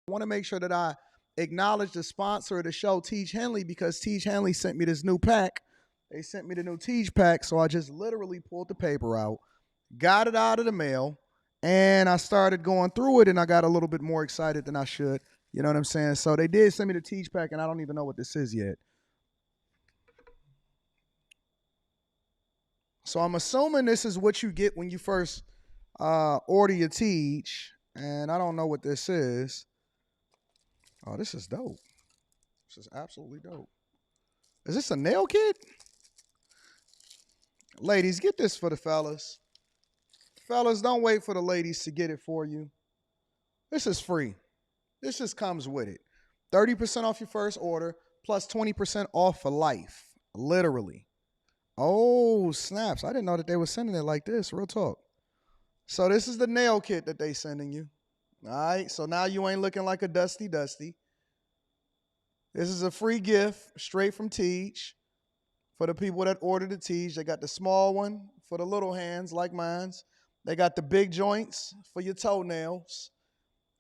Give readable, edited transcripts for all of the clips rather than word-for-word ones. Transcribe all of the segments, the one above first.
I want to make sure that I acknowledge the sponsor of the show, Tiege Hanley, because Tiege Hanley sent me this new pack. They sent me the new Tiege pack, so I just literally pulled the paper out, got it out of the mail, and I started going through it, and I got a little bit more excited than I should. You know what I'm saying? So they did send me the Tiege pack, and I don't even know what this is yet. So I'm assuming this is what you get when you first order your Tiege, and I don't know what this is. Oh, this is dope. This is absolutely dope. Is this a nail kit? Ladies, get this for the fellas. Fellas, don't wait for the ladies to get it for you. This is free. This just comes with it. 30% off your first order, plus 20% off for life. Literally. Oh, snaps. I didn't know that they were sending it like this. Real talk. So this is the nail kit that they sending you. All right. So now you ain't looking like a dusty. This is a free gift straight from Tiege for the people that ordered the Tiege. They got the small one for the little hands like mine's. They got the big joints for your toenails.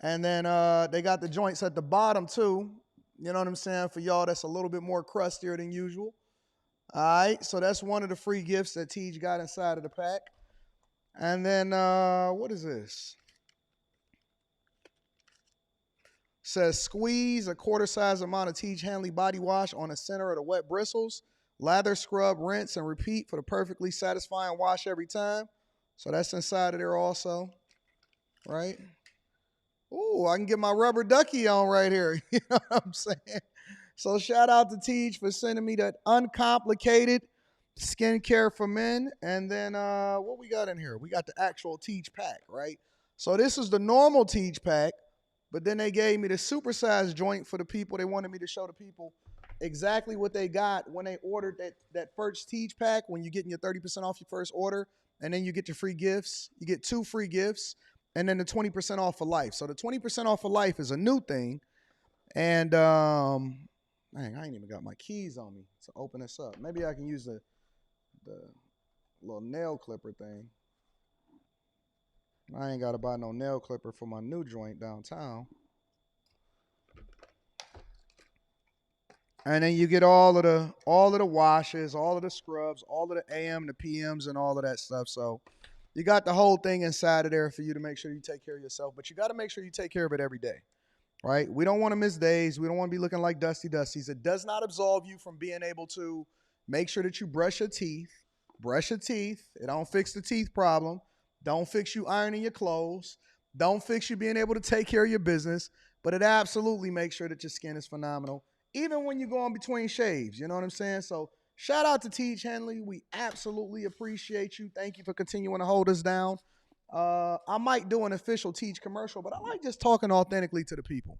And then they got the joints at the bottom too. You know what I'm saying? For y'all that's a little bit more crustier than usual. All right, so that's one of the free gifts that Tiege got inside of the pack. And then, what is this? It says, squeeze a quarter-size amount of Tiege Hanley body wash on the center of the wet bristles. Lather, scrub, rinse, and repeat for the perfectly satisfying wash every time. So that's inside of there also, right? Ooh, I can get my rubber ducky on right here. You know what I'm saying? So shout out to Tiege for sending me that uncomplicated skincare for men. And then what we got in here? We got the actual Tiege pack, right? So this is the normal Tiege pack, but then they gave me the supersized joint for the people. They wanted me to show the people exactly what they got when they ordered that first Tiege pack, when you're getting your 30% off your first order, and then you get your free gifts. You get 2 free gifts, and then the 20% off for life. So the 20% off for life is a new thing. And dang, I ain't even got my keys on me to open this up. Maybe I can use the little nail clipper thing. I ain't got to buy no nail clipper for my new joint downtown. And then you get all of the washes, all of the scrubs, all of the AM, the PMs, and all of that stuff. So you got the whole thing inside of there for you to make sure you take care of yourself. But you got to make sure you take care of it every day. Right? We don't want to miss days. We don't want to be looking like dusties. It does not absolve you from being able to make sure that you brush your teeth. Brush your teeth. It don't fix the teeth problem. Don't fix you ironing your clothes. Don't fix you being able to take care of your business. But it absolutely makes sure that your skin is phenomenal, even when you go in between shaves. You know what I'm saying? So shout out to Tiege Hanley. We absolutely appreciate you. Thank you for continuing to hold us down. I might do an official Tiege commercial, but I like just talking authentically to the people.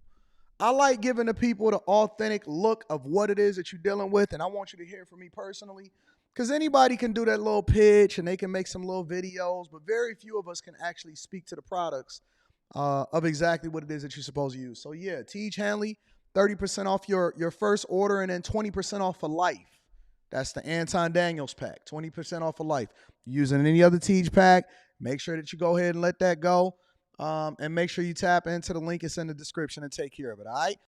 I like giving the people the authentic look of what it is that you're dealing with, and I want you to hear from me personally, because anybody can do that little pitch and they can make some little videos, but very few of us can actually speak to the products of exactly what it is that you're supposed to use. So yeah, Tiege Hanley, 30% off your first order, and then 20% off for life. That's the Anton Daniels pack, 20% off for life. Using any other Tiege pack, make sure that you go ahead and let that go. And make sure you tap into the link that's in the description and take care of it, all right?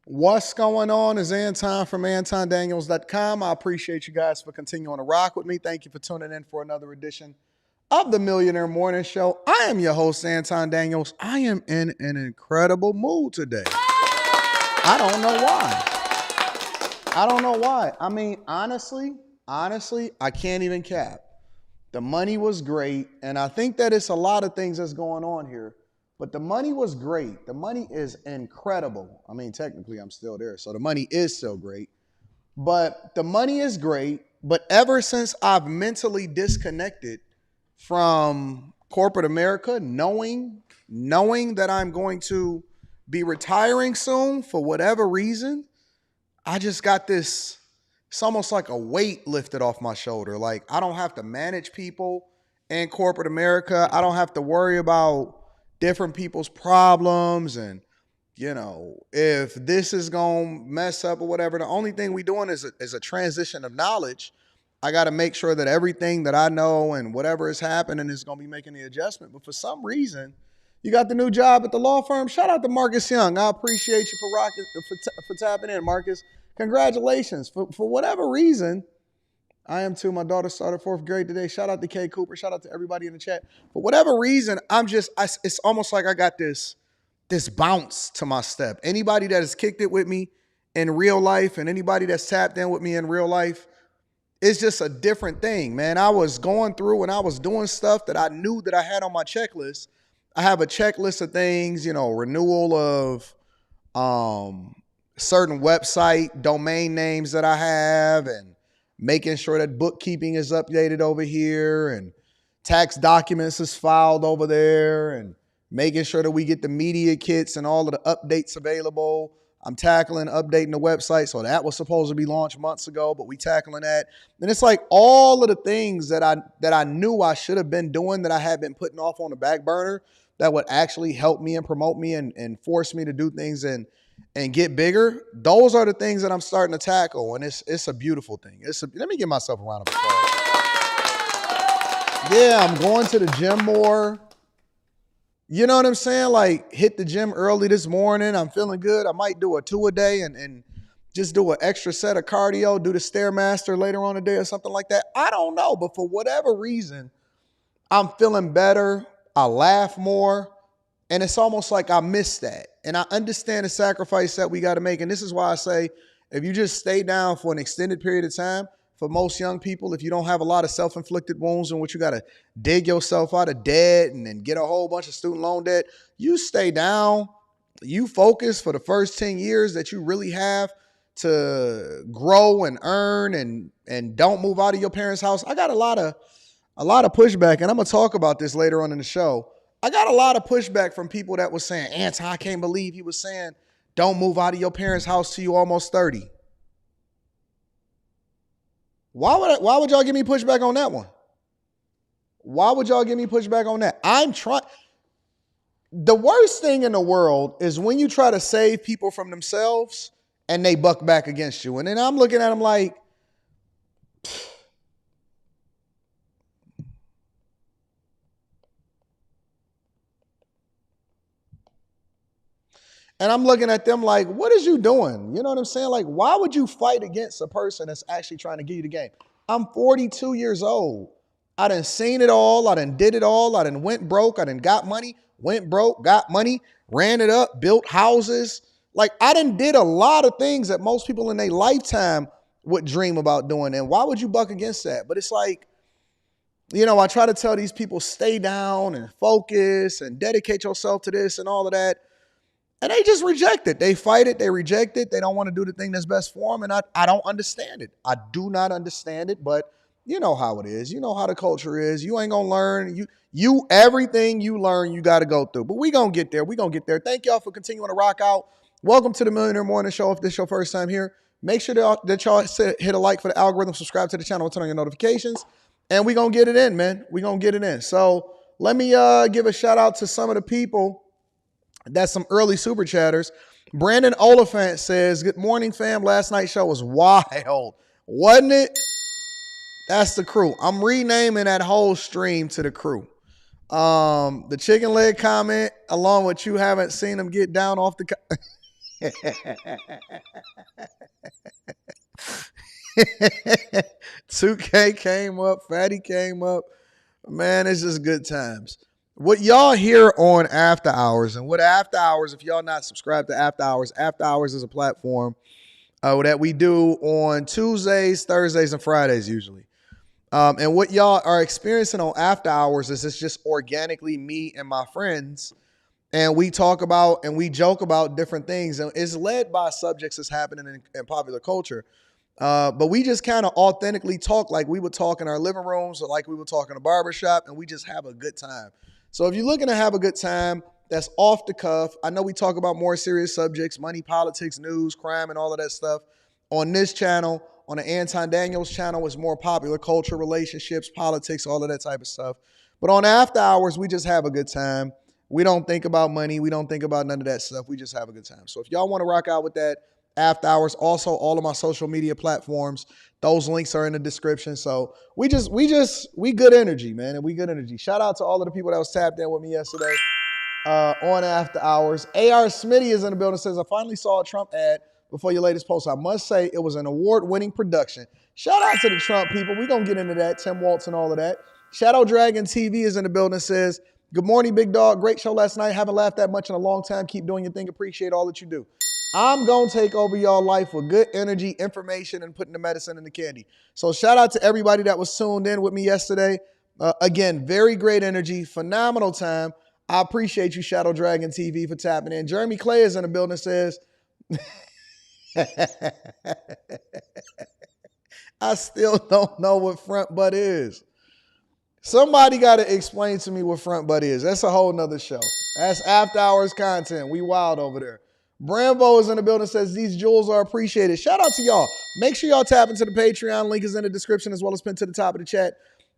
What's going on is Anton from AntonDaniels.com. I appreciate you guys for continuing to rock with me. Thank you for tuning in for another edition of the Millionaire Morning Show. I am your host, Anton Daniels. I am in an incredible mood today. I don't know why. I mean, honestly, I can't even cap. The money was great, and I think that it's a lot of things that's going on here, but the money was great. The money is incredible. I mean, technically, I'm still there, so the money is still great, but the money is great, but ever since I've mentally disconnected from corporate America, knowing that I'm going to be retiring soon for whatever reason, I just got this... It's almost like a weight lifted off my shoulder. Like, I don't have to manage people in corporate America. I don't have to worry about different people's problems and, you know, if this is going to mess up or whatever. The only thing we're doing is a transition of knowledge. I got to make sure that everything that I know and whatever is happening is going to be making the adjustment. But for some reason, You got the new job at the law firm. Shout out to Marcus Young. I appreciate you for tapping in, Marcus. Congratulations. For whatever reason, I am too. My daughter started 4th grade today. Shout out to Kay Cooper. Shout out to everybody in the chat. For whatever reason, it's almost like I got this bounce to my step. Anybody that has kicked it with me in real life and anybody that's tapped in with me in real life, it's just a different thing, man. I was going through and I was doing stuff that I knew that I had on my checklist. I have a checklist of things, renewal of certain website domain names that I have, and making sure that bookkeeping is updated over here and tax documents is filed over there, and making sure that we get the media kits and all of the updates available. I'm tackling updating the website. So that was supposed to be launched months ago, but we tackling that. And it's like all of the things that I knew I should have been doing that I had been putting off on the back burner that would actually help me and promote me and force me to do things and get bigger. Those are the things that I'm starting to tackle. And it's a beautiful thing. Let me give myself a round of applause. Yeah, I'm going to the gym more. You know what I'm saying? Like, hit the gym early this morning. I'm feeling good. I might do a 2 a day and just do an extra set of cardio, do the Stairmaster later on today or something like that. I don't know. But for whatever reason, I'm feeling better. I laugh more. And it's almost like I miss that. And I understand the sacrifice that we got to make. And this is why I say, if you just stay down for an extended period of time, for most young people, if you don't have a lot of self-inflicted wounds in which you got to dig yourself out of debt and then get a whole bunch of student loan debt, you stay down, you focus for the first 10 years that you really have to grow and earn and don't move out of your parents' house. I got a lot of pushback, and I'm going to talk about this later on in the show. I got a lot of pushback from people that was saying, Anton, I can't believe he was saying, don't move out of your parents' house till you almost 30. Why would y'all give me pushback on that one? Why would y'all give me pushback on that? The worst thing in the world is when you try to save people from themselves and they buck back against you. And then I'm looking at them like, and I'm looking at them like, what is you doing? You know what I'm saying? Like, why would you fight against a person that's actually trying to give you the game? I'm 42 years old. I done seen it all. I done did it all. I done went broke. I done got money, went broke, got money, ran it up, built houses. Like, I done did a lot of things that most people in their lifetime would dream about doing. And why would you buck against that? But it's like, I try to tell these people, stay down and focus and dedicate yourself to this and all of that. And they just reject it. They fight it. They reject it. They don't want to do the thing that's best for them. And I don't understand it. I do not understand it, but you know how it is. You know how the culture is. You ain't going to learn. Everything you learn, you got to go through. But we going to get there. We going to get there. Thank y'all for continuing to rock out. Welcome to the Millionaire Morning Show. If this is your first time here, make sure that y'all hit a like for the algorithm, subscribe to the channel, and turn on your notifications. And we going to get it in, man. We going to get it in. So let me give a shout out to some of the people. That's some early super chatters. Brandon Oliphant says, good morning, fam. Last night's show was wild, wasn't it? That's the crew. I'm renaming that whole stream to the crew. The chicken leg comment, along with you haven't seen him get down off the... 2K came up. Fatty came up. Man, it's just good times. What y'all hear on After Hours, and what After Hours, if y'all not subscribed to After Hours is a platform that we do on Tuesdays, Thursdays, and Fridays usually. And what y'all are experiencing on After Hours is it's just organically me and my friends, and we talk about and we joke about different things. And it's led by subjects that's happening in popular culture. But we just kind of authentically talk like we would talk in our living rooms or like we would talk in a barbershop, and we just have a good time. So if you're looking to have a good time, that's off the cuff. I know we talk about more serious subjects, money, politics, news, crime, and all of that stuff on this channel. On the Anton Daniels channel, it's more popular culture, relationships, politics, all of that type of stuff. But on After Hours, we just have a good time. We don't think about money. We don't think about none of that stuff. We just have a good time. So if y'all want to rock out with that, After Hours, also all of my social media platforms, those links are in the description. So we good energy, man. And we good energy. Shout out to all of the people that was tapped in with me yesterday. on After Hours. A.R. Smitty is in the building, says, I finally saw a Trump ad before your latest post. I must say it was an award-winning production. Shout out to the Trump people. We're going to get into that, Tim Walz and all of that. Shadow Dragon TV is in the building, says, good morning, big dog. Great show last night. Haven't laughed that much in a long time. Keep doing your thing. Appreciate all that you do. I'm going to take over y'all life with good energy, information, and putting the medicine in the candy. So shout out to everybody that was tuned in with me yesterday. Again, very great energy, phenomenal time. I appreciate you, Shadow Dragon TV, for tapping in. Jeremy Clay is in the building, says, I still don't know what front butt is. Somebody got to explain to me what front butt is. That's a whole nother show. That's After Hours content. We wild over there. Brambo is in the building, says these jewels are appreciated. Shout out to y'all. Make sure y'all tap into the Patreon. Link is in the description as well as pinned to the top of the chat.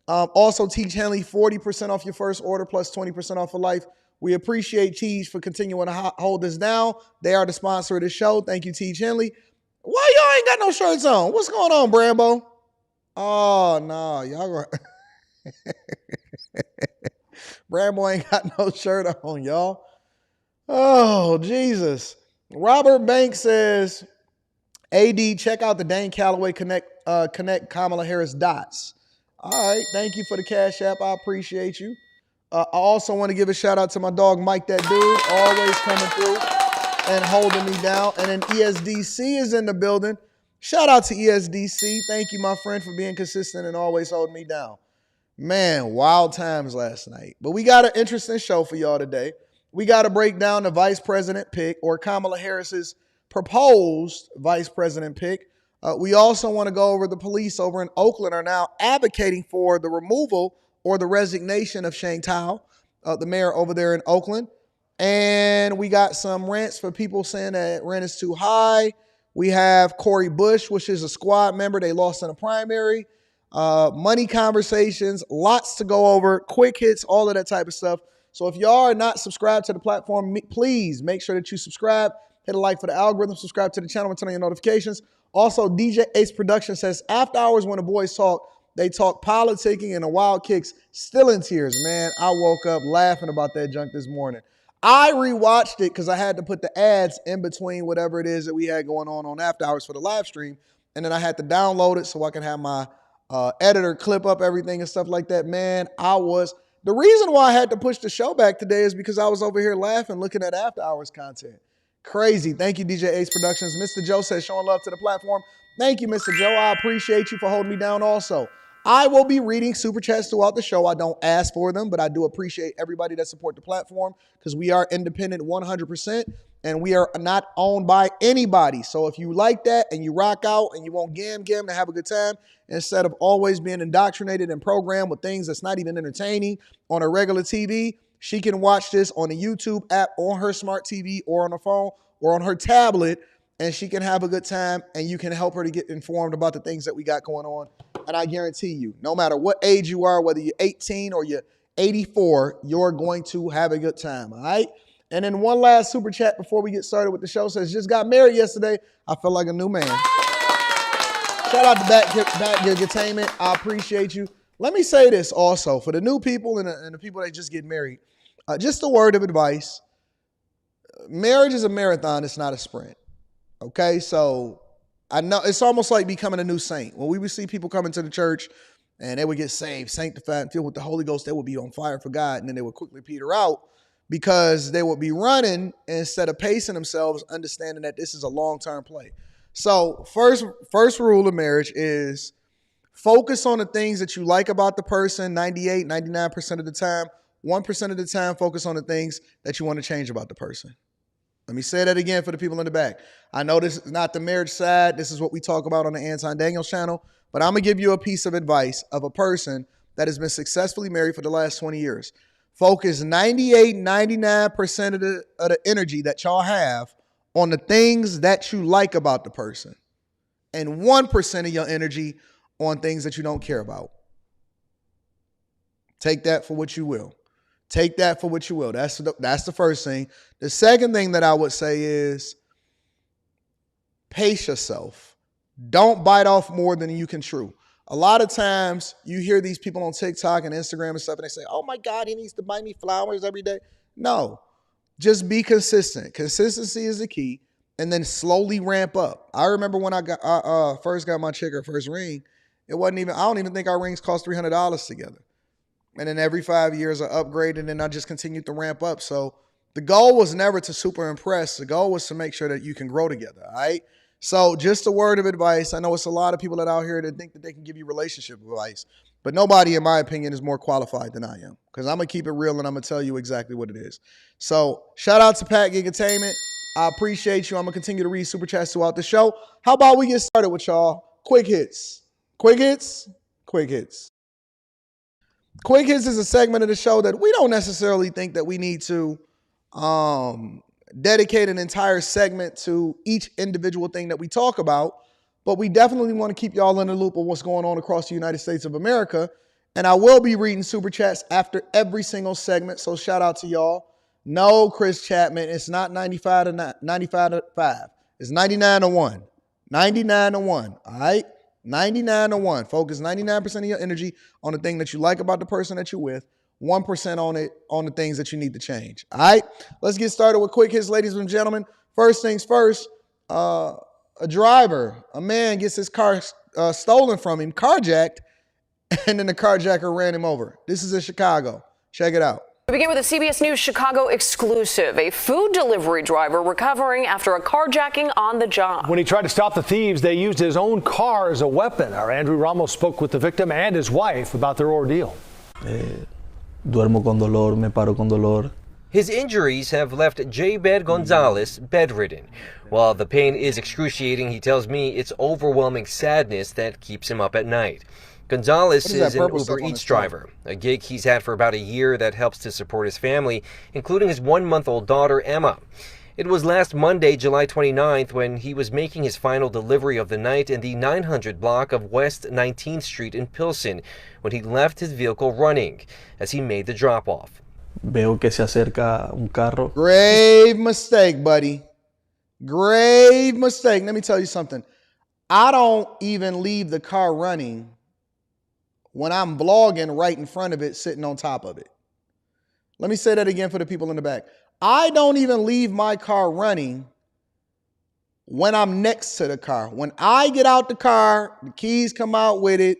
Also, Tiege Hanley, 40% off your first order plus 20% off for life. We appreciate Tiege for continuing to hold this down. They are the sponsor of the show. Thank you, Tiege Hanley. Why y'all ain't got no shirts on? What's going on, Brambo? Oh, no. Y'all Brambo ain't got no shirt on, y'all. Oh, Jesus. Robert Banks says, AD, check out the Dane Calloway Connect Kamala Harris dots. All right. Thank you for the Cash App. I appreciate you. I also want to give a shout out to my dog, Mike, that dude, always coming through and holding me down. And then ESDC is in the building. Shout out to ESDC. Thank you, my friend, for being consistent and always holding me down. Man, wild times last night. But we got an interesting show for y'all today. We got to break down the vice president pick, or Kamala Harris's proposed vice president pick. We also want to go over the police over in Oakland are now advocating for the removal or the resignation of Shane Tao, the mayor over there in Oakland. And we got some rants for people saying that rent is too high. We have Cori Bush, which is a squad member. They lost in a primary. Money conversations, lots to go over, quick hits, all of that type of stuff. So if y'all are not subscribed to the platform, please make sure that you subscribe. Hit a like for the algorithm, subscribe to the channel, and turn on your notifications. Also, DJ Ace Production says, After Hours when the boys talk, they talk politicking and the wild kicks. Still in tears, man. I woke up laughing about that junk this morning. I rewatched it because I had to put the ads in between whatever it is that we had going on After Hours for the live stream. And then I had to download it so I can have my editor clip up everything and stuff like that. Man, the reason why I had to push the show back today is because I was over here laughing, looking at After Hours content. Crazy. Thank you, DJ Ace Productions. Mr. Joe says, showing love to the platform. Thank you, Mr. Joe. I appreciate you for holding me down also. I will be reading super chats throughout the show. I don't ask for them, but I do appreciate everybody that support the platform because we are independent 100% and we are not owned by anybody. So if you like that and you rock out and you want gam to have a good time, instead of always being indoctrinated and programmed with things that's not even entertaining on a regular TV, she can watch this on the YouTube app, on her smart TV, or on her phone, or on her tablet, and she can have a good time, and you can help her to get informed about the things that we got going on. And I guarantee you, no matter what age you are, whether you're 18 or you're 84, you're going to have a good time, all right? And then one last super chat before we get started with the show says, just got married yesterday. I feel like a new man. Shout out to Back Gear Entertainment. I appreciate you. Let me say this also for the new people and the people that just get married. Just a word of advice. Marriage is a marathon. It's not a sprint. Okay, so I know it's almost like becoming a new saint. When we would see people coming to the church and they would get saved, sanctified, and filled with the Holy Ghost, they would be on fire for God, and then they would quickly peter out because they would be running instead of pacing themselves, understanding that this is a long-term play. So first rule of marriage is focus on the things that you like about the person 98, 99% of the time. 1% of the time, focus on the things that you want to change about the person. Let me say that again for the people in the back. I know this is not the marriage side. This is what we talk about on the Anton Daniels channel. But I'm going to give you a piece of advice of a person that has been successfully married for the last 20 years. Focus 98, 99% of the energy that y'all have on the things that you like about the person. And 1% of your energy on things that you don't care about. Take that for what you will. Take that for what you will. That's the first thing. The second thing that I would say is pace yourself. Don't bite off more than you can chew. A lot of times you hear these people on TikTok and Instagram and stuff, and they say, oh my God, he needs to buy me flowers every day. No. Just be consistent. Consistency is the key, and then slowly ramp up. I remember when I first got my chick her first ring, it wasn't even, I don't even think our rings cost $300 together. And then every 5 years I upgraded and I just continued to ramp up. So the goal was never to super impress. The goal was to make sure that you can grow together, all right? So just a word of advice. I know it's a lot of people that out here that think that they can give you relationship advice, but nobody, in my opinion, is more qualified than I am, because I'm going to keep it real and I'm going to tell you exactly what it is. So shout out to Pat Gig Entertainment. I appreciate you. I'm going to continue to read super chats throughout the show. How about we get started with y'all? Quick hits. Quick hits. Quick hits. Quick hits is a segment of the show that we don't necessarily think that we need to dedicate an entire segment to each individual thing that we talk about, but we definitely want to keep y'all in the loop of what's going on across the United States of America. And I will be reading super chats after every single segment, so shout out to y'all. No, Chris Chapman, it's not 95 to 5. It's 99 to 1. 99 to 1, all right? 99 to 1. Focus 99% of your energy on the thing that you like about the person that you're with, 1% on the things that you need to change. All right, let's get started with quick hits, ladies and gentlemen. First things first, a man gets his car stolen from him, carjacked, and then the carjacker ran him over. This is in Chicago. Check it out. We begin with a CBS News Chicago exclusive. A food delivery driver recovering after a carjacking on the job. When he tried to stop the thieves, they used his own car as a weapon. Our Andrew Ramos spoke with the victim and his wife about their ordeal. Duermo con dolor, me paro con dolor. His injuries have left Jabed Gonzalez bedridden. While the pain is excruciating, he tells me it's overwhelming sadness that keeps him up at night. Gonzalez is an Uber Eats driver, a gig he's had for about a year that helps to support his family, including his 1-month-old daughter, Emma. It was last Monday, July 29th, when he was making his final delivery of the night in the 900 block of West 19th Street in Pilsen, when he left his vehicle running as he made the drop-off. Veo que se acerca un carro. Grave mistake, buddy. Grave mistake. Let me tell you something. I don't even leave the car running when I'm vlogging right in front of it, sitting on top of it. Let me say that again for the people in the back. I don't even leave my car running when I'm next to the car. When I get out the car, the keys come out with it,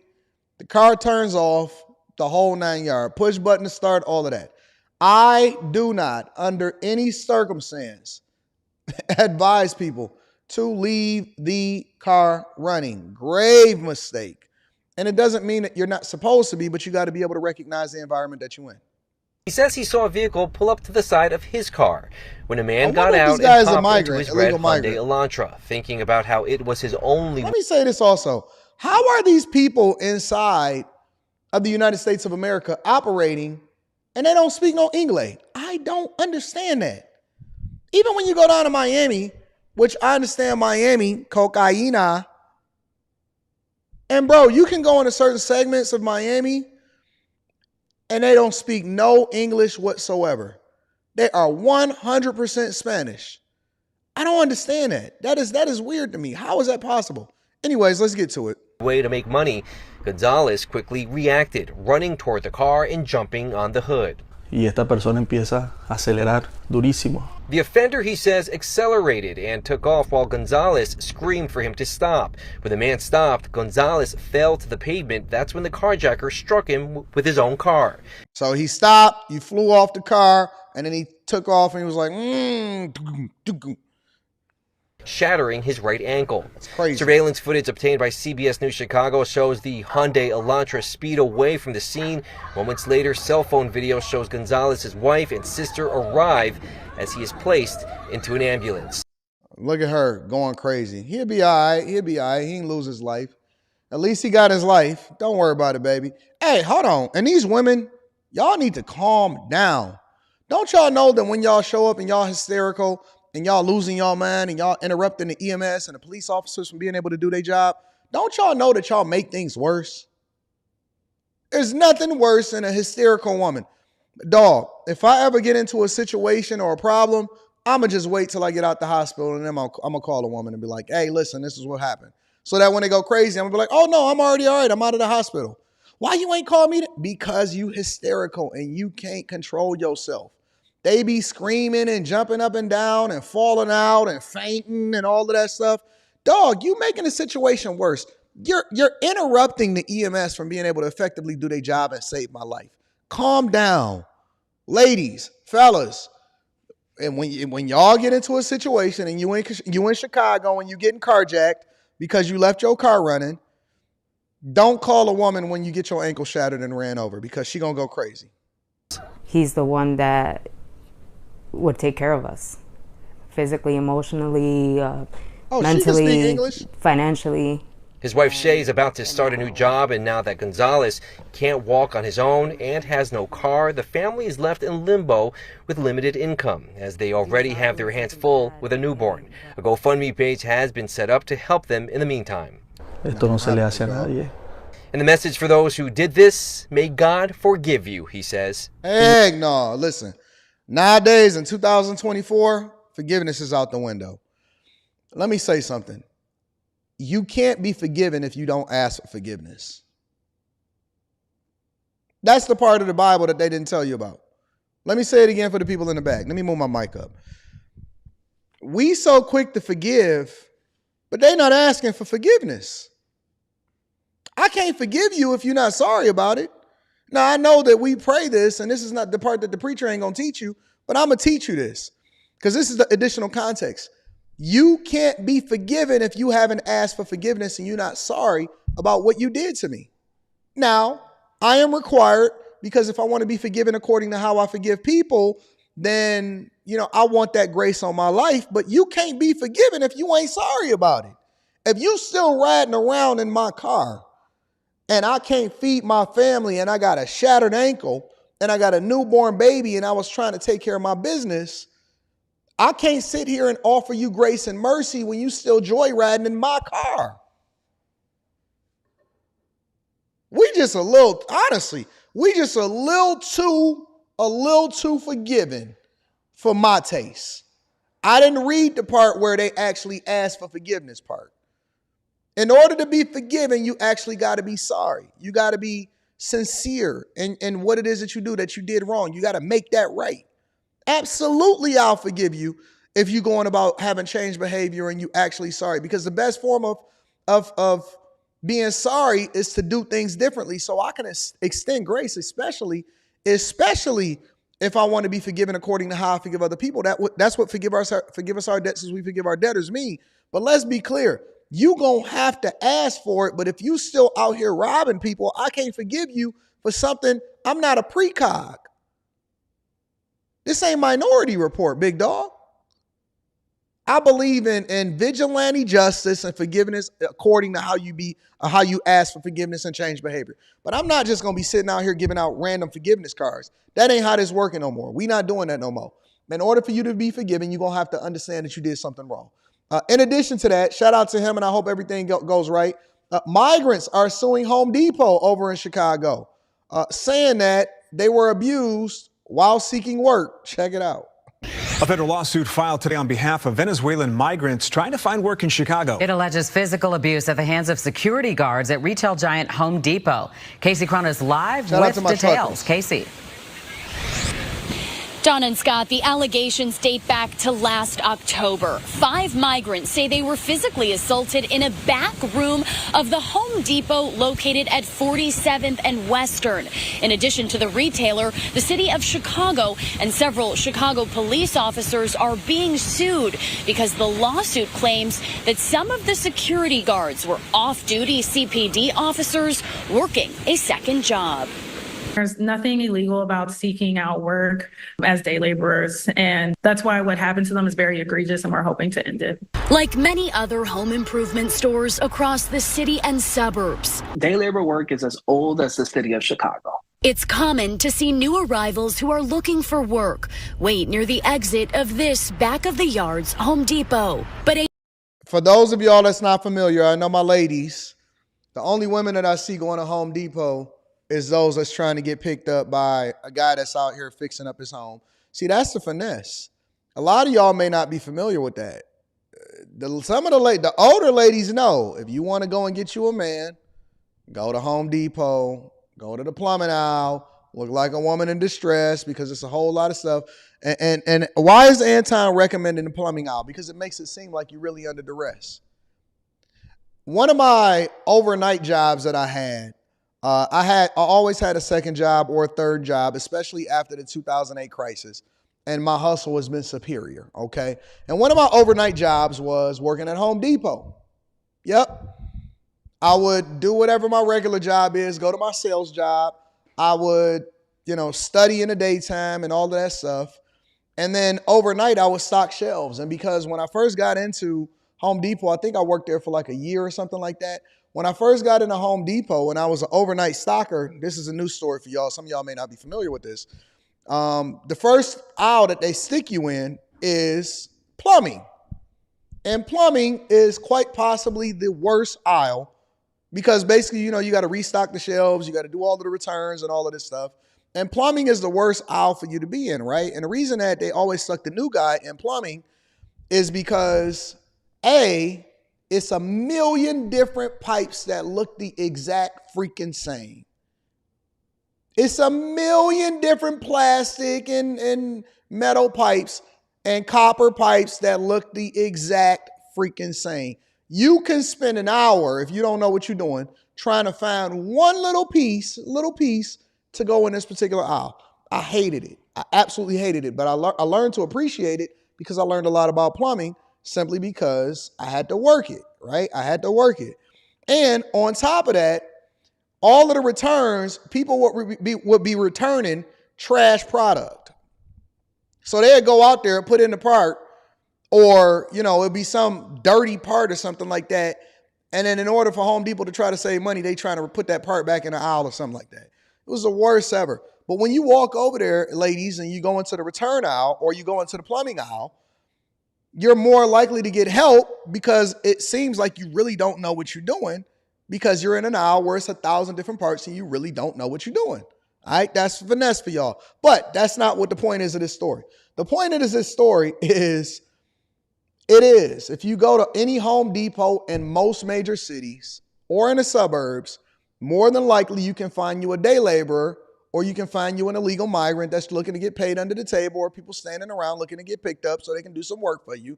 the car turns off, the whole 9 yards. Push button to start, all of that. I do not, under any circumstance, advise people to leave the car running. Grave mistake. And it doesn't mean that you're not supposed to be, but you got to be able to recognize the environment that you're in. He says he saw a vehicle pull up to the side of his car when a man got out and popped into his red Hyundai Elantra, thinking about how it was his only... Let me say this also. How are these people inside of the United States of America operating and they don't speak no English? I don't understand that. Even when you go down to Miami, which I understand Miami, cocaína, and bro, you can go into certain segments of Miami and they don't speak no English whatsoever. They are 100% Spanish. I don't understand that. That is weird to me. How is that possible? Anyways, let's get to it. Way to make money. Gonzalez quickly reacted, running toward the car and jumping on the hood. Y esta persona empieza a acelerar durísimo. The offender, he says, accelerated and took off while Gonzalez screamed for him to stop. When the man stopped, Gonzalez fell to the pavement. That's when the carjacker struck him with his own car. So he stopped, you flew off the car, and then he took off and he was like, shattering his right ankle. That's crazy. Surveillance footage obtained by CBS News Chicago shows the Hyundai Elantra speed away from the scene. Moments later, cell phone video shows Gonzalez's wife and sister arrive as he is placed into an ambulance. Look at her going crazy. He'll be all right. He'll be all right. He ain't lose his life. At least he got his life. Don't worry about it, baby. Hey, hold on. And these women, y'all need to calm down. Don't y'all know that when y'all show up and y'all hysterical and y'all losing y'all mind and y'all interrupting the EMS and the police officers from being able to do their job, don't y'all know that y'all make things worse? There's nothing worse than a hysterical woman. Dog, if I ever get into a situation or a problem, I'm going to just wait till I get out the hospital and then I'm going to call a woman and be like, hey, listen, this is what happened. So that when they go crazy, I'm going to be like, oh, no, I'm already all right. I'm out of the hospital. Why you ain't called me? Because you hysterical and you can't control yourself. they be screaming and jumping up and down and falling out and fainting and all of that stuff. Dog, you making the situation worse. You're interrupting the EMS from being able to effectively do their job and save my life. Calm down. Ladies, fellas, and when y'all get into a situation and you in Chicago and you getting carjacked because you left your car running, don't call a woman when you get your ankle shattered and ran over, because she gonna go crazy. He's the one that would take care of us, physically, emotionally, mentally, financially. His wife Shay is about to start a new job, and now that Gonzalez can't walk on his own and has no car, the family is left in limbo with limited income, as they already have their hands full with a newborn. A GoFundMe page has been set up to help them in the meantime. Esto no se le hace a nadie. And the message for those who did this: may God forgive you, he says. Heck no. Listen, nowadays in 2024, forgiveness is out the window. Let me say something. You can't be forgiven if you don't ask for forgiveness. That's the part of the Bible that they didn't tell you about. Let me say it again for the people in the back. Let me move my mic up. We so quick to forgive, but they're not asking for forgiveness. I can't forgive you if you're not sorry about it. Now, I know that we pray this, and this is not the part that the preacher ain't going to teach you, but I'm going to teach you this, because this is the additional context. You can't be forgiven if you haven't asked for forgiveness and you're not sorry about what you did to me. Now, I am required, because if I want to be forgiven according to how I forgive people, then, I want that grace on my life. But you can't be forgiven if you ain't sorry about it. If you still riding around in my car and I can't feed my family and I got a shattered ankle and I got a newborn baby and I was trying to take care of my business, I can't sit here and offer you grace and mercy when you still joyriding in my car. We just a little too forgiving for my taste. I didn't read the part where they actually asked for forgiveness part. In order to be forgiven, you actually got to be sorry. You got to be sincere in what it is that you do that you did wrong. You got to make that right. Absolutely, I'll forgive you if you're going about having changed behavior and you actually sorry, because the best form of being sorry is to do things differently. So I can extend grace, especially if I want to be forgiven according to how I forgive other people. That's what forgive us our debts as we forgive our debtors mean. But let's be clear. You gonna have to ask for it. But if you still out here robbing people, I can't forgive you for something. I'm not a precog. This ain't Minority Report, big dog. I believe in vigilante justice and forgiveness according to how you ask for forgiveness and change behavior. But I'm not just gonna be sitting out here giving out random forgiveness cards. That ain't how this working no more. We not doing that no more. In order for you to be forgiven, you're gonna have to understand that you did something wrong. In addition to that, shout out to him, and I hope everything goes right. Migrants are suing Home Depot over in Chicago, saying that they were abused while seeking work. Check it out. A federal lawsuit filed today on behalf of Venezuelan migrants trying to find work in Chicago. It alleges physical abuse at the hands of security guards at retail giant Home Depot. Casey Cron is live with details. Casey. John and Scott, the allegations date back to last October. 5 migrants say they were physically assaulted in a back room of the Home Depot located at 47th and Western. In addition to the retailer, the city of Chicago and several Chicago police officers are being sued because the lawsuit claims that some of the security guards were off-duty CPD officers working a second job. There's nothing illegal about seeking out work as day laborers, and that's why what happened to them is very egregious, and we're hoping to end it. Like many other home improvement stores across the city and suburbs, day labor work is as old as the city of Chicago. It's common to see new arrivals who are looking for work wait near the exit of this back of the yards Home Depot. But for those of y'all that's not familiar, I know my ladies, the only women that I see going to Home Depot is those that's trying to get picked up by a guy that's out here fixing up his home. See, that's the finesse. A lot of y'all may not be familiar with that. Some of the older ladies know, if you want to go and get you a man, go to Home Depot, go to the plumbing aisle, look like a woman in distress, because it's a whole lot of stuff. And why is Anton recommending the plumbing aisle? Because it makes it seem like you're really under duress. One of my overnight jobs that I had, I always had a second job or a third job, especially after the 2008 crisis. And my hustle has been superior, okay? And one of my overnight jobs was working at Home Depot. Yep. I would do whatever my regular job is, go to my sales job. I would, study in the daytime and all of that stuff. And then overnight, I would stock shelves. And because when I first got into Home Depot, I think I worked there for like a year or something like that. When I first got into Home Depot and I was an overnight stocker, this is a new story for y'all. Some of y'all may not be familiar with this. The first aisle that they stick you in is plumbing. And plumbing is quite possibly the worst aisle, because basically, you got to restock the shelves, you got to do all of the returns and all of this stuff. And plumbing is the worst aisle for you to be in, right? And the reason that they always suck the new guy in plumbing is because, A, it's a million different pipes that look the exact freaking same. It's a million different plastic and metal pipes and copper pipes that look the exact freaking same. You can spend an hour, if you don't know what you're doing, trying to find one little piece to go in this particular aisle. I hated it. I absolutely hated it. But I learned to appreciate it because I learned a lot about plumbing simply because I had to work it, right? I had to work it. And on top of that, all of the returns, people would be returning trash product. So they'd go out there and put in the part, or, it'd be some dirty part or something like that. And then in order for Home Depot to try to save money, they trying to put that part back in the aisle or something like that. It was the worst ever. But when you walk over there, ladies, and you go into the return aisle or you go into the plumbing aisle, you're more likely to get help because it seems like you really don't know what you're doing, because you're in an aisle where it's 1,000 different parts and you really don't know what you're doing. All right, that's finesse for y'all. But that's not what the point is of this story. The point of this story is, if you go to any Home Depot in most major cities or in the suburbs, more than likely you can find you a day laborer, or you can find you an illegal migrant that's looking to get paid under the table, or people standing around looking to get picked up so they can do some work for you.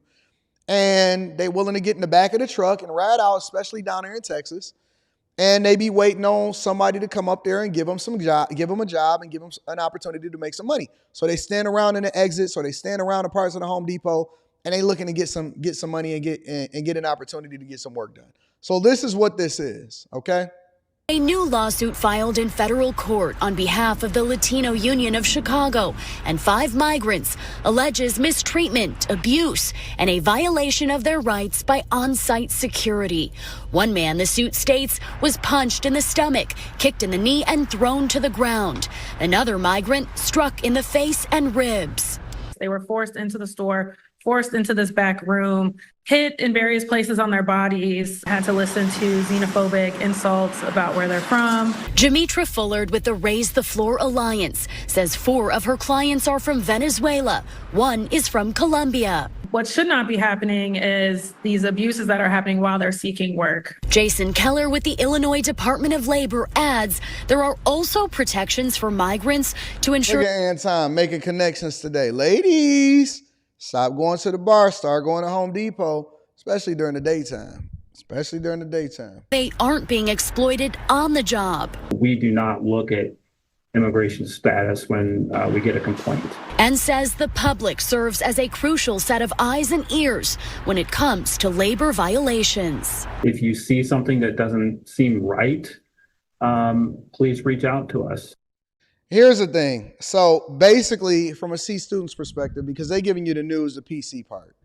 And they're willing to get in the back of the truck and ride out, especially down here in Texas. And they be waiting on somebody to come up there and give them a job and give them an opportunity to make some money. So they stand around in the exits, or they stand around the parts of the Home Depot, and they looking to get some money and get an opportunity to get some work done. So this is what this is, okay? A new lawsuit filed in federal court on behalf of the Latino Union of Chicago and 5 migrants alleges mistreatment, abuse, and a violation of their rights by on-site security. One man, the suit states, was punched in the stomach, kicked in the knee, and thrown to the ground. Another migrant struck in the face and ribs. They were forced into the store, forced into this back room, hit in various places on their bodies, had to listen to xenophobic insults about where they're from. Jamitra Fullard with the Raise the Floor Alliance says 4 of her clients are from Venezuela. 1 is from Colombia. What should not be happening is these abuses that are happening while they're seeking work. Jason Keller with the Illinois Department of Labor adds there are also protections for migrants to ensure. Look at Anton making connections today. Ladies, stop going to the bar, start going to Home Depot, especially during the daytime. They aren't being exploited on the job. We do not look at immigration status when we get a complaint. And says the public serves as a crucial set of eyes and ears when it comes to labor violations. If you see something that doesn't seem right, please reach out to us. Here's the thing. So basically, from a C student's perspective, because they're giving you the news, the PC part.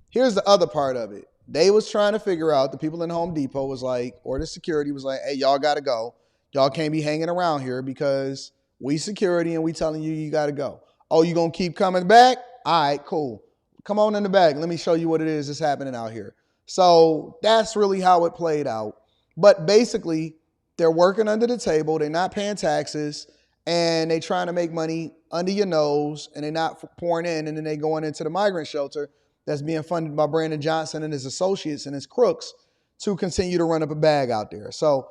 Here's the other part of it. They was trying to figure out, the people in Home Depot was like, or the security was like, hey, y'all got to go. Y'all can't be hanging around here because we security and we telling you got to go. Oh, you going to keep coming back? All right, cool. Come on in the back. Let me show you what it is that's happening out here. So that's really how it played out. But basically, they're working under the table. They're not paying taxes. And they trying to make money under your nose, and they're not pouring in, and then they going into the migrant shelter that's being funded by Brandon Johnson and his associates and his crooks to continue to run up a bag out there. So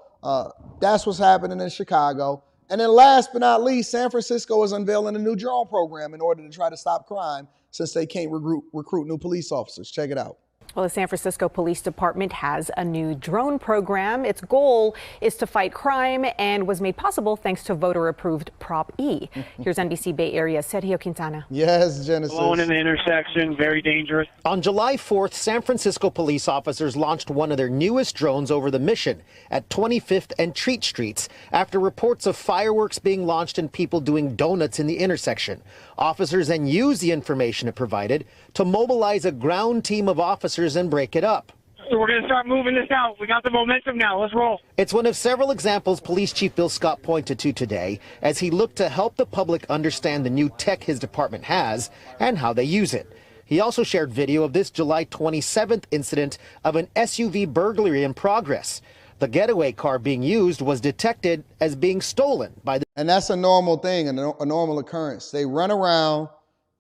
that's what's happening in Chicago. And then last but not least, San Francisco is unveiling a new drone program in order to try to stop crime since they can't recruit new police officers. Check it out. Well, the San Francisco Police Department has a new drone program. Its goal is to fight crime and was made possible thanks to voter-approved Prop E. Here's NBC Bay Area Sergio Quintana. Yes, Genesis. Alone in the intersection, very dangerous. On July 4th, San Francisco police officers launched one of their newest drones over the Mission at 25th and Treat Streets after reports of fireworks being launched and people doing donuts in the intersection. Officers then used the information it provided to mobilize a ground team of officers and break it up. So we're going to start moving this out. We got the momentum now. Let's roll. It's one of several examples Police Chief Bill Scott pointed to today as he looked to help the public understand the new tech his department has and how they use it. He also shared video of this July 27th incident of an SUV burglary in progress. The getaway car being used was detected as being stolen by the... And that's a normal thing, a normal occurrence. They run around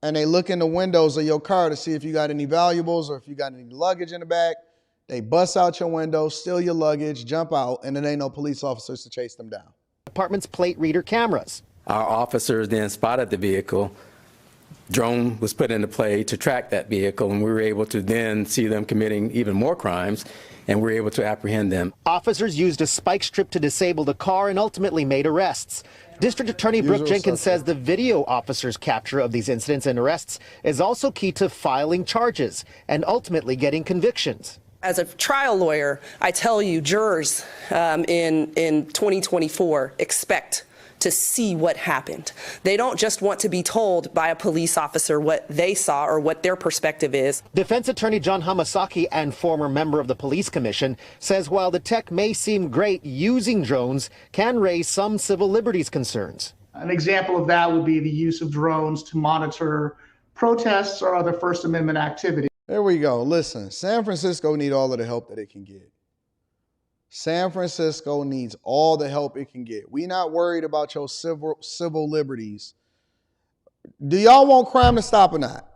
and they look in the windows of your car to see if you got any valuables or if you got any luggage in the back. They bust out your window, steal your luggage, jump out, and then ain't no police officers to chase them down. Department's plate reader cameras. Our officers then spotted the vehicle. Drone was put into play to track that vehicle, and we were able to then see them committing even more crimes, and we were able to apprehend them. Officers used a spike strip to disable the car and ultimately made arrests. District Attorney Brooke Jenkins says the video officers' capture of these incidents and arrests is also key to filing charges and ultimately getting convictions. As a trial lawyer, I tell you, jurors in 2024 expect to see what happened. They don't just want to be told by a police officer what they saw or what their perspective is. Defense Attorney John Hamasaki, and former member of the Police Commission, says while the tech may seem great, using drones can raise some civil liberties concerns. An example of that would be the use of drones to monitor protests or other First Amendment activity. There we go. Listen, San Francisco needs all of the help that it can get. San Francisco needs all the help it can get. We not worried about your civil liberties. Do y'all want crime to stop or not?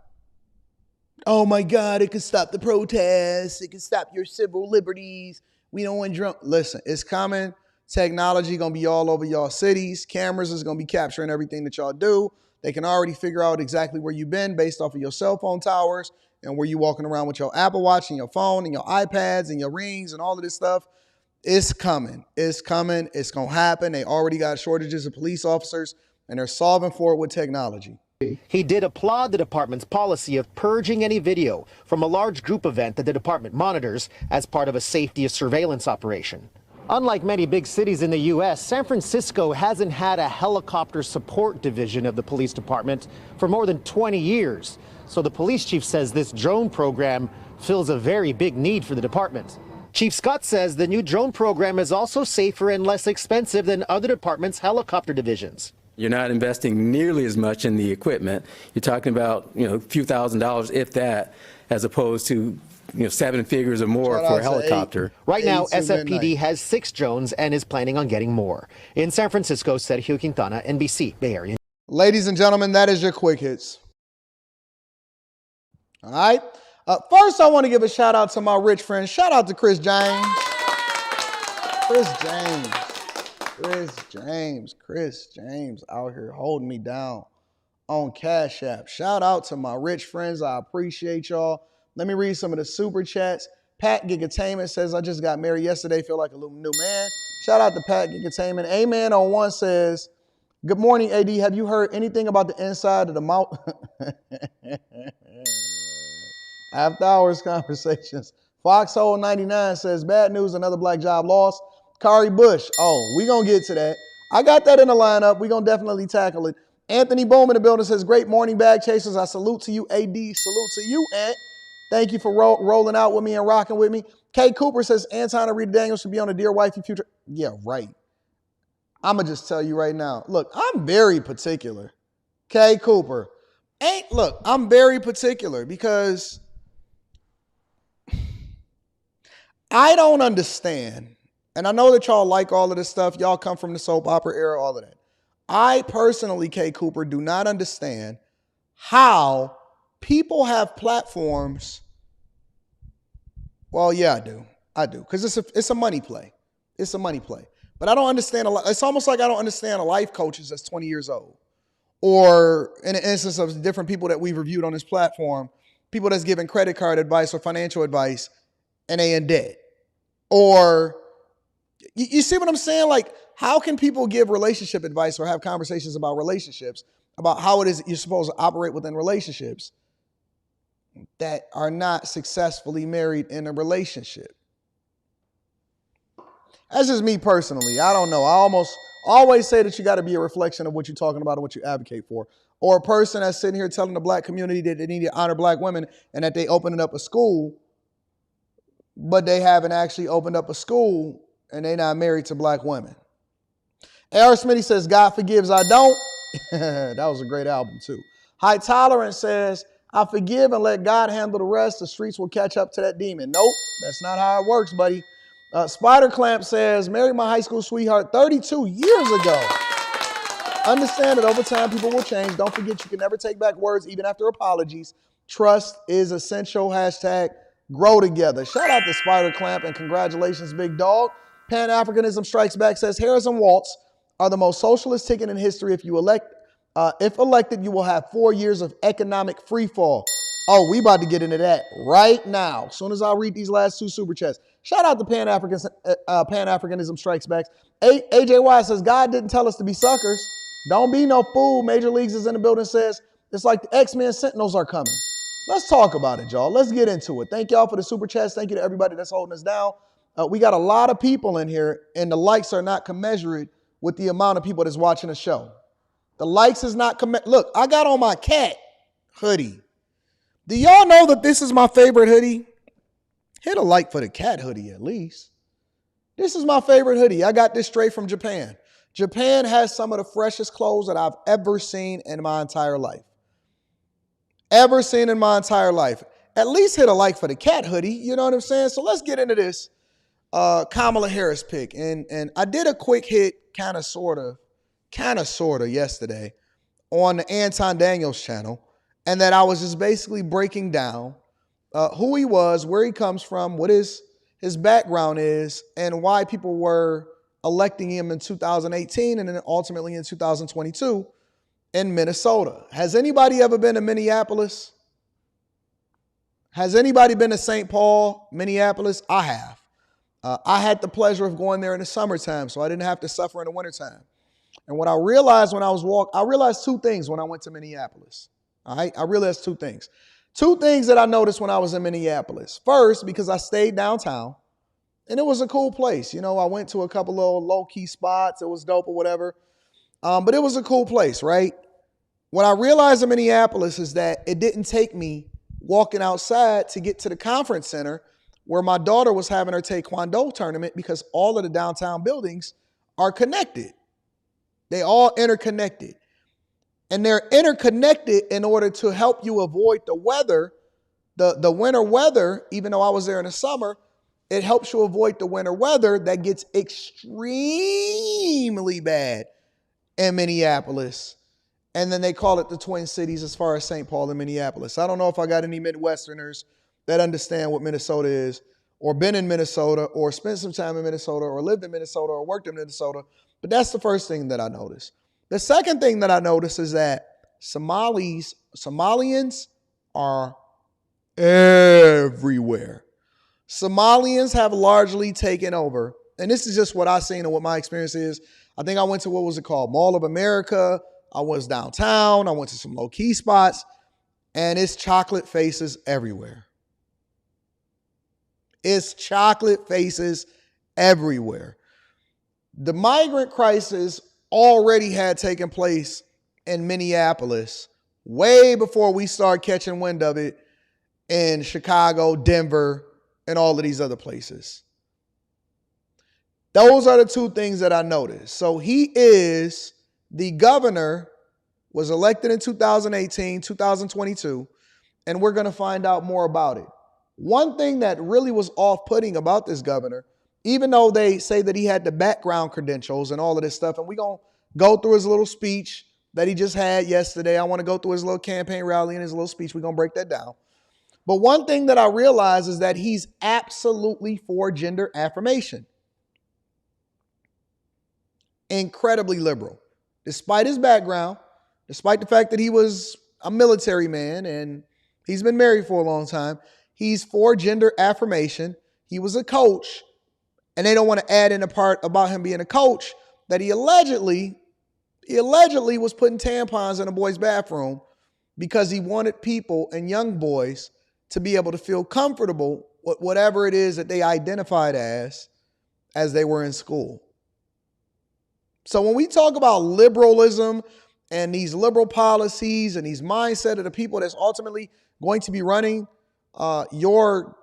Oh my God, it can stop the protests. It can stop your civil liberties. We don't want drunk. Listen, it's coming. Technology gonna be all over y'all cities. Cameras is gonna be capturing everything that y'all do. They can already figure out exactly where you've been based off of your cell phone towers and where you walking around with your Apple Watch and your phone and your iPads and your rings and all of this stuff. It's coming. It's coming. It's going to happen. They already got shortages of police officers, and they're solving for it with technology. He did applaud the department's policy of purging any video from a large group event that the department monitors as part of a safety surveillance operation. Unlike many big cities in the U.S., San Francisco hasn't had a helicopter support division of the police department for more than 20 years. So the police chief says this drone program fills a very big need for the department. Chief Scott says the new drone program is also safer and less expensive than other departments' helicopter divisions. You're not investing nearly as much in the equipment. You're talking about, a few $1,000s, if that, as opposed to, 7 figures or more for a helicopter. Right now, SFPD has 6 drones and is planning on getting more. In San Francisco, Sergio Quintana, NBC Bay Area. Ladies and gentlemen, that is your quick hits. All right. First, I want to give a shout out to my rich friend. Shout out to Chris James. Chris James out here holding me down on Cash App. Shout out to my rich friends. I appreciate y'all. Let me read some of the super chats. Pat Gigatainment says, I just got married yesterday. Feel like a little new man. Shout out to Pat Gigatainment. Amen on one says, good morning, AD. Have you heard anything about the inside of the mouth? After hours conversations. Foxhole 99 says, bad news, another black job lost. Cori Bush. Oh, we going to get to that. I got that in the lineup. We going to definitely tackle it. Anthony Bohm in the building says, great morning, bag chasers. I salute to you, AD. Salute to you, Ant. Thank you for rolling out with me and rocking with me. Kay Cooper says, Anton and Rita Daniels should be on a Dear Wifey future. Yeah, right. I'm going to just tell you right now. Look, I'm very particular. Kay Cooper. Look, I'm very particular because I don't understand, and I know that y'all like all of this stuff. Y'all come from the soap opera era, all of that. I personally, Kay Cooper, do not understand how people have platforms. Well, yeah, I do. Because it's a money play. It's a money play. But I don't understand. It's almost like I don't understand a life coaches that's 20 years old. Or in an instance of different people that we've reviewed on this platform, people that's giving credit card advice or financial advice and they in debt. Or you see what I'm saying? Like, how can people give relationship advice or have conversations about relationships, about how it is you're supposed to operate within relationships that are not successfully married in a relationship? That's just me personally. I don't know. I almost always say that you got to be a reflection of what you're talking about and what you advocate for. Or a person that's sitting here telling the black community that they need to honor black women and that they opening up a school, but they haven't actually opened up a school and they not married to black women. A.R. Smitty says, God forgives, I don't. That was a great album too. High Tolerance says, I forgive and let God handle the rest. The streets will catch up to that demon. Nope, that's not how it works, buddy. Spider Clamp says, married my high school sweetheart 32 years ago. Understand that over time people will change. Don't forget you can never take back words even after apologies. Trust is essential. Hashtag grow together. Shout out to Spider Clamp and congratulations, big dog. Pan-Africanism Strikes Back says, Harris and Walz are the most socialist ticket in history. If elected, you will have 4 years of economic free fall. Oh, we about to get into that right now. As soon as I read these last two super chats. Shout out to Pan-Africanism Strikes Back. AJY says, God didn't tell us to be suckers. Don't be no fool. Major Leagues is in the building, says, it's like the X-Men Sentinels are coming. Let's talk about it, y'all. Let's get into it. Thank y'all for the super chats. Thank you to everybody that's holding us down. We got a lot of people in here, and the likes are not commensurate with the amount of people that's watching the show. The likes is not Look, I got on my cat hoodie. Do y'all know that this is my favorite hoodie? Hit a like for the cat hoodie at least. This is my favorite hoodie. I got this straight from Japan. Japan has some of the freshest clothes that I've ever seen in my entire life. Ever seen in my entire life. At least hit a like for the cat hoodie. You know what I'm saying? So let's get into this Kamala Harris pick. And I did a quick hit, kind of, sort of yesterday on the Anton Daniels channel. And that I was just basically breaking down who he was, where he comes from, what his background is, and why people were electing him in 2018 and then ultimately in 2022 in Minnesota. Has anybody ever been to Minneapolis? Has anybody been to St. Paul, Minneapolis? I have. I had the pleasure of going there in the summertime, so I didn't have to suffer in the wintertime. And what I realized when I was I realized two things when I went to Minneapolis. All right, I realized two things. Two things that I noticed when I was in Minneapolis. First, because I stayed downtown, and it was a cool place. You know, I went to a couple little low-key spots. It was dope or whatever. But it was a cool place, right? What I realized in Minneapolis is that it didn't take me walking outside to get to the conference center where my daughter was having her taekwondo tournament, because all of the downtown buildings are connected. They all interconnected. And they're interconnected in order to help you avoid the weather, the winter weather. Even though I was there in the summer, it helps you avoid the winter weather that gets extremely bad in Minneapolis. And then they call it the Twin Cities as far as St. Paul and Minneapolis. I don't know if I got any Midwesterners that understand what Minnesota is, or been in Minnesota, or spent some time in Minnesota, or lived in Minnesota, or worked in Minnesota. But that's the first thing that I noticed. The second thing that I noticed is that Somalians are everywhere. Somalians have largely taken over. And this is just what I've seen and what my experience is. I think I went to, what was it called? Mall of America. I was downtown. I went to some low-key spots. And it's chocolate faces everywhere. It's chocolate faces everywhere. The migrant crisis already had taken place in Minneapolis way before we started catching wind of it in Chicago, Denver, and all of these other places. Those are the two things that I noticed. So he is the governor, was elected in 2018, 2022, and we're going to find out more about it. One thing that really was off-putting about this governor, even though they say that he had the background credentials and all of this stuff, and we're going to go through his little speech that he just had yesterday. I want to go through his little campaign rally and his little speech. We're going to break that down. But one thing that I realize is that he's absolutely for gender affirmation. incredibly liberal. Despite his background, despite the fact that he was a military man and he's been married for a long time, he's for gender affirmation. He was a coach, and they don't want to add in a part about him being a coach that he allegedly was putting tampons in a boy's bathroom because he wanted people and young boys to be able to feel comfortable with whatever it is that they identified as they were in school. So when we talk about liberalism and these liberal policies and these mindset of the people that's ultimately going to be running your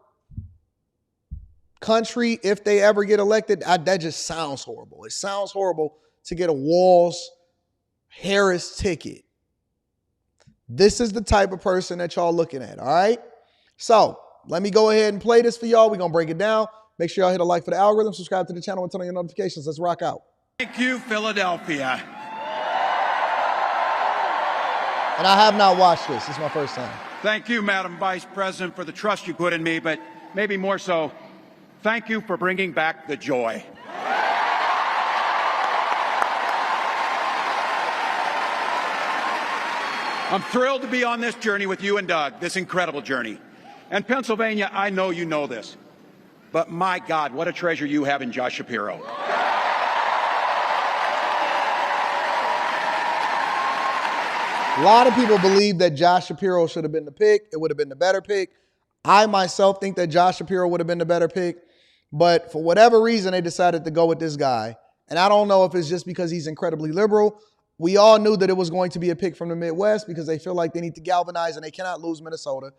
country if they ever get elected, that just sounds horrible. It sounds horrible to get a Walz Harris ticket. This is the type of person that y'all looking at, all right? So let me go ahead and play this for y'all. We're going to break it down. Make sure y'all hit a like for the algorithm, subscribe to the channel, and turn on your notifications. Let's rock out. Thank you, Philadelphia. And I have not watched this. This is my first time. Thank you, Madam Vice President, for the trust you put in me, but maybe more so, thank you for bringing back the joy. I'm thrilled to be on this journey with you and Doug, this incredible journey. And Pennsylvania, I know you know this, but my God, what a treasure you have in Josh Shapiro. A lot of people believe that Josh Shapiro should have been the pick. It would have been the better pick. I myself think that Josh Shapiro would have been the better pick. But for whatever reason, they decided to go with this guy. And I don't know if it's just because he's incredibly liberal. We all knew that it was going to be a pick from the Midwest because they feel like they need to galvanize and they cannot lose Minnesota.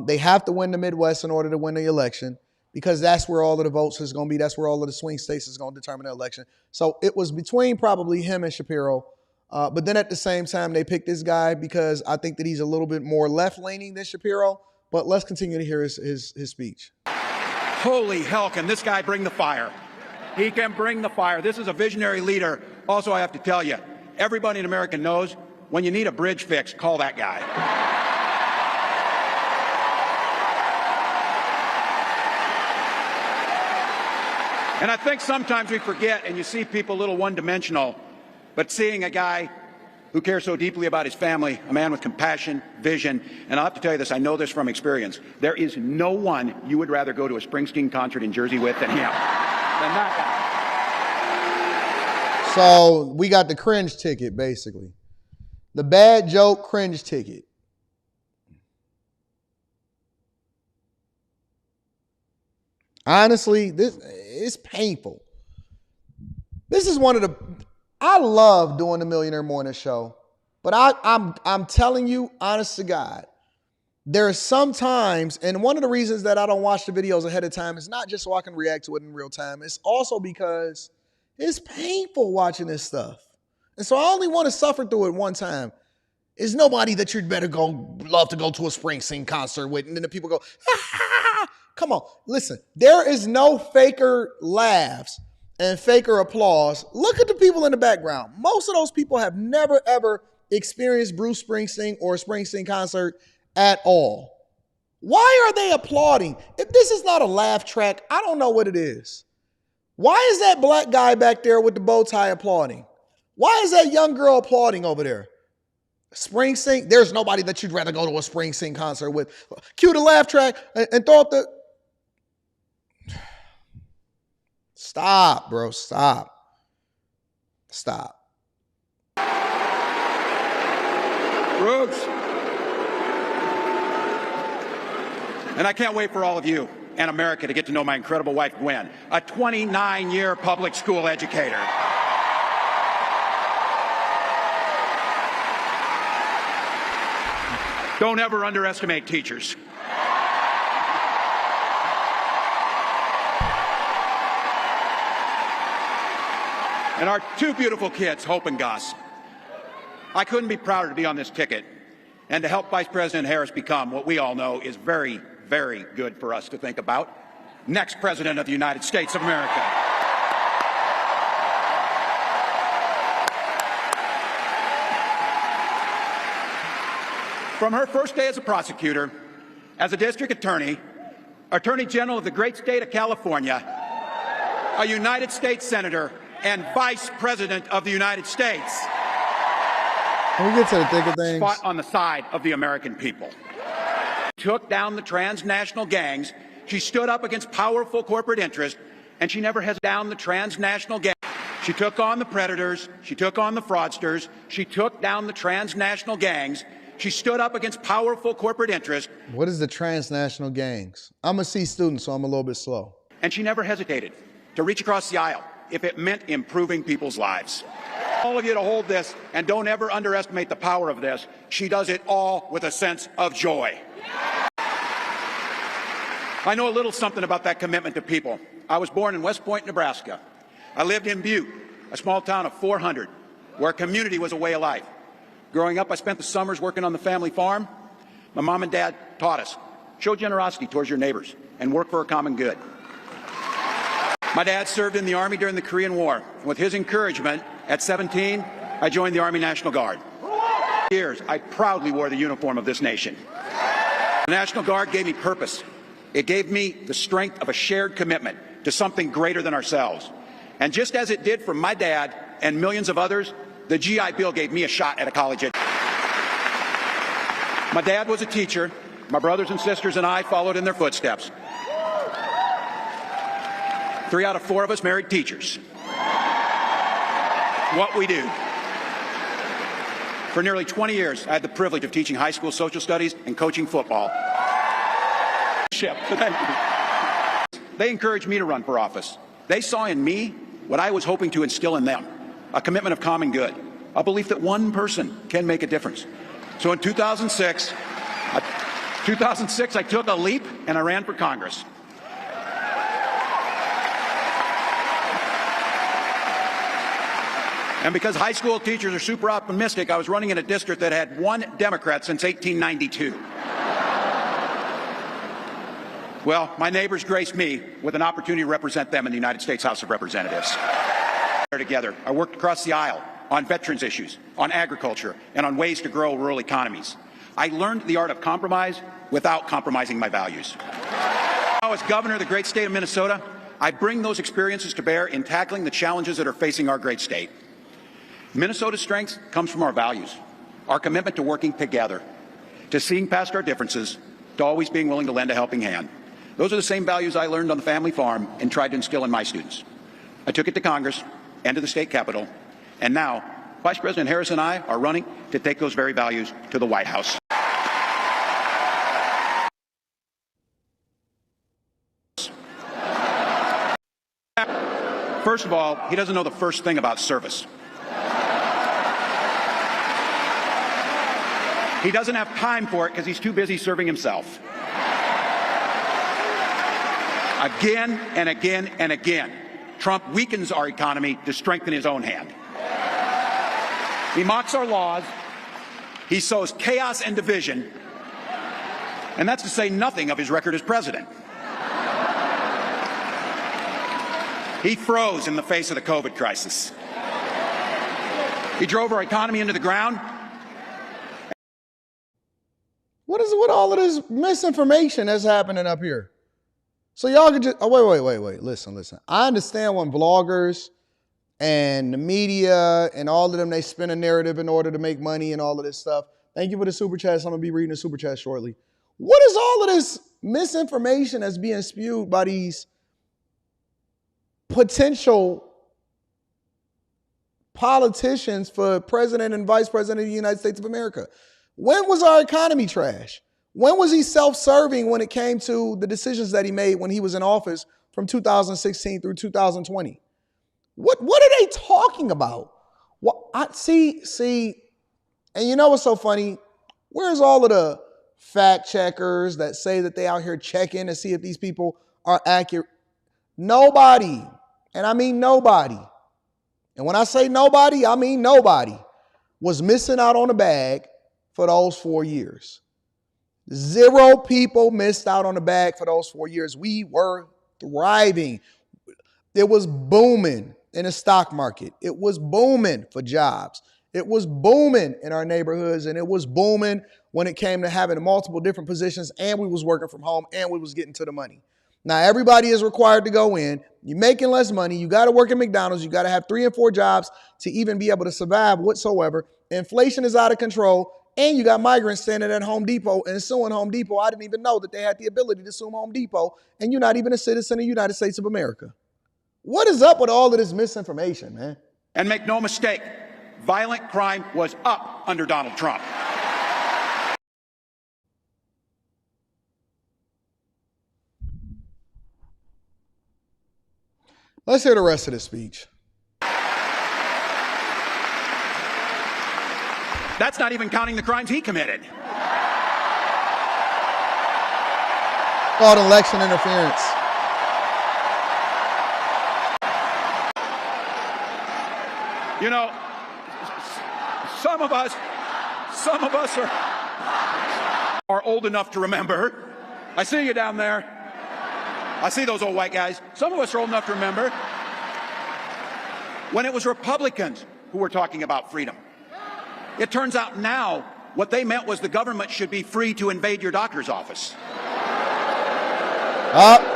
They have to win the Midwest in order to win the election because that's where all of the votes is going to be. That's where all of the swing states is going to determine the election. So it was between probably him and Shapiro. But then at the same time, they picked this guy because I think that he's a little bit more left-leaning than Shapiro. But let's continue to hear his speech. Holy hell, can this guy bring the fire? He can bring the fire. This is a visionary leader. Also, I have to tell you, everybody in America knows when you need a bridge fixed, call that guy. And I think sometimes we forget and you see people a little one-dimensional, but seeing a guy who cares so deeply about his family, a man with compassion, vision, and I'll have to tell you this, I know this from experience, there is no one you would rather go to a Springsteen concert in Jersey with than him, than that guy. So we got the cringe ticket, basically. The bad joke cringe ticket. Honestly, this is painful. This is one of the... I love doing the Millionaire Morning Show, but I'm telling you, honest to God, there are some times, and one of the reasons that I don't watch the videos ahead of time is not just so I can react to it in real time. It's also because it's painful watching this stuff. And so I only want to suffer through it one time. It's nobody that you'd better love to go to a Springsteen concert with, and then the people go, ah, come on. Listen, there is no faker laughs and faker applause. Look at the people in the background. Most of those people have never, ever experienced Bruce Springsteen or a Springsteen concert at all. Why are they applauding? If this is not a laugh track, I don't know what it is. Why is that black guy back there with the bow tie applauding? Why is that young girl applauding over there? Springsteen? There's nobody that you'd rather go to a Springsteen concert with. Cue the laugh track and throw up the... Stop, bro. Stop. Stop. Roots. And I can't wait for all of you and America to get to know my incredible wife, Gwen, a 29-year public school educator. Don't ever underestimate teachers. And our two beautiful kids, Hope and Gus. I couldn't be prouder to be on this ticket and to help Vice President Harris become what we all know is very, very good for us to think about. Next President of the United States of America. From her first day as a prosecutor, as a district attorney, Attorney General of the great state of California, a United States Senator, and Vice President of the United States. When we get to the thick of things, Fought on the side of the American people. Took down the transnational gangs. She stood up against powerful corporate interests, and she never has down the transnational gangs. She took on the predators. She took on the fraudsters. She took down the transnational gangs. She stood up against powerful corporate interests. What is the transnational gangs? I'm a C student, so I'm a little bit slow. And she never hesitated to reach across the aisle if it meant improving people's lives. All of you to hold this, and don't ever underestimate the power of this. She does it all with a sense of joy. I know a little something about that commitment to people. I was born in West Point, Nebraska. I lived in Butte, a small town of 400, where community was a way of life. Growing up, I spent the summers working on the family farm. My mom and dad taught us, show generosity towards your neighbors and work for a common good. My dad served in the Army during the Korean War. With his encouragement, at 17, I joined the Army National Guard. For years, I proudly wore the uniform of this nation. The National Guard gave me purpose. It gave me the strength of a shared commitment to something greater than ourselves. And just as it did for my dad and millions of others, the GI Bill gave me a shot at a college education. My dad was a teacher. My brothers and sisters and I followed in their footsteps. 3 out of 4 of us married teachers. What we do. For nearly 20 years, I had the privilege of teaching high school social studies and coaching football. They encouraged me to run for office. They saw in me what I was hoping to instill in them, a commitment of common good, a belief that one person can make a difference. So in 2006, I took a leap and I ran for Congress. And because high school teachers are super optimistic, I was running in a district that had 1 Democrat since 1892. Well, my neighbors graced me with an opportunity to represent them in the United States House of Representatives. Together, I worked across the aisle on veterans issues, on agriculture, and on ways to grow rural economies. I learned the art of compromise without compromising my values. Now, as governor of the great state of Minnesota, I bring those experiences to bear in tackling the challenges that are facing our great state. Minnesota's strength comes from our values, our commitment to working together, to seeing past our differences, to always being willing to lend a helping hand. Those are the same values I learned on the family farm and tried to instill in my students. I took it to Congress and to the state capitol, and now Vice President Harris and I are running to take those very values to the White House. First of all, he doesn't know the first thing about service. He doesn't have time for it because he's too busy serving himself. Again and again and again, Trump weakens our economy to strengthen his own hand. He mocks our laws. He sows chaos and division. And that's to say nothing of his record as president. He froze in the face of the COVID crisis. He drove our economy into the ground. What is with all of this misinformation that's happening up here? So y'all could just, wait. Listen. I understand when vloggers and the media and all of them, they spin a narrative in order to make money and all of this stuff. Thank you for the super chats. I'm going to be reading the super chat shortly. What is all of this misinformation that's being spewed by these potential politicians for president and vice president of the United States of America? When was our economy trash? When was he self-serving when it came to the decisions that he made when he was in office from 2016 through 2020? What are they talking about? See, and you know what's so funny? Where's all of the fact checkers that say that they out here checking to see if these people are accurate? Nobody, and I mean nobody, and when I say nobody, I mean nobody, was missing out on a bag for those 4 years. 0 people missed out on the bag for those 4 years. We were thriving. It was booming in the stock market. It was booming for jobs. It was booming in our neighborhoods, and it was booming when it came to having multiple different positions, and we was working from home, and we was getting to the money. Now, everybody is required to go in. You're making less money. You got to work at McDonald's. You got to have 3 and 4 jobs to even be able to survive whatsoever. Inflation is out of control. And you got migrants standing at Home Depot and suing Home Depot. I didn't even know that they had the ability to sue Home Depot. And you're not even a citizen of the United States of America. What is up with all of this misinformation, man? And make no mistake, violent crime was up under Donald Trump. Let's hear the rest of the speech. That's not even counting the crimes he committed. Called election interference. You know, some of us are old enough to remember. I see you down there. I see those old white guys. Some of us are old enough to remember when it was Republicans who were talking about freedom. It turns out now what they meant was the government should be free to invade your doctor's office.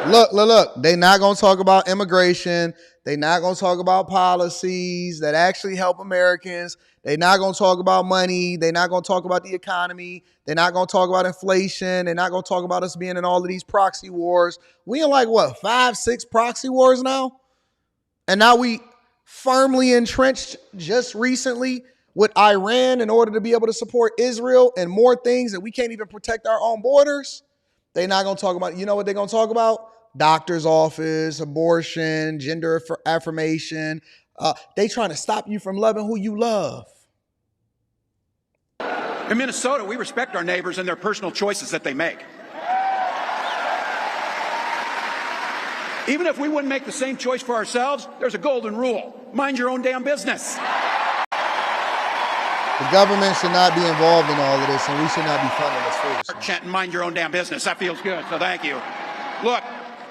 Look. They're not going to talk about immigration. They're not going to talk about policies that actually help Americans. They're not going to talk about money. They're not going to talk about the economy. They're not going to talk about inflation. They're not going to talk about us being in all of these proxy wars. We in like, 5, 6 proxy wars now? And now we firmly entrenched just recently with Iran in order to be able to support Israel and more things that we can't even protect our own borders. They're not going to talk about, you know what they're going to talk about? Doctor's office, abortion, gender affirmation. They trying to stop you from loving who you love. In Minnesota, we respect our neighbors and their personal choices that they make. Even if we wouldn't make the same choice for ourselves, there's a golden rule. Mind your own damn business. The government should not be involved in all of this, and we should not be funding this foolishness. Chanting, mind your own damn business. That feels good, so thank you. Look,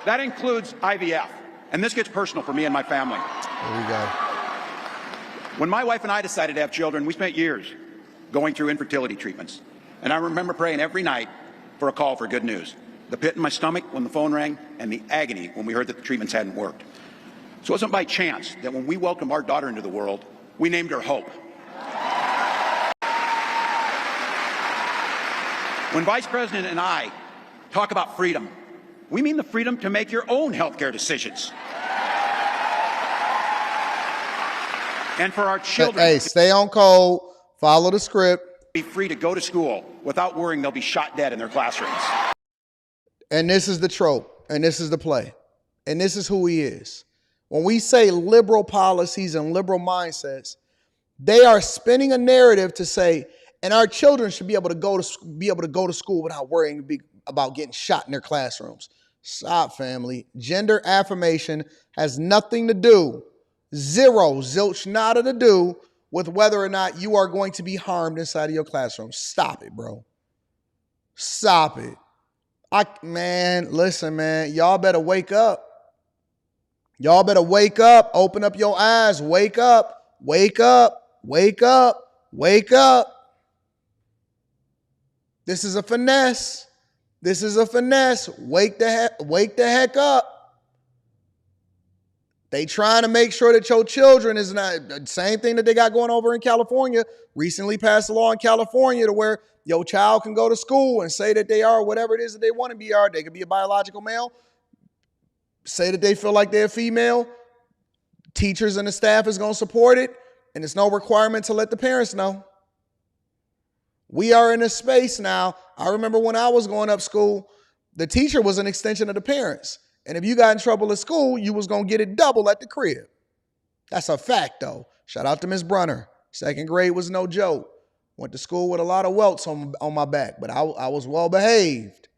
that includes IVF, and this gets personal for me and my family. There we go. When my wife and I decided to have children, we spent years going through infertility treatments. And I remember praying every night for a call for good news. The pit in my stomach when the phone rang, and the agony when we heard that the treatments hadn't worked. So it wasn't by chance that when we welcomed our daughter into the world, we named her Hope. When Vice President and I talk about freedom, we mean the freedom to make your own healthcare decisions. And for our children, hey, stay on code, follow the script. Be free to go to school without worrying they'll be shot dead in their classrooms. And this is the trope, and this is the play, and this is who he is. When we say liberal policies and liberal mindsets, they are spinning a narrative to say, and our children should be able to go to school without worrying about getting shot in their classrooms. Stop, family. Gender affirmation has nothing to do, zero, zilch, nada to do with whether or not you are going to be harmed inside of your classroom. Stop it, bro. Stop it. Listen, man, y'all better wake up. Y'all better wake up. Open up your eyes. Wake up. Wake up. Wake up. Wake up. This is a finesse. This is a finesse. Wake the heck up. They trying to make sure that your children is not the same thing that they got going over in California. Recently passed a law in California to where your child can go to school and say that they are whatever it is that they want to be are. They could be a biological male. Say that they feel like they're female. Teachers and the staff is going to support it. And it's no requirement to let the parents know. We are in a space now. I remember when I was going up school, the teacher was an extension of the parents. And if you got in trouble at school, you was going to get it double at the crib. That's a fact, though. Shout out to Miss Brunner. 2nd grade was no joke. Went to school with a lot of welts on my back, but I was well behaved.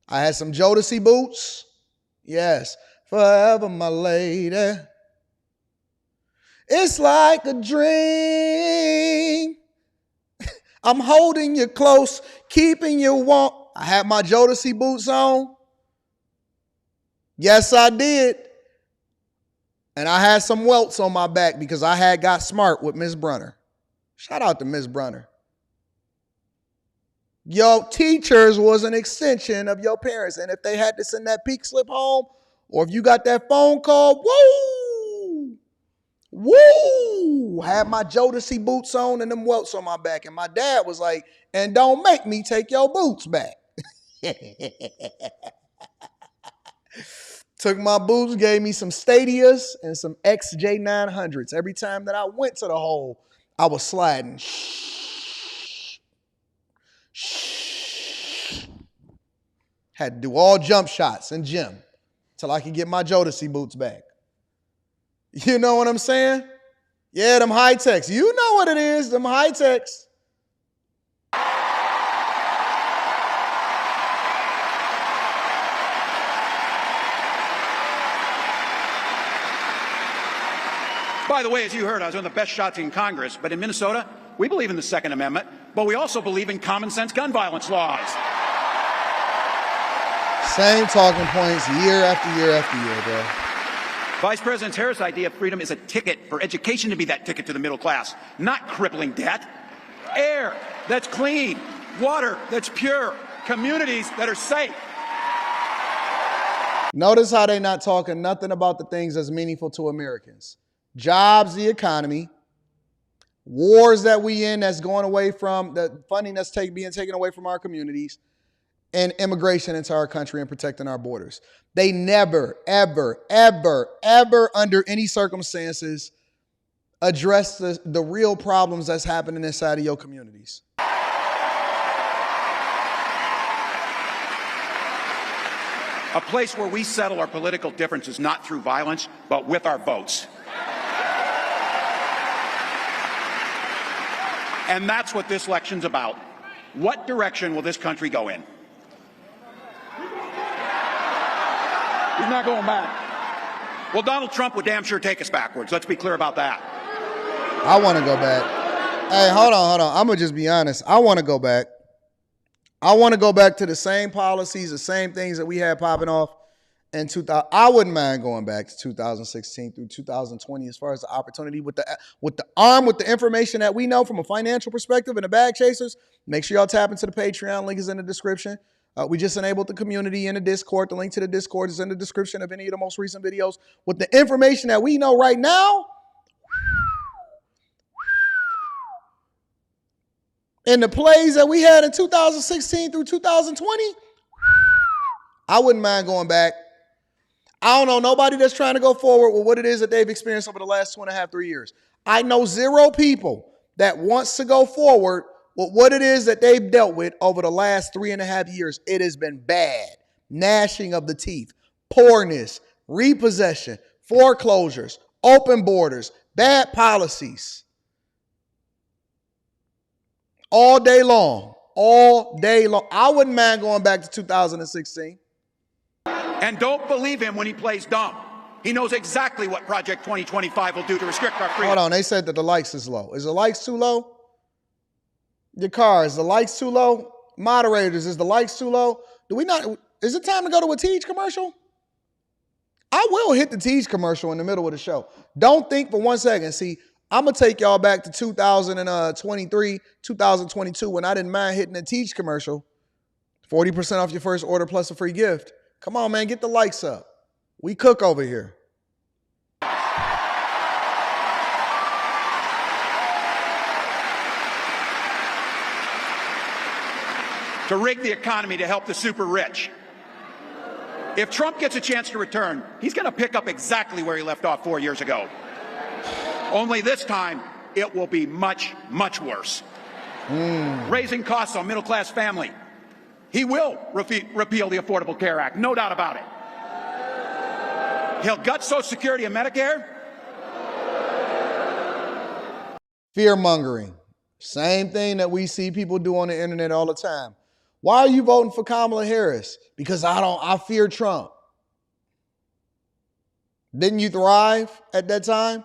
I had some Jodeci boots. Yes. Forever, my lady. It's like a dream. I'm holding you close, keeping you warm. I had my Jodeci boots on. Yes, I did. And I had some welts on my back because I had got smart with Miss Brunner. Shout out to Miss Brunner. Your teachers was an extension of your parents. And if they had to send that peak slip home, or if you got that phone call, woo, had my Jodeci boots on and them welts on my back. And my dad was like, and don't make me take your boots back. Took my boots, gave me some Stadias and some XJ900s. Every time that I went to the hole, I was sliding. Had to do all jump shots in gym till I could get my Jodeci boots back. You know what I'm saying? Yeah, them high techs. You know what it is, them high techs. By the way, as you heard, I was one of the best shots in Congress, but in Minnesota, we believe in the Second Amendment, but we also believe in common sense gun violence laws. Same talking points year after year after year, bro. Vice President Harris' idea of freedom is a ticket for education to be that ticket to the middle class, not crippling debt. Air that's clean, water that's pure, communities that are safe. Notice how they're not talking nothing about the things that's meaningful to Americans. Jobs, the economy, wars that we in that's going away from, the funding that's being taken away from our communities, and immigration into our country and protecting our borders. They never, ever, ever, ever, under any circumstances, address the real problems that's happening inside of your communities. A place where we settle our political differences not through violence, but with our votes. And that's what this election's about. What direction will this country go in? He's not going back. Well, Donald Trump would damn sure take us backwards. Let's be clear about that. I want to go back. Hey, hold on. I'm going to just be honest. I want to go back. I want to go back to the same policies, the same things that we had popping off in 2000. I wouldn't mind going back to 2016 through 2020 as far as the opportunity with the information that we know from a financial perspective and the bag chasers. Make sure y'all tap into the Patreon. Link is in the description. We just enabled the community in the Discord. The link to the Discord is in the description of any of the most recent videos. With the information that we know right now, and the plays that we had in 2016 through 2020, I wouldn't mind going back. I don't know nobody that's trying to go forward with what it is that they've experienced over the last 2.5, 3 years. I know 0 people that wants to go forward with what it is that they've dealt with over the last 3.5 years. It has been bad. Gnashing of the teeth, poorness, repossession, foreclosures, open borders, bad policies. All day long. All day long. I wouldn't mind going back to 2016. And don't believe him when he plays dumb. He knows exactly what Project 2025 will do to restrict our freedom. Hold on, they said that the likes is low. Is the likes too low? Your car, is the likes too low? Moderators, is the likes too low? Is it time to go to a Tiege commercial? I will hit the Tiege commercial in the middle of the show. Don't think for 1 second. See, I'm going to take y'all back to 2023, 2022, when I didn't mind hitting the Tiege commercial. 40% off your first order plus a free gift. Come on, man, get the likes up. We cook over here. To rig the economy to help the super rich. If Trump gets a chance to return, he's going to pick up exactly where he left off 4 years ago. Only this time, it will be much, much worse. Raising costs on middle-class family. He will repeal the Affordable Care Act, no doubt about it. He'll gut Social Security and Medicare. Fear-mongering. Same thing that we see people do on the internet all the time. Why are you voting for Kamala Harris? Because I fear Trump. Didn't you thrive at that time?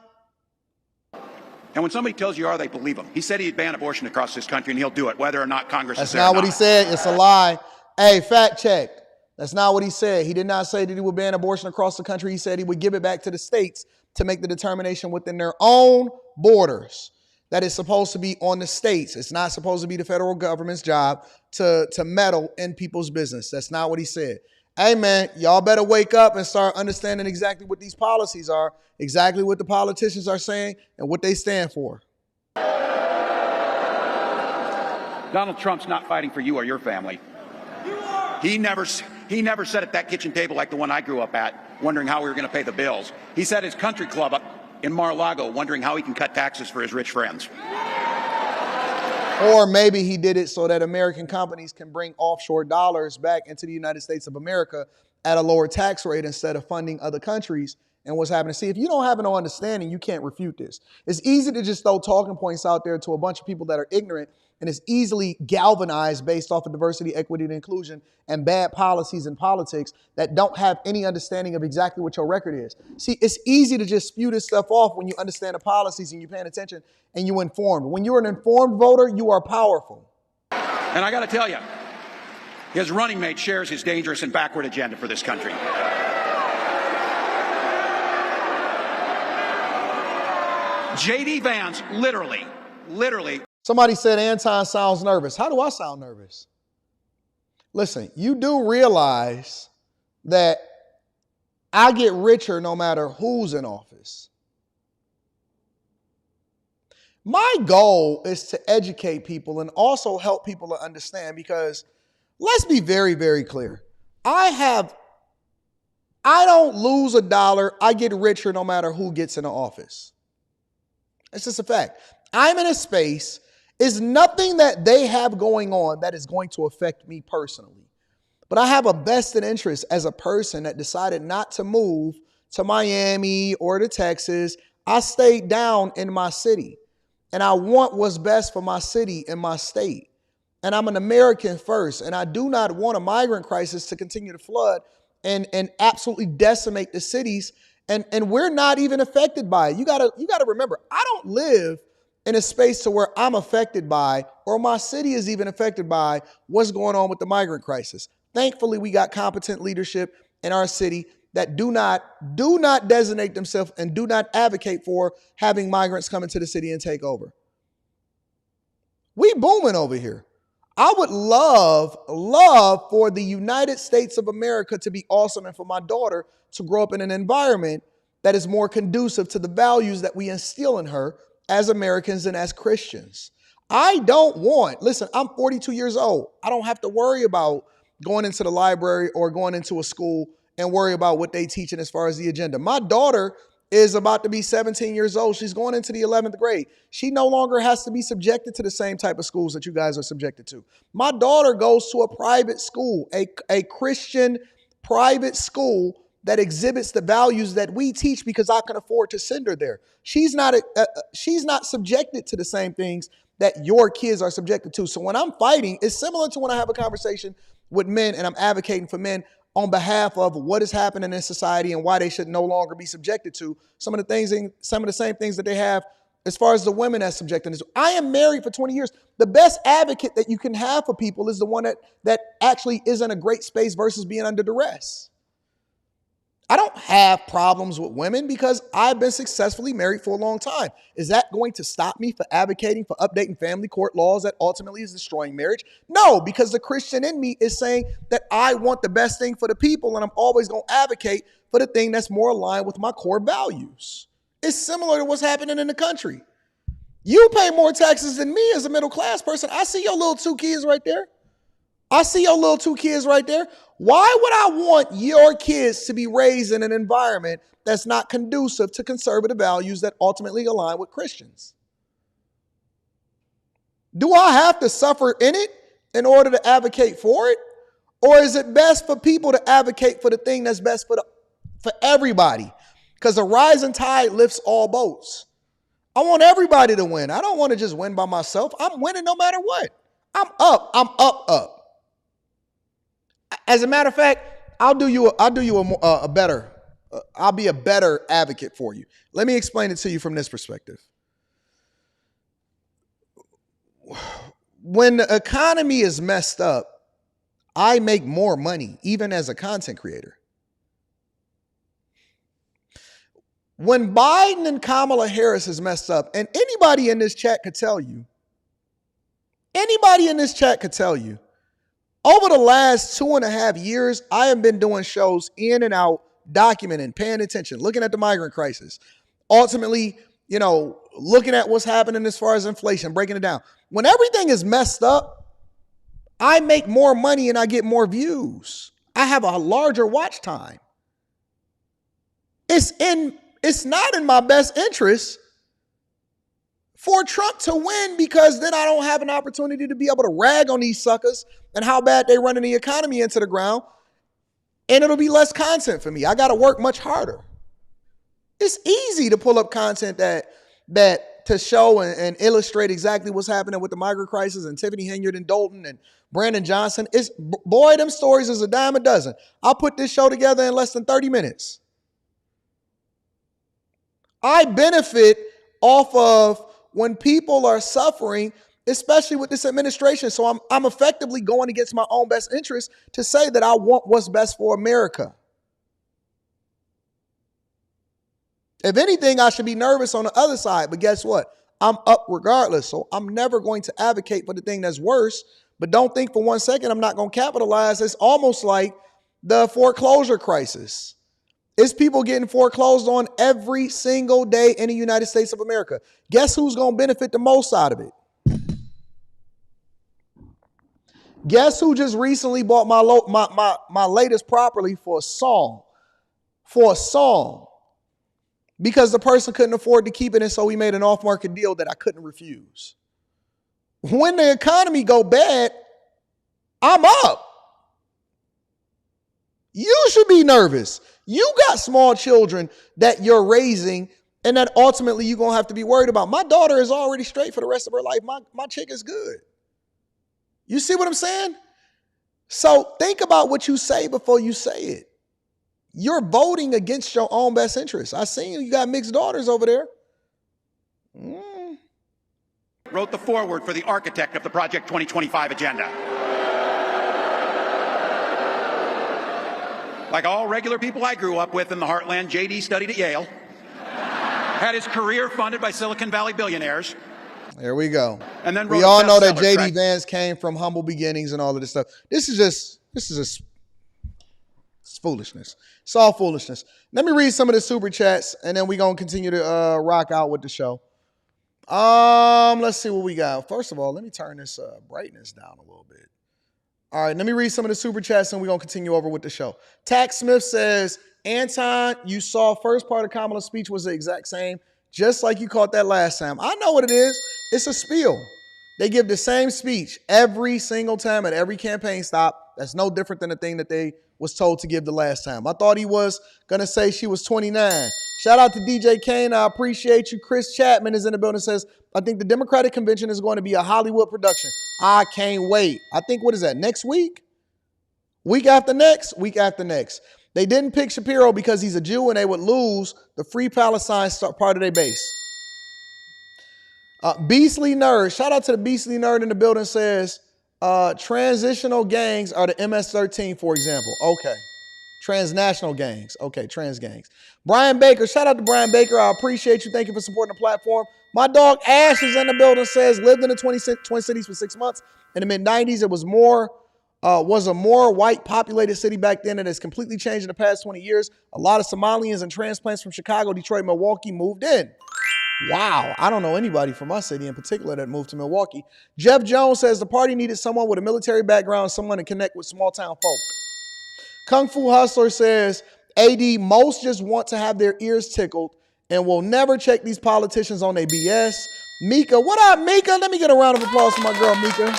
And when somebody tells you they believe him. He said he'd ban abortion across this country, and he'll do it, whether or not Congress is there. That's not what he said. It's a lie. Hey, fact check. That's not what he said. He did not say that he would ban abortion across the country. He said he would give it back to the states to make the determination within their own borders. that it's supposed to be on the states. It's not supposed to be the federal government's job to meddle in people's business. That's not what he said. Hey, man, y'all better wake up and start understanding exactly what these policies are, exactly what the politicians are saying, and what they stand for. Donald Trump's not fighting for you or your family. He never sat at that kitchen table like the one I grew up at, wondering how we were going to pay the bills. He sat at his country club up in Mar-a-Lago, wondering how he can cut taxes for his rich friends. Or maybe he did it so that American companies can bring offshore dollars back into the United States of America at a lower tax rate instead of funding other countries. And what's happening? See, if you don't have no understanding, you can't refute this. It's easy to just throw talking points out there to a bunch of people that are ignorant, and it's easily galvanized based off of diversity, equity, and inclusion and bad policies in politics that don't have any understanding of exactly what your record is. See, it's easy to just spew this stuff off when you understand the policies and you're paying attention and you're informed. When you're an informed voter, you are powerful. And I got to tell you, his running mate shares his dangerous and backward agenda for this country. J.D. Vance, literally. Somebody said Anton sounds nervous. How do I sound nervous? Listen, you do realize that I get richer no matter who's in office. My goal is to educate people and also help people to understand, because let's be very, very clear. I don't lose a dollar. I get richer no matter who gets into office. It's just a fact. I'm in a space, is nothing that they have going on that is going to affect me personally. But I have a vested interest as a person that decided not to move to Miami or to Texas. I stayed down in my city, and I want what's best for my city and my state. And I'm an American first, and I do not want a migrant crisis to continue to flood and absolutely decimate the cities. And we're not even affected by it. You gotta remember, I don't live in a space to where I'm affected by, or my city is even affected by, what's going on with the migrant crisis. Thankfully, we got competent leadership in our city that do not designate themselves and do not advocate for having migrants come into the city and take over. We booming over here. I would love for the United States of America to be awesome and for my daughter to grow up in an environment that is more conducive to the values that we instill in her as Americans and as Christians. I don't want, listen, I'm 42 years old. I don't have to worry about going into the library or going into a school and worry about what they teaching as far as the agenda. My daughter is about to be 17 years old. She's going into the 11th grade. She no longer has to be subjected to the same type of schools that you guys are subjected to. My daughter goes to a private school, a Christian private school that exhibits the values that we teach because I can afford to send her there. She's not subjected to the same things that your kids are subjected to. So when I'm fighting, it's similar to when I have a conversation with men and I'm advocating for men on behalf of what is happening in society and why they should no longer be subjected to some of the same things that they have as far as the women that's subjected to. I am married for 20 years. The best advocate that you can have for people is the one that actually is in a great space versus being under duress. I don't have problems with women because I've been successfully married for a long time. Is that going to stop me for advocating for updating family court laws that ultimately is destroying marriage? No, because the Christian in me is saying that I want the best thing for the people and I'm always going to advocate for the thing that's more aligned with my core values. It's similar to what's happening in the country. You pay more taxes than me as a middle class person. I see your little two kids right there. Why would I want your kids to be raised in an environment that's not conducive to conservative values that ultimately align with Christians? Do I have to suffer in it in order to advocate for it? Or is it best for people to advocate for the thing that's best for everybody? Because a rising tide lifts all boats. I want everybody to win. I don't want to just win by myself. I'm winning no matter what. I'm up. As a matter of fact, I'll be a better advocate for you. Let me explain it to you from this perspective. When the economy is messed up, I make more money, even as a content creator. When Biden and Kamala Harris is messed up, and anybody in this chat could tell you, over the last 2.5 years, I have been doing shows in and out, documenting, paying attention, looking at the migrant crisis, ultimately, looking at what's happening as far as inflation, breaking it down. When everything is messed up, I make more money and I get more views. I have a larger watch time. It's not in my best interest for Trump to win, because then I don't have an opportunity to be able to rag on these suckers and how bad they running the economy into the ground. And it'll be less content for me. I got to work much harder. It's easy to pull up content that to show and illustrate exactly what's happening with the migrant crisis and Tiffany Henyard and Dalton and Brandon Johnson. Boy, them stories is a dime a dozen. I'll put this show together in less than 30 minutes. I benefit off of when people are suffering, especially with this administration. So I'm effectively going against my own best interest to say that I want what's best for America. If anything, I should be nervous on the other side. But guess what? I'm up regardless. So I'm never going to advocate for the thing that's worse. But don't think for 1 second I'm not going to capitalize. It's almost like the foreclosure crisis. It's people getting foreclosed on every single day in the United States of America. Guess who's going to benefit the most out of it? Guess who just recently bought my latest property for a song? Because the person couldn't afford to keep it, and so we made an off-market deal that I couldn't refuse. When the economy go bad, I'm up. You should be nervous. You got small children that you're raising and that ultimately you're going to have to be worried about. My daughter is already straight for the rest of her life. My chick is good. You see what I'm saying? So think about what you say before you say it. You're voting against your own best interests. I seen you got mixed daughters over there. Wrote the foreword for the architect of the Project 2025 agenda. Like all regular people I grew up with in the heartland, JD studied at Yale. Had his career funded by Silicon Valley billionaires. There we go. And then we all know that JD Vance came from humble beginnings and all of this stuff. This is just it's foolishness. It's all foolishness. Let me read some of the super chats, and then we're going to continue to rock out with the show. Let's see what we got. First of all, let me turn this brightness down a little bit. All right, let me read some of the super chats, and we're going to continue over with the show. Tax Smith says, Anton, you saw first part of Kamala's speech was the exact same, just like you caught that last time. I know what it is. It's a spiel. They give the same speech every single time at every campaign stop. That's no different than the thing that they was told to give the last time. I thought he was going to say she was 29. Shout out to DJ Kane. I appreciate you. Chris Chapman is in the building, says, I think the Democratic convention is going to be a Hollywood production. I can't wait. I think, what is that, next week? Week after next? Week after next. They didn't pick Shapiro because he's a Jew and they would lose the Free Palestine part of their base. Beastly Nerd. Shout out to the Beastly Nerd in the building, says, transitional gangs are the MS-13, for example. Okay. Transnational gangs. Okay, trans gangs. Brian Baker. Shout out to Brian Baker. I appreciate you. Thank you for supporting the platform. My dog Ash is in the building, says, lived in the Twin Cities for 6 months. In the mid-90s, it was a more white populated city back then, and it's completely changed in the past 20 years. A lot of Somalians and transplants from Chicago, Detroit, Milwaukee moved in. Wow. I don't know anybody from my city in particular that moved to Milwaukee. Jeff Jones says the party needed someone with a military background, someone to connect with small town folk. Kung Fu Hustler says, AD, most just want to have their ears tickled and will never check these politicians on their BS. Mika, what up, Mika? Let me get a round of applause for my girl, Mika.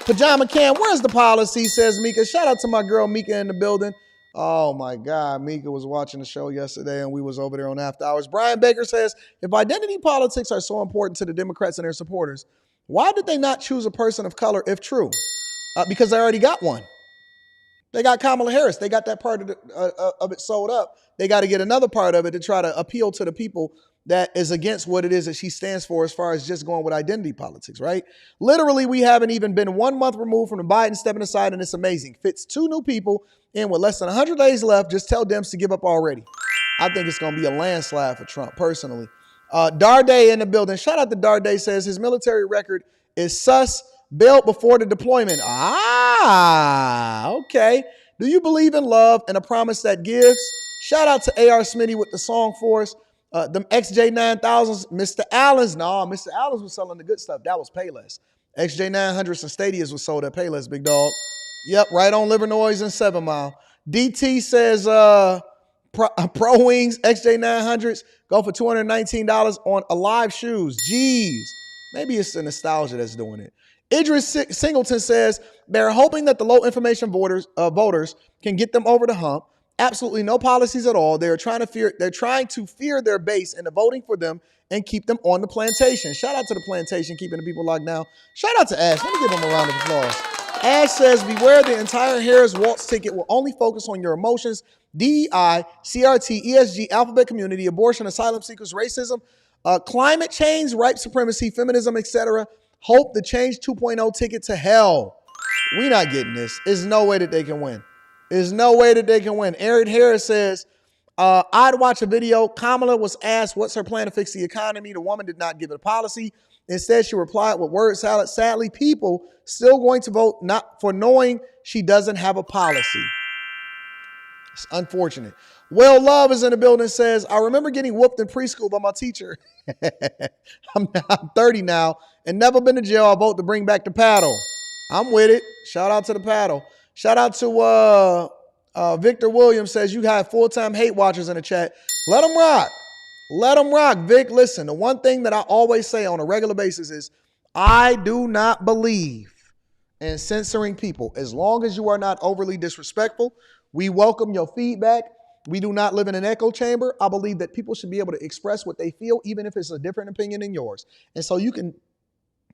Pajama Cam, where's the policy, says Mika. Shout out to my girl, Mika, in the building. Oh, my God. Mika was watching the show yesterday, and we was over there on After Hours. Brian Baker says, if identity politics are so important to the Democrats and their supporters, why did they not choose a person of color if true? Because they already got one. They got Kamala Harris. They got that part of it sold up. They got to get another part of it to try to appeal to the people that is against what it is that she stands for as far as just going with identity politics, right? Literally, we haven't even been 1 month removed from the Biden stepping aside, and it's amazing. Fits 2 new people in with less than 100 days left. Just tell Dems to give up already. I think it's going to be a landslide for Trump, personally. Darday in the building. Shout out to Darday, says his military record is sus, bailed before the deployment. Okay. Do you believe in love and a promise that gives? Shout out to A.R. Smitty with the song for us. Them XJ9000s, Mr. Allen's. No, Mr. Allen's was selling the good stuff. That was Payless. XJ900s and Stadias was sold at Payless, big dog. Yep, right on Livernois and 7 Mile. DT says Pro Wings XJ900s go for $219 on Alive shoes. Jeez. Maybe it's the nostalgia that's doing it. Idris Singleton says they're hoping that the low information voters can get them over the hump. Absolutely no policies at all. They're trying to fear their base into voting for them and keep them on the plantation. Shout out to the plantation, keeping the people locked down. Shout out to Ash. Let me give him a round of applause. Ash says, beware, the entire Harris Waltz ticket will only focus on your emotions. DEI, CRT, ESG, alphabet community, abortion, asylum seekers, racism, climate change, white supremacy, feminism, etc. Hope the Change 2.0 ticket to hell. We're not getting this. There's no way that they can win. There's no way that they can win. Eric Harris says, I'd watch a video. Kamala was asked what's her plan to fix the economy. The woman did not give it a policy. Instead, she replied with word salad. Sadly, people still going to vote not for knowing she doesn't have a policy. It's unfortunate. Will Love is in the building, says, I remember getting whooped in preschool by my teacher. I'm 30 now and never been to jail. I vote to bring back the paddle. I'm with it. Shout out to the paddle. Shout out to Victor Williams, says you have full-time hate watchers in the chat. Let them rock. Let them rock. Vic, listen, the one thing that I always say on a regular basis is I do not believe in censoring people. As long as you are not overly disrespectful, we welcome your feedback. We do not live in an echo chamber. I believe that people should be able to express what they feel, even if it's a different opinion than yours. And so you can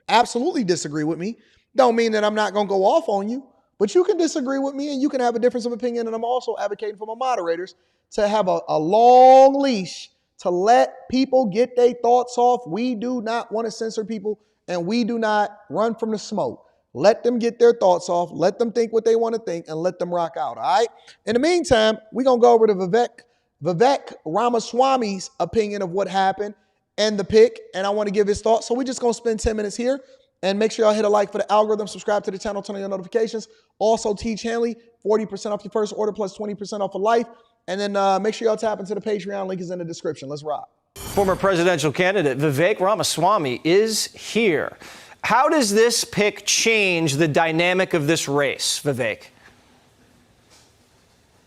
absolutely disagree with me. Don't mean that I'm not going to go off on you, but you can disagree with me and you can have a difference of opinion. And I'm also advocating for my moderators to have a long leash to let people get their thoughts off. We do not want to censor people and we do not run from the smoke. Let them get their thoughts off. Let them think what they want to think and let them rock out, all right? In the meantime, we're going to go over to Vivek Ramaswamy's opinion of what happened and the pick, and I want to give his thoughts. So we're just going to spend 10 minutes here, and make sure y'all hit a like for the algorithm, subscribe to the channel, turn on your notifications. Also, Tiege Hanley, 40% off your first order plus 20% off for life. And then make sure y'all tap into the Patreon. Link is in the description. Let's rock. Former presidential candidate Vivek Ramaswamy is here. How does this pick change the dynamic of this race, Vivek?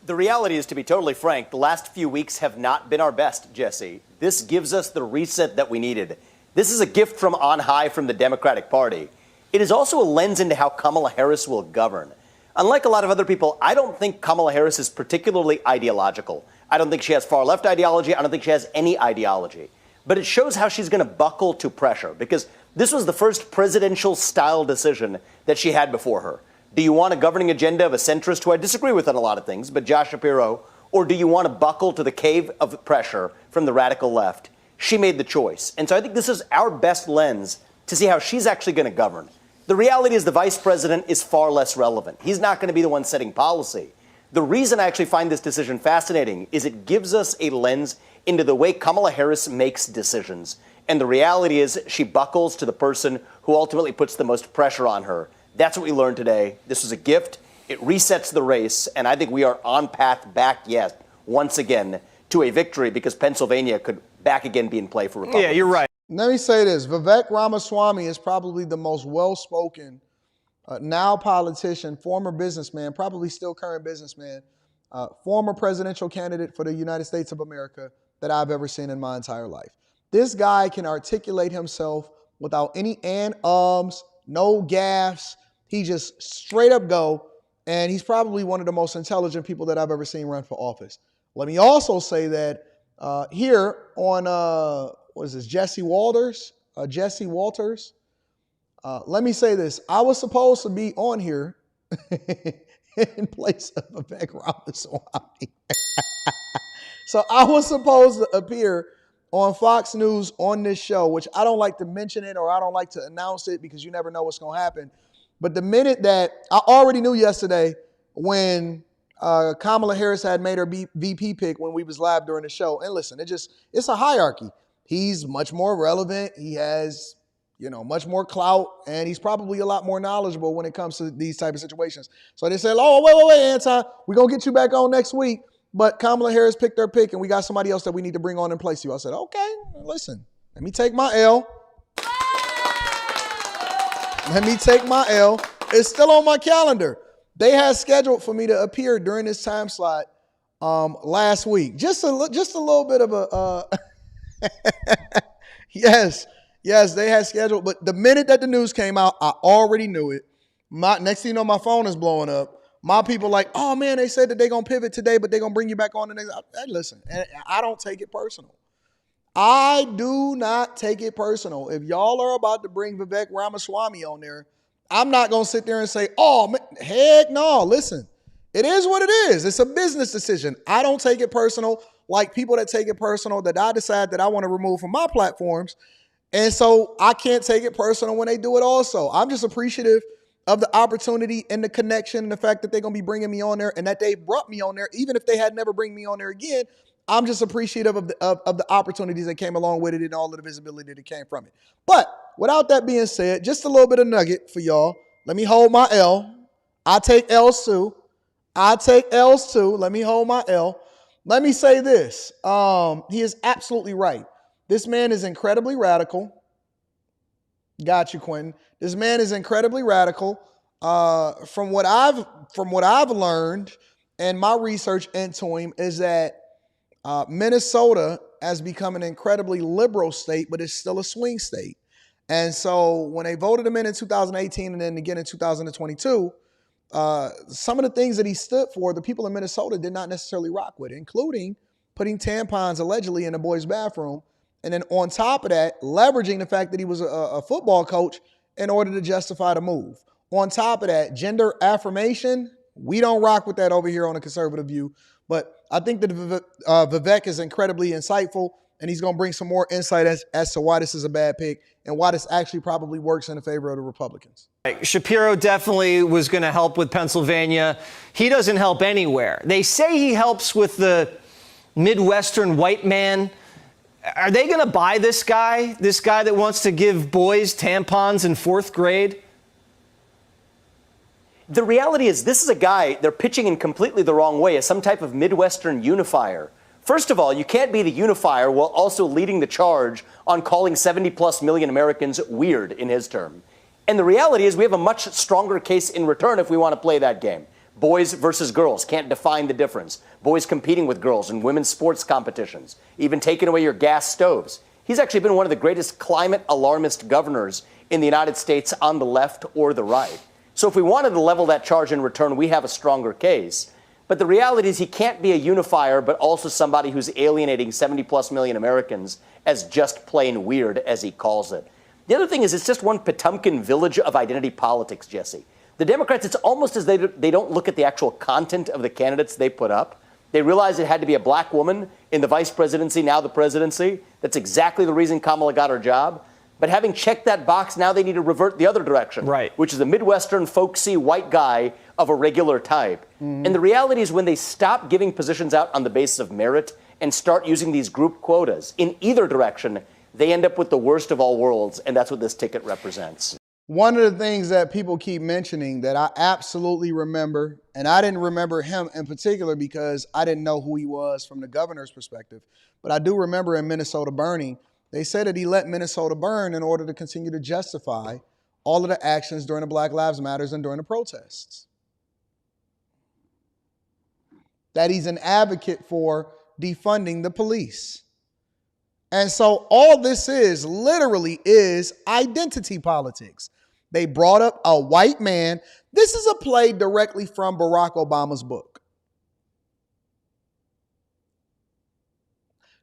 The reality is, to be totally frank, the last few weeks have not been our best, Jesse. This gives us the reset that we needed. This is a gift from on high from the Democratic Party. It is also a lens into how Kamala Harris will govern. Unlike a lot of other people, I don't think Kamala Harris is particularly ideological. I don't think she has far-left ideology. I don't think she has any ideology. But it shows how she's going to buckle to pressure, because this was the first presidential-style decision that she had before her. Do you want a governing agenda of a centrist who I disagree with on a lot of things, but Josh Shapiro, or do you want to buckle to the cave of pressure from the radical left? She made the choice. And so I think this is our best lens to see how she's actually going to govern. The reality is the vice president is far less relevant. He's not going to be the one setting policy. The reason I actually find this decision fascinating is it gives us a lens into the way Kamala Harris makes decisions. And the reality is she buckles to the person who ultimately puts the most pressure on her. That's what we learned today. This was a gift. It resets the race. And I think we are on path back yet, once again, to a victory, because Pennsylvania could back again be in play for Republicans. Yeah, you're right. Let me say this. Vivek Ramaswamy is probably the most well-spoken now politician, former businessman, probably still current businessman, former presidential candidate for the United States of America that I've ever seen in my entire life. This guy can articulate himself without any ums, no gaffes. He just straight up go, and he's probably one of the most intelligent people that I've ever seen run for office. Let me also say that here on, what is this, Jesse Walters? Let me say this. I was supposed to be on here in place of Vivek Ramaswamy. So I was supposed to appear on Fox News on this show, which I don't like to mention it or I don't like to announce it because you never know what's going to happen. But the minute that I already knew yesterday when Kamala Harris had made her VP pick when we was live during the show. And listen, it's a hierarchy. He's much more relevant. He has, much more clout, and he's probably a lot more knowledgeable when it comes to these type of situations. So they said, oh, wait, Anton, we're going to get you back on next week. But Kamala Harris picked her pick, and we got somebody else that we need to bring on in place you. I said, okay, listen, let me take my L. Let me take my L. It's still on my calendar. They had scheduled for me to appear during this time slot last week. Just a little bit of a yes, they had scheduled. But the minute that the news came out, I already knew it. Next thing you know, my phone is blowing up. My people like, oh man, they said that they're gonna pivot today, but they're gonna bring you back on the next. Hey, listen, I don't take it personal. I do not take it personal. If y'all are about to bring Vivek Ramaswamy on there, I'm not going to sit there and say, oh, man, heck no. Listen, it is what it is. It's a business decision. I don't take it personal like people that take it personal that I decide that I want to remove from my platforms. And so I can't take it personal when they do it also. I'm just appreciative of the opportunity and the connection and the fact that they're going to be bringing me on there and that they brought me on there. Even if they had never bring me on there again, I'm just appreciative of the opportunities that came along with it and all of the visibility that came from it. But without that being said, just a little bit of nugget for y'all. Let me hold my L. I take L's too. Let me hold my L. Let me say this. He is absolutely right. This man is incredibly radical. Got you, Quentin. This man is incredibly radical. From what I've learned and my research into him is that Minnesota has become an incredibly liberal state, but it's still a swing state. And so when they voted him in 2018 and then again in 2022, some of the things that he stood for, the people in Minnesota did not necessarily rock with, including putting tampons allegedly in the boys' bathroom. And then on top of that, leveraging the fact that he was a football coach in order to justify the move. On top of that, gender affirmation, we don't rock with that over here on a conservative view. But I think that Vivek is incredibly insightful, and he's going to bring some more insight as to why this is a bad pick and why this actually probably works in the favor of the Republicans. Shapiro definitely was going to help with Pennsylvania. He doesn't help anywhere. They say he helps with the Midwestern white man. Are they going to buy this guy that wants to give boys tampons in fourth grade? The reality is this is a guy they're pitching in completely the wrong way as some type of Midwestern unifier. First of all, you can't be the unifier while also leading the charge on calling 70+ million Americans weird in his term. And the reality is we have a much stronger case in return if we want to play that game. Boys versus girls, can't define the difference. Boys competing with girls in women's sports competitions, even taking away your gas stoves. He's actually been one of the greatest climate alarmist governors in the United States on the left or the right. So if we wanted to level that charge in return, we have a stronger case. But the reality is he can't be a unifier, but also somebody who's alienating 70+ million Americans as just plain weird, as he calls it. The other thing is it's just one Potemkin village of identity politics, Jesse. The Democrats, it's almost as they don't look at the actual content of the candidates they put up. They realized it had to be a black woman in the vice presidency, now the presidency. That's exactly the reason Kamala got her job. But having checked that box, now they need to revert the other direction, right? Which is a Midwestern, folksy, white guy of a regular type. Mm-hmm. And the reality is when they stop giving positions out on the basis of merit and start using these group quotas in either direction, they end up with the worst of all worlds, and that's what this ticket represents. One of the things that people keep mentioning that I absolutely remember, and I didn't remember him in particular because I didn't know who he was from the governor's perspective, but I do remember in Minnesota burning, they said that he let Minnesota burn in order to continue to justify all of the actions during the Black Lives Matters and during the protests. That he's an advocate for defunding the police. And so all this is literally is identity politics. They brought up a white man. This is a play directly from Barack Obama's book.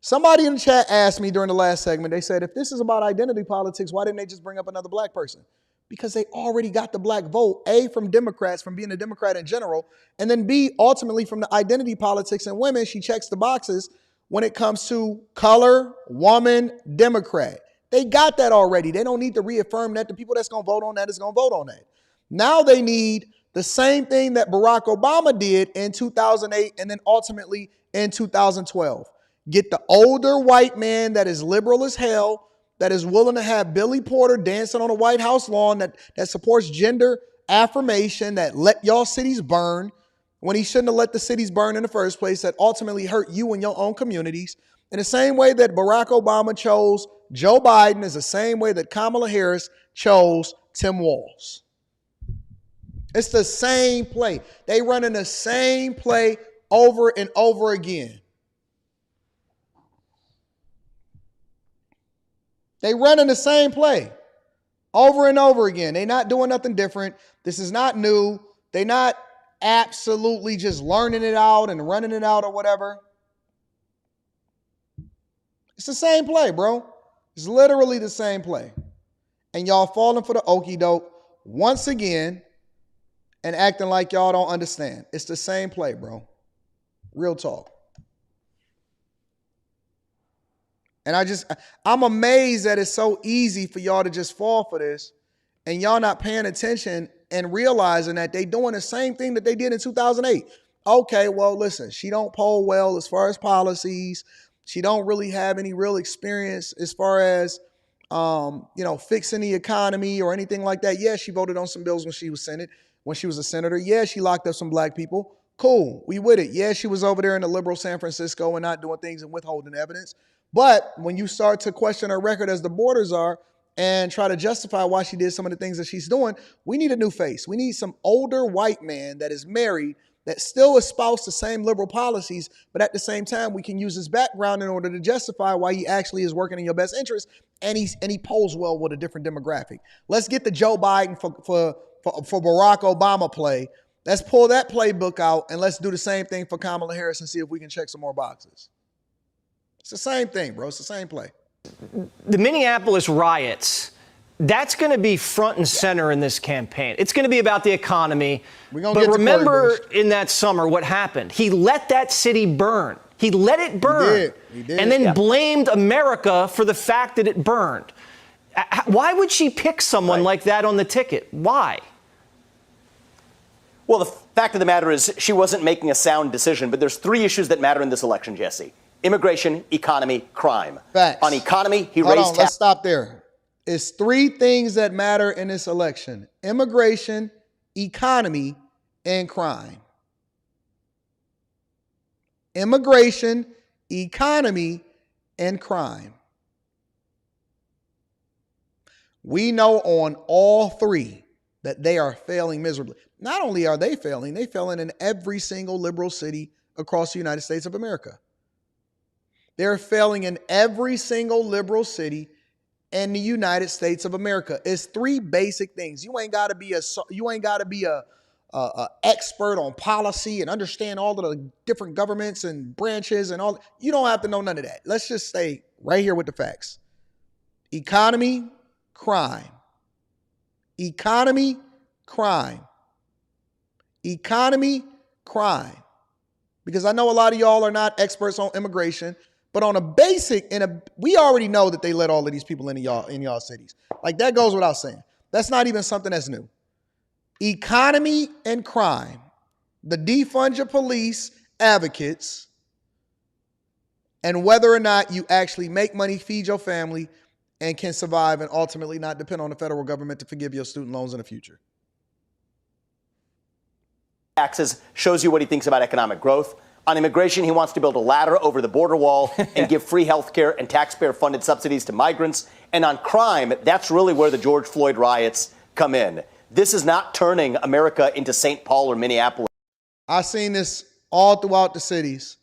Somebody in the chat asked me during the last segment, they said, if this is about identity politics, why didn't they just bring up another black person? Because they already got the black vote, A, from Democrats, from being a Democrat in general, and then B, ultimately from the identity politics and women. She checks the boxes when it comes to color, woman, Democrat. They got that already. They don't need to reaffirm that. The people that's going to vote on that is going to vote on that. Now they need The same thing that Barack Obama did in 2008 and then ultimately in 2012. Get the older white man that is liberal as hell, that is willing to have Billy Porter dancing on a White House lawn, that supports gender affirmation, that let y'all cities burn when he shouldn't have let the cities burn in the first place, that ultimately hurt you and your own communities. In the same way that Barack Obama chose Joe Biden is the same way that Kamala Harris chose Tim Walz. It's the same play. They running the same play over and over again. They running the same play over and over again. They're not doing nothing different. This is not new. They're not absolutely just learning it out and running it out or whatever. It's the same play, bro. It's literally the same play. And y'all falling for the okie doke once again and acting like y'all don't understand. It's the same play, bro. Real talk. And I'm amazed that it's so easy for y'all to just fall for this and y'all not paying attention and realizing that they doing the same thing that they did in 2008. Okay, well, listen, she don't poll well as far as policies. She don't really have any real experience as far as, fixing the economy or anything like that. Yeah, she voted on some bills when she was a senator. Yeah, she locked up some black people. Cool, we with it. Yeah, she was over there in the liberal San Francisco and not doing things and withholding evidence. But when you start to question her record as the borders are and try to justify why she did some of the things that she's doing, we need a new face. We need some older white man that is married, that still espouse the same liberal policies, but at the same time, we can use his background in order to justify why he actually is working in your best interest, and he polls well with a different demographic. Let's get the Joe Biden for Barack Obama play. Let's pull that playbook out, and let's do the same thing for Kamala Harris and see if we can check some more boxes. It's the same thing, bro. It's the same play. The Minneapolis riots, that's going to be front and center in this campaign. It's going to be about the economy. But remember in that summer what happened? He let that city burn. He let it burn. He did. And then blamed America for the fact that it burned. Why would she pick someone like that on the ticket? Why? Well, the fact of the matter is she wasn't making a sound decision, but there's three issues that matter in this election, Jesse. Immigration, economy, crime. Facts. On economy, he Hold raised on, let's stop there. It's three things that matter in this election: immigration, economy, and crime. Immigration, economy, and crime. We know on all three that they are failing miserably. Not only are they failing in every single liberal city across the United States of America. They're failing in every single liberal city in the United States of America. It's three basic things. You ain't got to be a expert on policy and understand all of the different governments and branches and all. You don't have to know none of that. Let's just stay right here with the facts. Economy, crime. Economy, crime. Economy, crime. Because I know a lot of y'all are not experts on immigration, but on a basic, we already know that they let all of these people into y'all cities. Like, that goes without saying. That's not even something that's new. Economy and crime. The defund your police advocates, and whether or not you actually make money, feed your family, and can survive and ultimately not depend on the federal government to forgive your student loans in the future. taxes shows you what he thinks about economic growth. On immigration, he wants to build a ladder over the border wall and give free health care and taxpayer-funded subsidies to migrants. And on crime, that's really where the George Floyd riots come in. This is not turning America into St. Paul or Minneapolis. I've seen this all throughout the cities.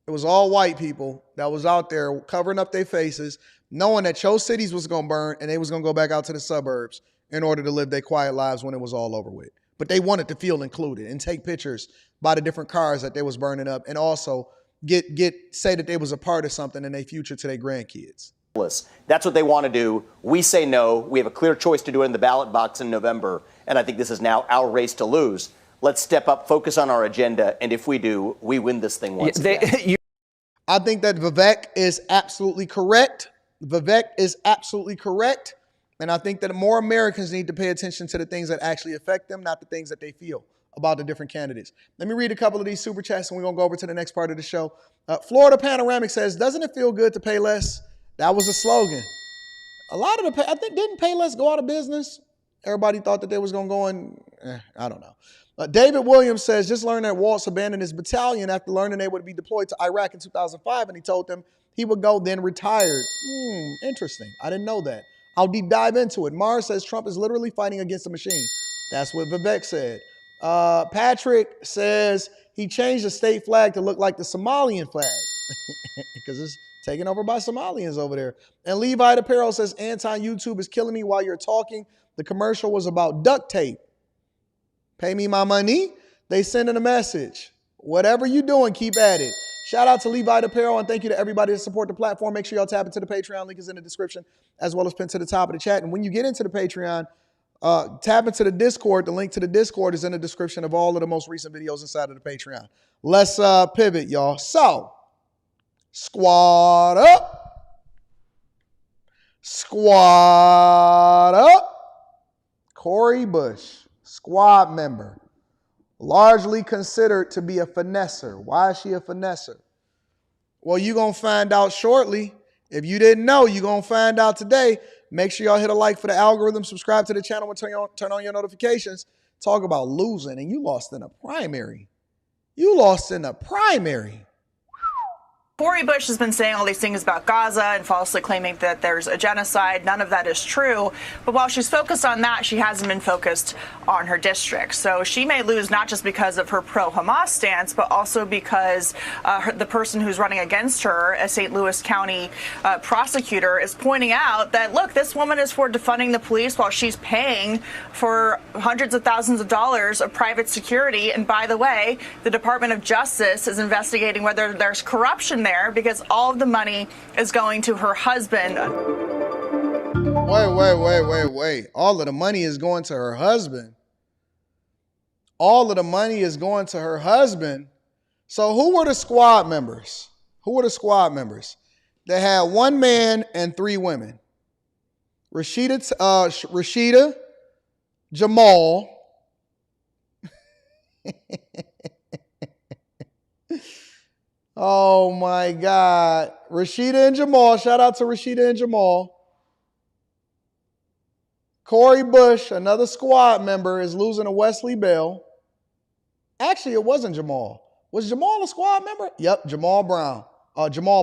It was all white people that was out there covering up their faces, knowing that your cities was going to burn and they was going to go back out to the suburbs in order to live their quiet lives when it was all over with. But they wanted to feel included and take pictures by the different cars that they was burning up, and also say that they was a part of something in their future to their grandkids. That's what they want to do. We say no. We have a clear choice to do it in the ballot box in November, and I think this is now our race to lose. Let's step up, focus on our agenda, and if we do, we win this thing once again. I think that Vivek is absolutely correct. Vivek is absolutely correct. And I think that more Americans need to pay attention to the things that actually affect them, not the things that they feel about the different candidates. Let me read a couple of these super chats and we're going to go over to the next part of the show. Florida Panoramic says, doesn't it feel good to pay less? That was a slogan. A lot of I think, didn't Payless go out of business? Everybody thought that they was going to go in, I don't know. David Williams says, just learned that Walz abandoned his battalion after learning they would be deployed to Iraq in 2005, and he told them he would go, then retired. Interesting. I didn't know that. I'll deep dive into it. Mars says Trump is literally fighting against the machine. That's what Vivek said. Patrick says he changed the state flag to look like the Somalian flag because it's taken over by Somalians over there. And Levi Apparel says, Anton, YouTube is killing me while you're talking. The commercial was about duct tape. Pay me my money. They sending a message. Whatever you doing, keep at it. Shout out to Levi Apparel and thank you to everybody that support the platform. Make sure y'all tap into the Patreon. Link is in the description as well as pinned to the top of the chat. And when you get into the Patreon, tap into the Discord. The link to the Discord is in the description of all of the most recent videos inside of the Patreon. Let's pivot, y'all. So, squad up. Squad up. Cori Bush, squad member, largely considered to be a finesser. Why is she a finesser? Well, you're going to find out shortly. If you didn't know, you're going to find out today. Make sure y'all hit a like for the algorithm, subscribe to the channel, and turn on your notifications. Talk about losing, and you lost in a primary. You lost in a primary. Cori Bush has been saying all these things about Gaza and falsely claiming that there's a genocide. None of that is true. But while she's focused on that, she hasn't been focused on her district. So she may lose not just because of her pro-Hamas stance, but also because the person who's running against her, a St. Louis County prosecutor, is pointing out that, look, this woman is for defunding the police while she's paying for hundreds of thousands of dollars of private security. And by the way, the Department of Justice is investigating whether there's corruption there because all of the money is going to her husband. Wait. All of the money is going to her husband. All of the money is going to her husband. So who were the squad members? Who were the squad members? They had one man and three women. Rashida, Jamal, oh my God. Rashida and Jamal. Shout out to Rashida and Jamal. Cori Bush, another squad member, is losing to Wesley Bell. Actually, it wasn't Jamal. Was Jamal a squad member? Yep, Jamal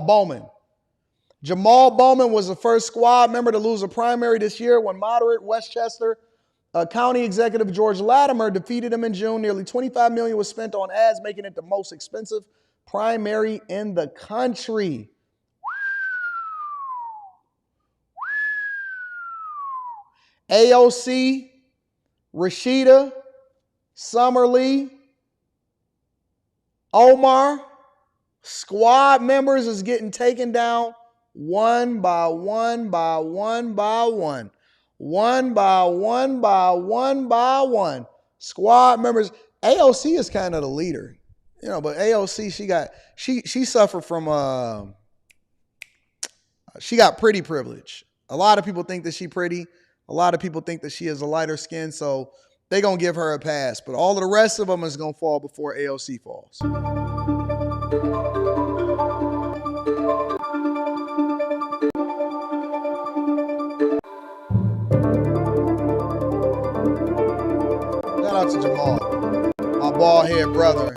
Bowman. Jamal Bowman was the first squad member to lose a primary this year when moderate Westchester County Executive George Latimer defeated him in June. Nearly $25 million was spent on ads, making it the most expensive primary in the country. AOC, Rashida, Summerlee, Omar, squad members is getting taken down one by one by one by one. One by one by one by one. Squad members. AOC is kind of the leader. You know, but AOC, she suffered from, she got pretty privilege. A lot of people think that she pretty. A lot of people think that she has a lighter skin, so they're going to give her a pass. But all of the rest of them is going to fall before AOC falls. Shout out to Jamal, my bald head brother.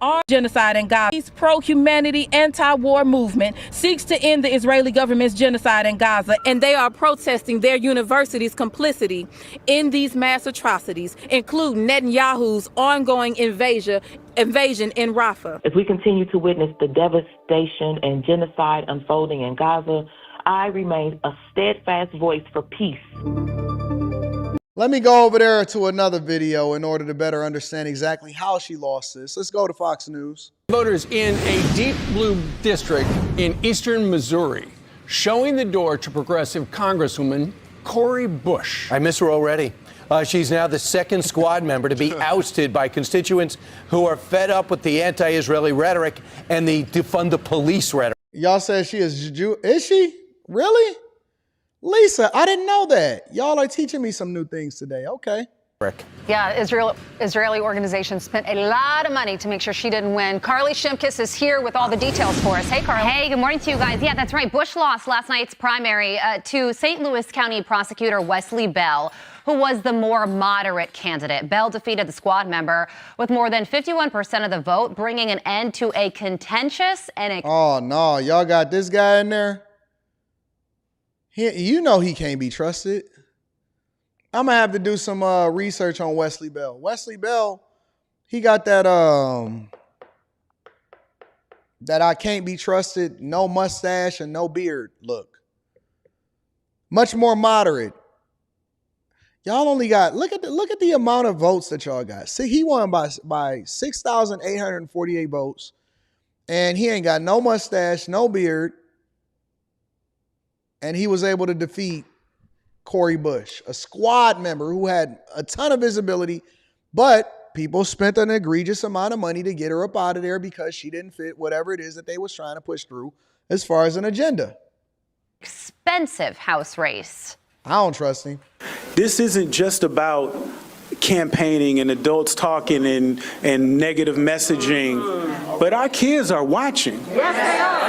Our genocide in Gaza. This pro-humanity, anti-war movement seeks to end the Israeli government's genocide in Gaza, and they are protesting their university's complicity in these mass atrocities, including Netanyahu's ongoing invasion in Rafah. As we continue to witness the devastation and genocide unfolding in Gaza, I remain a steadfast voice for peace. Let me go over there to another video in order to better understand exactly how she lost this. Let's go to Fox News. Voters in a deep blue district in eastern Missouri showing the door to progressive Congresswoman Cori Bush. I miss her already. She's now the second squad member to be ousted by constituents who are fed up with the anti-Israeli rhetoric and the defund the police rhetoric. Y'all said she is Jew. Is she? Really? Lisa, I didn't know that. Y'all are teaching me some new things today. Okay. Yeah, Israeli organizations spent a lot of money to make sure she didn't win. Carly Shimkus is here with all the details for us. Hey, Carly. Hey, good morning to you guys. Yeah, that's right. Bush lost last night's primary to St. Louis County prosecutor Wesley Bell, who was the more moderate candidate. Bell defeated the squad member with more than 51% of the vote, bringing an end to a contentious and Oh, no. Y'all got this guy in there? You know he can't be trusted. I'm going to have to do some research on Wesley Bell. Wesley Bell, he got that I can't be trusted, no mustache and no beard look. Much more moderate. Y'all only got, look at the amount of votes that y'all got. See, he won by 6,848 votes, and he ain't got no mustache, no beard, and he was able to defeat Cori Bush, a squad member who had a ton of visibility, but people spent an egregious amount of money to get her up out of there because she didn't fit whatever it is that they was trying to push through as far as an agenda. expensive House race. I don't trust him. This isn't just about campaigning and adults talking and negative messaging, but our kids are watching. Yes, they are.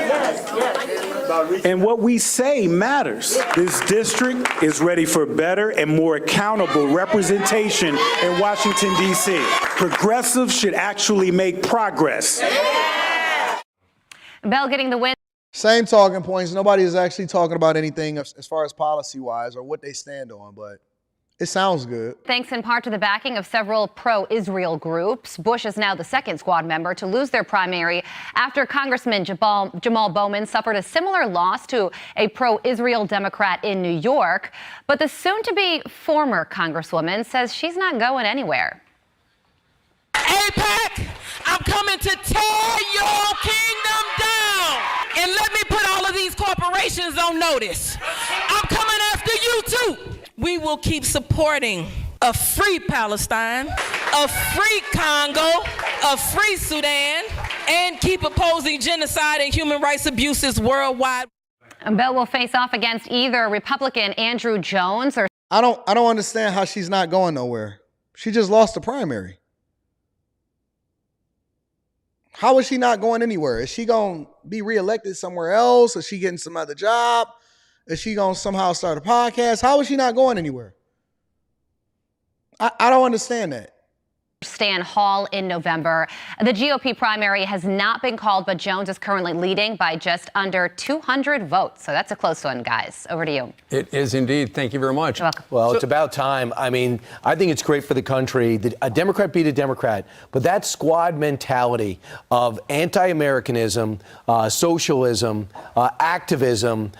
Yes. And what we say matters. This district is ready for better and more accountable representation in Washington, D.C. Progressives should actually make progress. Bell getting the win. Same talking points. Nobody is actually talking about anything as far as policy-wise or what they stand on, but it sounds good. Thanks in part to the backing of several pro-Israel groups. Bush is now the second squad member to lose their primary after Congressman Jamal Bowman suffered a similar loss to a pro-Israel Democrat in New York. But the soon-to-be former Congresswoman says she's not going anywhere. AIPAC, I'm coming to tear your kingdom down. And let me put all of these corporations on notice. I'm coming after you too. We will keep supporting a free Palestine, a free Congo, a free Sudan, and keep opposing genocide and human rights abuses worldwide. And Bell will face off against either Republican Andrew Jones or... I don't understand how she's not going nowhere. She just lost the primary. How is she not going anywhere? Is she going to be reelected somewhere else? Is she getting some other job? Is she going to somehow start a podcast? How is she not going anywhere? I don't understand that. Stan Hall in November. The GOP primary has not been called, but Jones is currently leading by just under 200 votes. So that's a close one, guys. Over to you. It is indeed. Thank you very much. You're welcome. Well, it's about time. I mean, I think it's great for the country. A Democrat beat a Democrat. But that squad mentality of anti-Americanism, socialism, activism,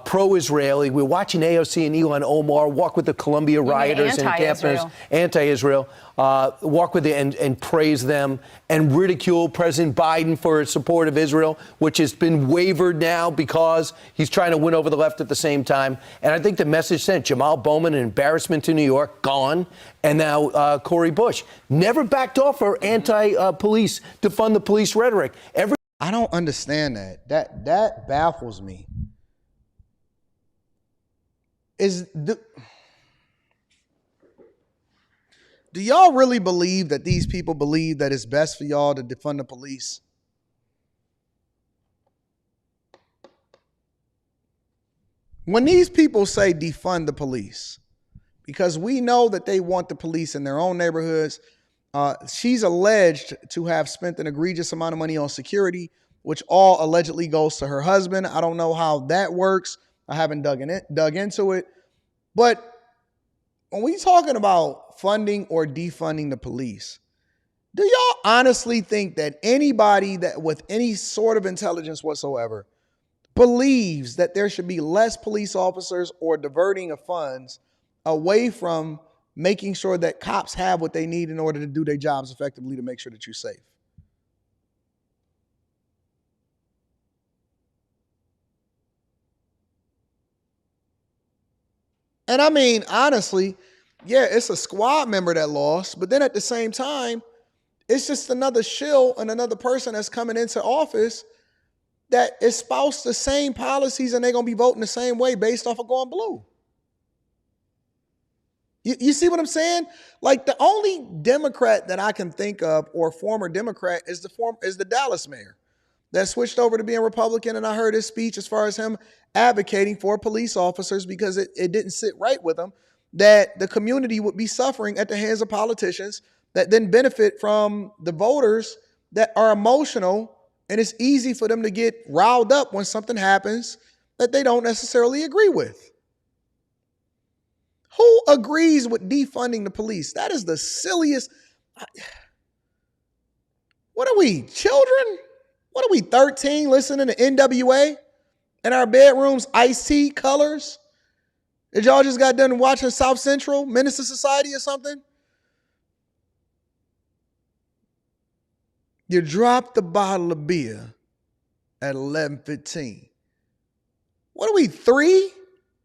pro-Israeli. We're watching AOC and Ilhan Omar walk with the Columbia rioters and campers, anti-Israel. Walk with it and praise them and ridicule President Biden for his support of Israel, which has been wavered now because he's trying to win over the left at the same time. And I think the message sent, Jamal Bowman, an embarrassment to New York, gone. And now Cori Bush never backed off her anti-police, defund the police rhetoric. I don't understand that. That baffles me. Do y'all really believe that these people believe that it's best for y'all to defund the police? When these people say defund the police, because we know that they want the police in their own neighborhoods, she's alleged to have spent an egregious amount of money on security, which all allegedly goes to her husband. I don't know how that works. I haven't dug into it. But when we talking about funding or defunding the police, do y'all honestly think that anybody that with any sort of intelligence whatsoever believes that there should be less police officers or diverting of funds away from making sure that cops have what they need in order to do their jobs effectively to make sure that you're safe? And I mean, honestly, yeah, it's a squad member that lost, but then at the same time, it's just another shill and another person that's coming into office that espouse the same policies and they're going to be voting the same way based off of going blue. You see what I'm saying? Like, the only Democrat that I can think of, or former Democrat, is the Dallas mayor that switched over to being Republican. And I heard his speech as far as him advocating for police officers because it didn't sit right with him that the community would be suffering at the hands of politicians that then benefit from the voters that are emotional, and it's easy for them to get riled up when something happens that they don't necessarily agree with. Who agrees with defunding the police? That is the silliest. What are we, children? What are we, 13, listening to NWA in our bedrooms, Ice-T, Colors? Did y'all just got done watching South Central, Menace to Society or something? You dropped the bottle of beer at 11:15. What are we, 3?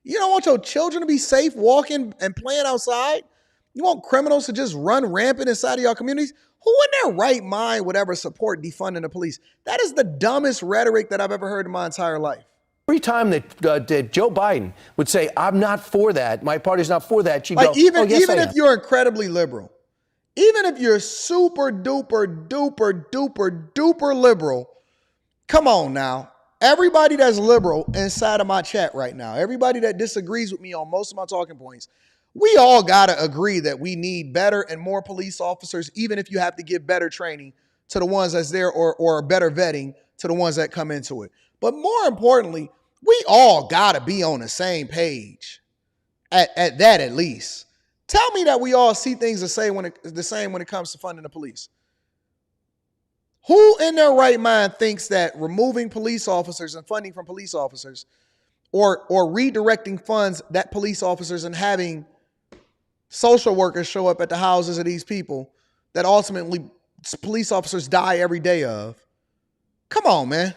You don't want your children to be safe walking and playing outside? You want criminals to just run rampant inside of your communities? Who in their right mind would ever support defunding the police? That is the dumbest rhetoric that I've ever heard in my entire life. Every time that Joe Biden would say, I'm not for that, my party's not for that, she'd Like, go, even oh, yes, if I am. you're incredibly liberal, even if you're super duper duper duper duper liberal, come on now. Everybody that's liberal inside of my chat right now, everybody that disagrees with me on most of my talking points, we all got to agree that we need better and more police officers, even if you have to give better training to the ones that's there or better vetting to the ones that come into it. But more importantly, we all got to be on the same page at that at least. Tell me that we all see things the same when it comes to funding the police. Who in their right mind thinks that removing police officers and funding from police officers or redirecting funds that police officers and having social workers show up at the houses of these people that ultimately police officers die every day of? Come on, man.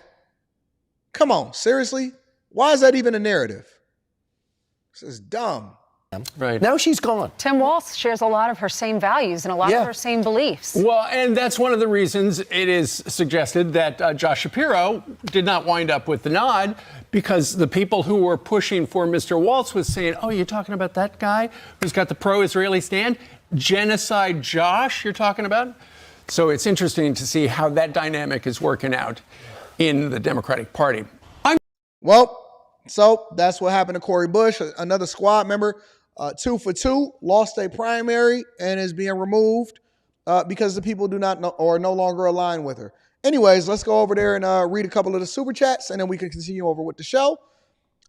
Come on, seriously? Why is that even a narrative? This is dumb. Right. Now she's gone. Tim Walz shares a lot of her same values and a lot of her same beliefs. Well, and that's one of the reasons it is suggested that Josh Shapiro did not wind up with the nod, because the people who were pushing for Mr. Walz was saying, oh, you're talking about that guy who's got the pro-Israeli stand? Genocide Josh you're talking about? So it's interesting to see how that dynamic is working out in the Democratic Party. Well, so that's what happened to Cori Bush, another squad member. 2 for 2, lost a primary and is being removed because the people do not know or no longer align with her. Anyways, let's go over there and read a couple of the super chats, and then we can continue over with the show.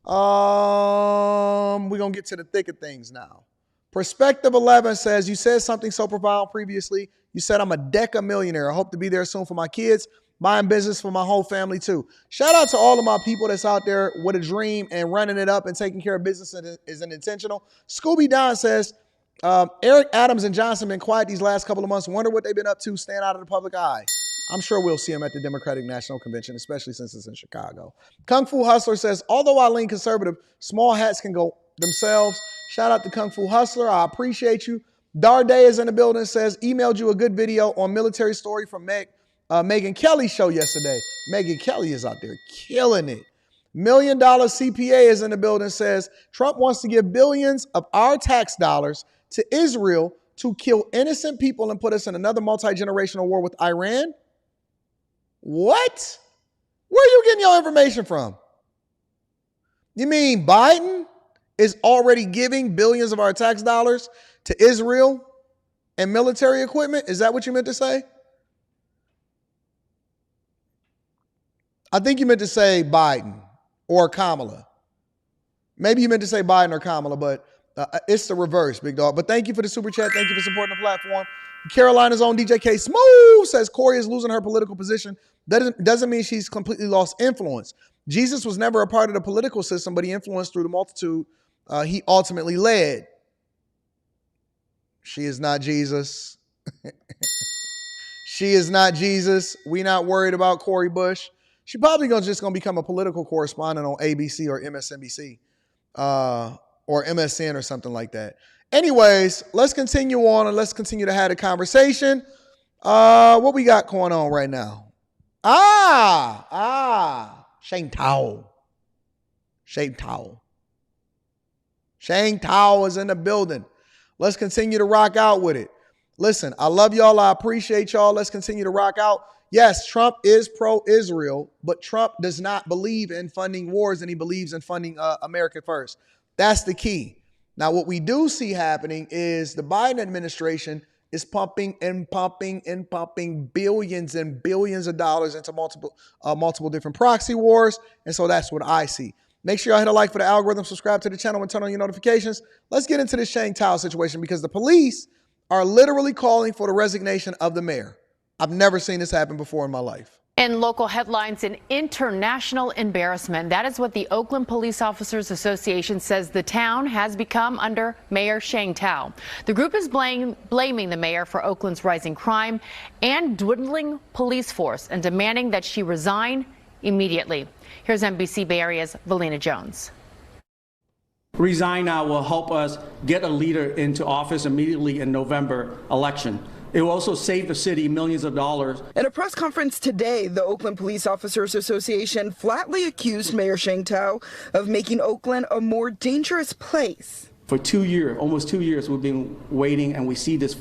We're going to get to the thick of things now. Perspective 11 says, you said something so profound previously. You said, I'm a deca millionaire. I hope to be there soon for my kids. Buying business for my whole family too. Shout out to all of my people that's out there with a dream and running it up and taking care of business isn't intentional. Scooby Don says, Eric Adams and Johnson been quiet these last couple of months. Wonder what they've been up to, staying out of the public eye. I'm sure we'll see them at the Democratic National Convention, especially since it's in Chicago. Kung Fu Hustler says, although I lean conservative, small hats can go themselves. Shout out to Kung Fu Hustler. I appreciate you. Darday is in the building, says, emailed you a good video on military story from Megyn Kelly's show yesterday. Megyn Kelly is out there killing it. $1 Million CPA is in the building, says Trump wants to give billions of our tax dollars to Israel to kill innocent people and put us in another multi-generational war with Iran. What? Where are you getting your information from? You mean Biden is already giving billions of our tax dollars to Israel and military equipment? Is that what you meant to say? I think you meant to say Biden or Kamala. Maybe you meant to say Biden or Kamala, but it's the reverse, big dog. But thank you for the super chat. Thank you for supporting the platform. Carolina's own DJ K Smooth says Cori is losing her political position. That doesn't mean she's completely lost influence. Jesus was never a part of the political system, but he influenced through the multitude he ultimately led. She is not Jesus. She is not Jesus. We not worried about Cori Bush. She probably just going to become a political correspondent on ABC or MSNBC or MSN or something like that. Anyways, let's continue on and let's continue to have a conversation. What we got going on right now? Shane Tao. Shane Tao is in the building. Let's continue to rock out with it. Listen, I love y'all. I appreciate y'all. Let's continue to rock out. Yes, Trump is pro-Israel, but Trump does not believe in funding wars, and he believes in funding America first. That's the key. Now, what we do see happening is the Biden administration is pumping billions and billions of dollars into multiple different proxy wars. And so that's what I see. Make sure y'all hit a like for the algorithm, subscribe to the channel, and turn on your notifications. Let's get into this Shane Tao situation, because the police are literally calling for the resignation of the mayor. I've never seen this happen before in my life. In local headlines, an international embarrassment. That is what the Oakland Police Officers Association says the town has become under Mayor Shane Tao. The group is blaming the mayor for Oakland's rising crime and dwindling police force and demanding that she resign immediately. Here's NBC Bay Area's Valina Jones. Resign now will help us get a leader into office immediately in November election. It will also save the city millions of dollars. At a press conference today, the Oakland Police Officers Association flatly accused Mayor Shane Tao of making Oakland a more dangerous place. For 2 years, almost 2 years, we've been waiting, and we see this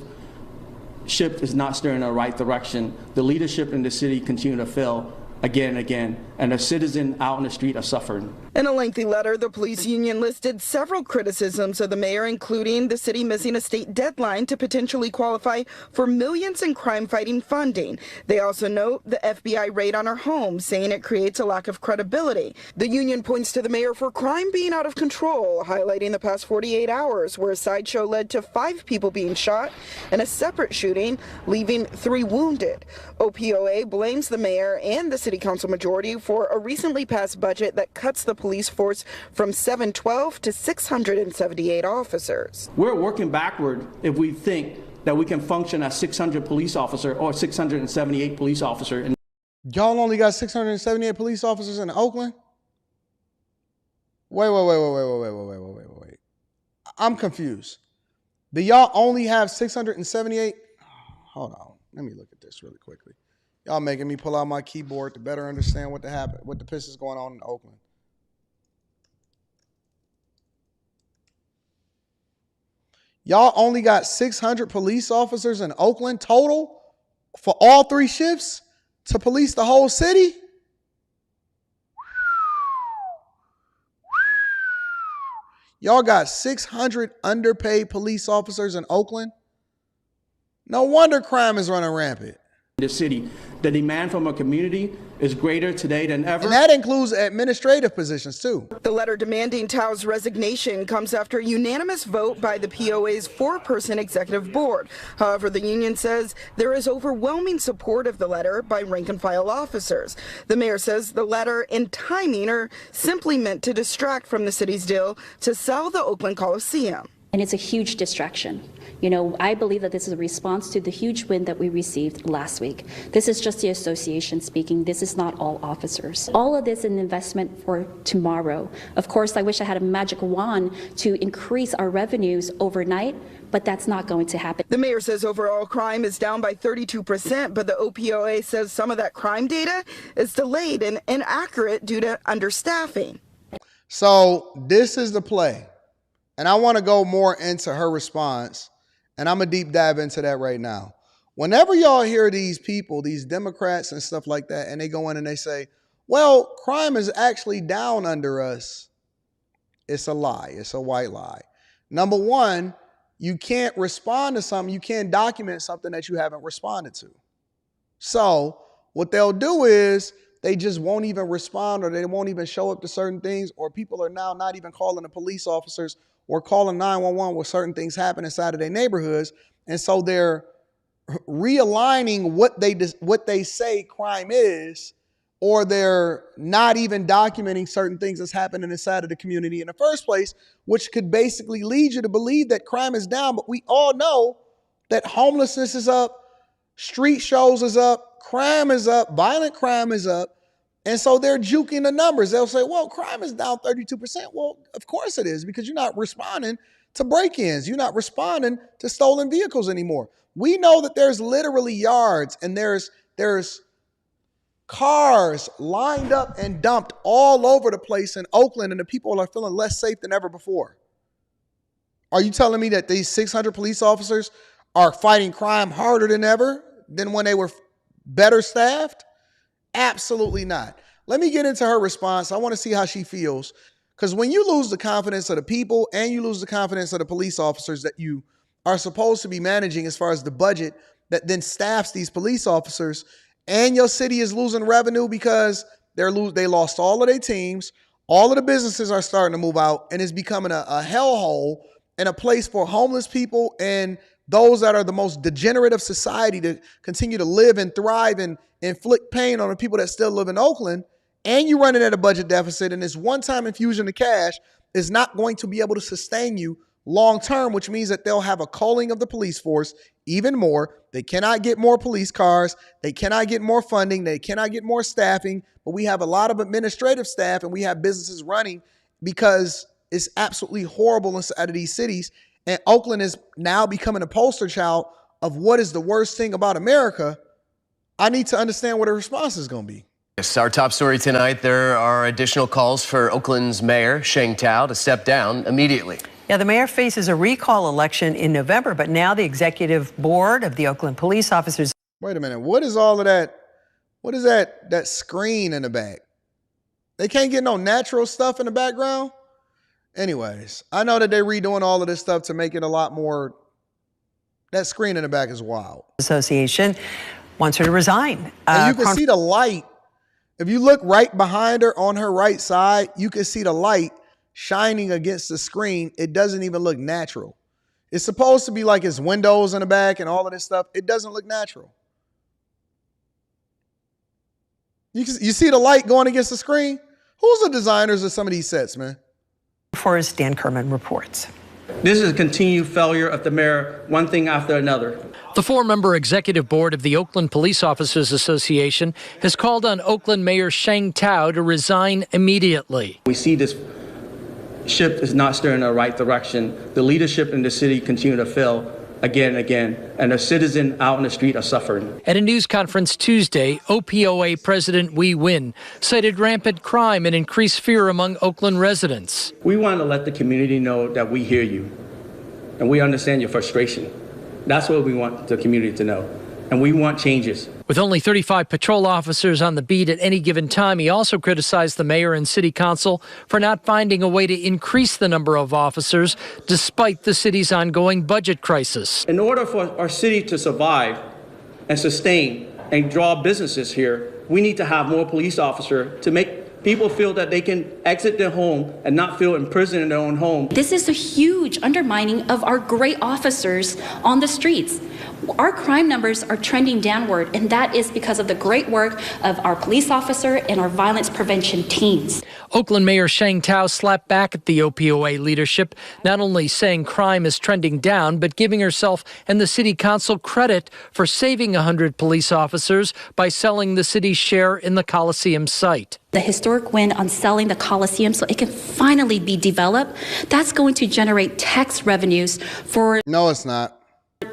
ship is not steering in the right direction. The leadership in the city continue to fail again and again, and the citizens out in the street are suffering. In a lengthy letter, the police union listed several criticisms of the mayor, including the city missing a state deadline to potentially qualify for millions in crime-fighting funding. They also note the FBI raid on her home, saying it creates a lack of credibility. The union points to the mayor for crime being out of control, highlighting the past 48 hours, where a sideshow led to 5 people being shot and a separate shooting, leaving 3 wounded. OPOA blames the mayor and the city council majority for a recently passed budget that cuts the police force from 712 to 678 officers. We're working backward if we think that we can function as 600 police officer or 678 police officer. Y'all only got 678 police officers in Oakland? Wait. I'm confused. Do y'all only have 678? Hold on. Let me look at this really quickly. Y'all making me pull out my keyboard to better understand what the piss is going on in Oakland. Y'all only got 600 police officers in Oakland total for all 3 shifts to police the whole city? Y'all got 600 underpaid police officers in Oakland? No wonder crime is running rampant. The city, the demand from a community is greater today than ever. And that includes administrative positions too. The letter demanding Tao's resignation comes after a unanimous vote by the POA's 4-person executive board. However, the union says there is overwhelming support of the letter by rank-and-file officers. The mayor says the letter and timing are simply meant to distract from the city's deal to sell the Oakland Coliseum. And it's a huge distraction. You know, I believe that this is a response to the huge win that we received last week. This is just the association speaking. This is not all officers. All of this is an investment for tomorrow. Of course, I wish I had a magic wand to increase our revenues overnight, but that's not going to happen. The mayor says overall crime is down by 32%, but the OPOA says some of that crime data is delayed and inaccurate due to understaffing. So this is the play. And I want to go more into her response, and I'm going to deep dive into that right now. Whenever y'all hear these people, these Democrats and stuff like that, and they go in and they say, well, crime is actually down under us, it's a lie. It's a white lie. Number one, you can't respond to something. You can't document something that you haven't responded to. So what they'll do is they just won't even respond, or they won't even show up to certain things, or people are now not even calling the police officers or calling 911 when certain things happen inside of their neighborhoods. And so they're realigning what they say crime is, or they're not even documenting certain things that's happening inside of the community in the first place, which could basically lead you to believe that crime is down. But we all know that homelessness is up, street shows is up, crime is up, violent crime is up. And so they're juking the numbers. They'll say, well, crime is down 32%. Well, of course it is, because you're not responding to break-ins. You're not responding to stolen vehicles anymore. We know that there's literally yards and there's cars lined up and dumped all over the place in Oakland, and the people are feeling less safe than ever before. Are you telling me that these 600 police officers are fighting crime harder than ever than when they were better staffed? Absolutely not. Let me get into her response. I want to see how she feels. Because when you lose the confidence of the people and you lose the confidence of the police officers that you are supposed to be managing as far as the budget that then staffs these police officers, and your city is losing revenue because they lost all of their teams, all of the businesses are starting to move out, and it's becoming a hellhole and a place for homeless people and those that are the most degenerate of society to continue to live and thrive and inflict pain on the people that still live in Oakland, and you're running at a budget deficit, and this one-time infusion of cash is not going to be able to sustain you long-term, which means that they'll have a culling of the police force even more. They cannot get more police cars. They cannot get more funding. They cannot get more staffing. But we have a lot of administrative staff, and we have businesses running because it's absolutely horrible inside of these cities. And Oakland is now becoming a poster child of what is the worst thing about America. I need to understand what her response is going to be. Yes, our top story tonight, there are additional calls for Oakland's mayor, Sheng Tao, to step down immediately. Yeah, the mayor faces a recall election in November, but now the executive board of the Oakland police officers. Wait a minute. What is all of that? What is that screen in the back? They can't get no natural stuff in the background? Anyways, I know that they're redoing all of this stuff to make it a lot more. That screen in the back is wild. Association wants her to resign. And you can see the light. If you look right behind her on her right side, you can see the light shining against the screen. It doesn't even look natural. It's supposed to be like it's windows in the back and all of this stuff. It doesn't look natural. You see the light going against the screen? Who's the designers of some of these sets, man? For as Dan Kerman reports. This is a continued failure of the mayor, one thing after another. The four-member executive board of the Oakland Police Officers Association has called on Oakland Mayor Sheng Tao to resign immediately. We see this ship is not steering in the right direction. The leadership in the city continue to fail again and again, and the citizens out in the street are suffering. At a news conference Tuesday, OPOA President Wee Win cited rampant crime and increased fear among Oakland residents. We want to let the community know that we hear you and we understand your frustration. That's what we want the community to know, and we want changes. With only 35 patrol officers on the beat at any given time, he also criticized the mayor and city council for not finding a way to increase the number of officers despite the city's ongoing budget crisis. In order for our city to survive and sustain and draw businesses here, we need to have more police officers to make people feel that they can exit their home and not feel imprisoned in their own home. This is a huge undermining of our great officers on the streets. Our crime numbers are trending downward, and that is because of the great work of our police officer and our violence prevention teams. Oakland Mayor Sheng Tao slapped back at the OPOA leadership, not only saying crime is trending down, but giving herself and the city council credit for saving 100 police officers by selling the city's share in the Coliseum site. The historic win on selling the Coliseum so it can finally be developed, that's going to generate tax revenues for... No, it's not.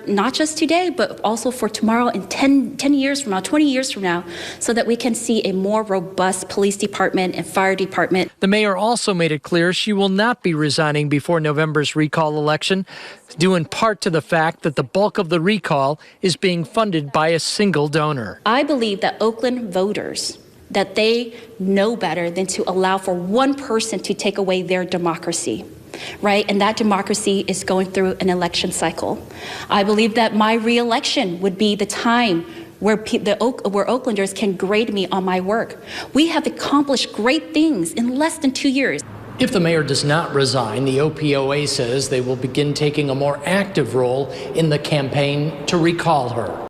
Not just today, but also for tomorrow and 10 years from now, 20 years from now, so that we can see a more robust police department and fire department. The mayor also made it clear she will not be resigning before November's recall election, due in part to the fact that the bulk of the recall is being funded by a single donor. I believe that Oakland voters, that they know better than to allow for one person to take away their democracy. Right? And that democracy is going through an election cycle. I believe that my re-election would be the time where Oaklanders can grade me on my work. We have accomplished great things in less than 2 years. If the mayor does not resign, the OPOA says they will begin taking a more active role in the campaign to recall her.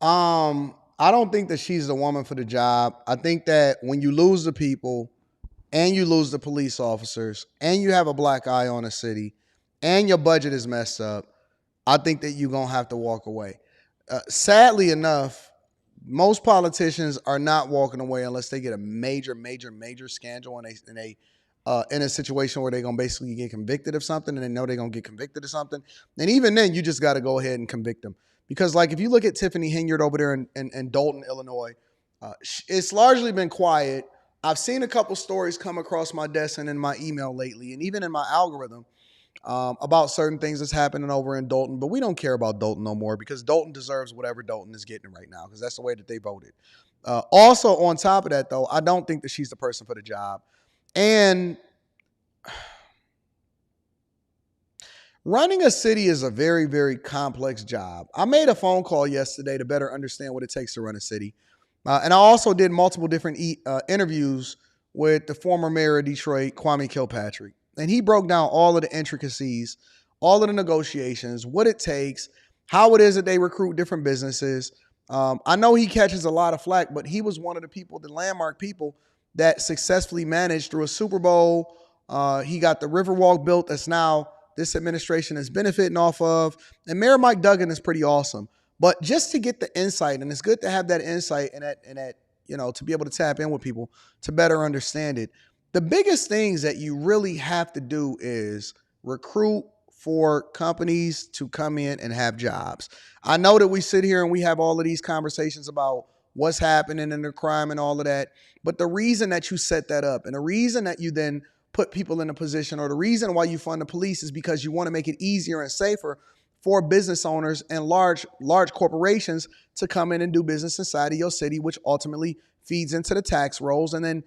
I don't think that she's the woman for the job. I think that when you lose the people, and you lose the police officers, and you have a black eye on the city, and your budget is messed up, I think that you're going to have to walk away. Sadly enough, most politicians are not walking away unless they get a major scandal in a situation where they're going to basically get convicted of something, and they know they're going to get convicted of something. And even then, you just got to go ahead and convict them. Because like if you look at Tiffany Henyard over there in Dalton, Illinois, it's largely been quiet. I've seen a couple stories come across my desk and in my email lately, and even in my algorithm, about certain things that's happening over in Dalton, but we don't care about Dalton no more because Dalton deserves whatever Dalton is getting right now because that's the way that they voted. Also, on top of that, though, I don't think that she's the person for the job. And running a city is a very, very complex job. I made a phone call yesterday to better understand what it takes to run a city. And I also did multiple different interviews with the former mayor of Detroit, Kwame Kilpatrick. And he broke down all of the intricacies, all of the negotiations, what it takes, how it is that they recruit different businesses. I know he catches a lot of flack, but he was one of the people, the landmark people that successfully managed through a Super Bowl. He got the Riverwalk built that's now this administration is benefiting off of. And Mayor Mike Duggan is pretty awesome. But just to get the insight, and it's good to have that insight and that to be able to tap in with people to better understand it. The biggest things that you really have to do is recruit for companies to come in and have jobs. I know that we sit here and we have all of these conversations about what's happening in the crime and all of that. But the reason that you set that up and the reason that you then put people in a position or the reason why you fund the police is because you want to make it easier and safer for business owners and large corporations to come in and do business inside of your city, which ultimately feeds into the tax rolls. And then,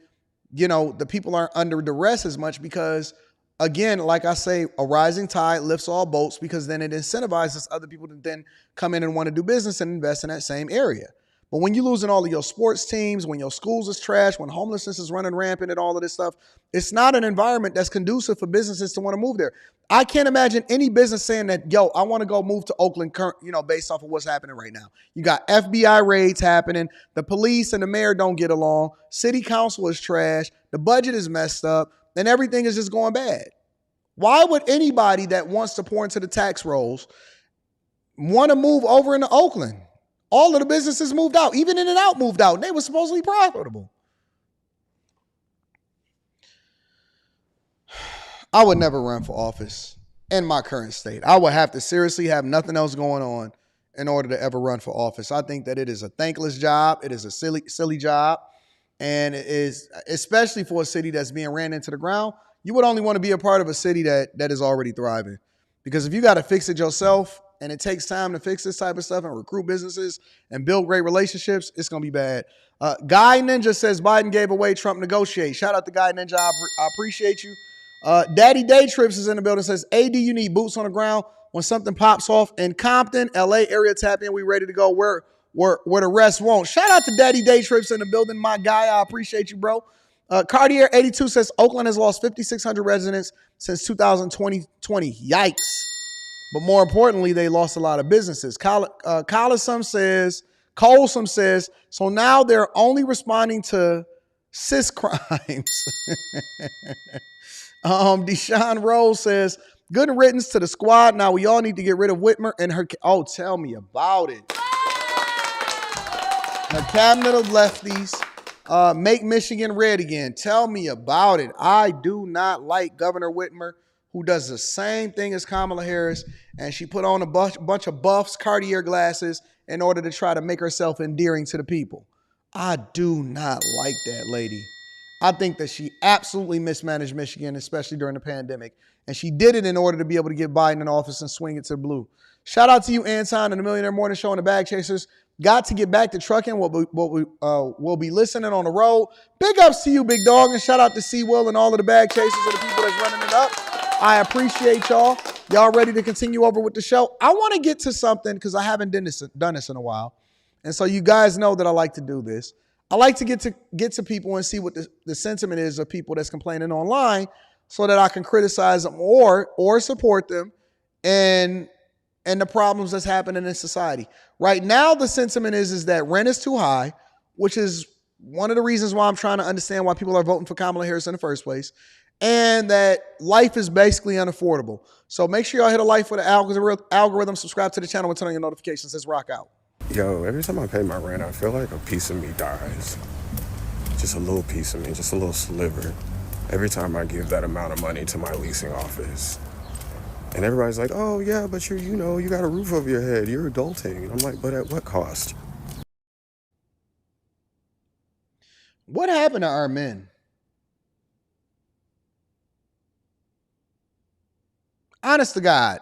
the people aren't under duress as much because, again, like I say, a rising tide lifts all boats because then it incentivizes other people to then come in and want to do business and invest in that same area. But when you're losing all of your sports teams, when your schools is trash, when homelessness is running rampant and all of this stuff, it's not an environment that's conducive for businesses to want to move there. I can't imagine any business saying that, I want to go move to Oakland, based off of what's happening right now. You got FBI raids happening. The police and the mayor don't get along. City council is trash. The budget is messed up and everything is just going bad. Why would anybody that wants to pour into the tax rolls want to move over into Oakland? All of the businesses moved out. Even In-N-Out moved out. And they were supposedly profitable. I would never run for office in my current state. I would have to seriously have nothing else going on in order to ever run for office. I think that it is a thankless job. It is a silly job. And it is, especially for a city that's being ran into the ground, you would only want to be a part of a city that is already thriving. Because if you got to fix it yourself, and it takes time to fix this type of stuff and recruit businesses and build great relationships, it's going to be bad. Guy Ninja says Biden gave away, Trump negotiate. Shout out to Guy Ninja. I appreciate you. Daddy Day Trips is in the building. Says, AD, you need boots on the ground when something pops off in Compton, LA area. Tap in. We ready to go where the rest won't. Shout out to Daddy Day Trips in the building. My guy, I appreciate you, bro. Cartier 82 says Oakland has lost 5,600 residents since 2020. Yikes. But more importantly, they lost a lot of businesses. Collisum says, so now they're only responding to cis crimes. Deshaun Rose says, good riddance to the squad. Now we all need to get rid of Whitmer and her. Oh, tell me about it. The cabinet of lefties. Make Michigan red again. Tell me about it. I do not like Governor Whitmer, who does the same thing as Kamala Harris, and she put on a bunch of buffs, Cartier glasses, in order to try to make herself endearing to the people. I do not like that lady. I think that she absolutely mismanaged Michigan, especially during the pandemic, and she did it in order to be able to get Biden in office and swing it to blue. Shout out to you, Anton, and the Millionaire Morning Show and the Bag Chasers. Got to get back to trucking. We'll be listening on the road. Big ups to you, big dog, and shout out to C-Will and all of the Bag Chasers and the people that's running it up. I appreciate y'all. Y'all ready to continue over with the show? I want to get to something because I haven't done this in a while. And so you guys know that I like to do this. I like to get to people and see what the sentiment is of people that's complaining online so that I can criticize them or support them and the problems that's happening in society. Right now, the sentiment is that rent is too high, which is one of the reasons why I'm trying to understand why people are voting for Kamala Harris in the first place. And that life is basically unaffordable. So make sure y'all hit a like for the algorithm, subscribe to the channel, and turn on your notifications. Let's rock out. Yo, every time I pay my rent, I feel like a piece of me dies. Just a little piece of me, just a little sliver. Every time I give that amount of money to my leasing office. And everybody's like, oh yeah, but you got a roof over your head, you're adulting. And I'm like, but at what cost? What happened to our men? Honest to God,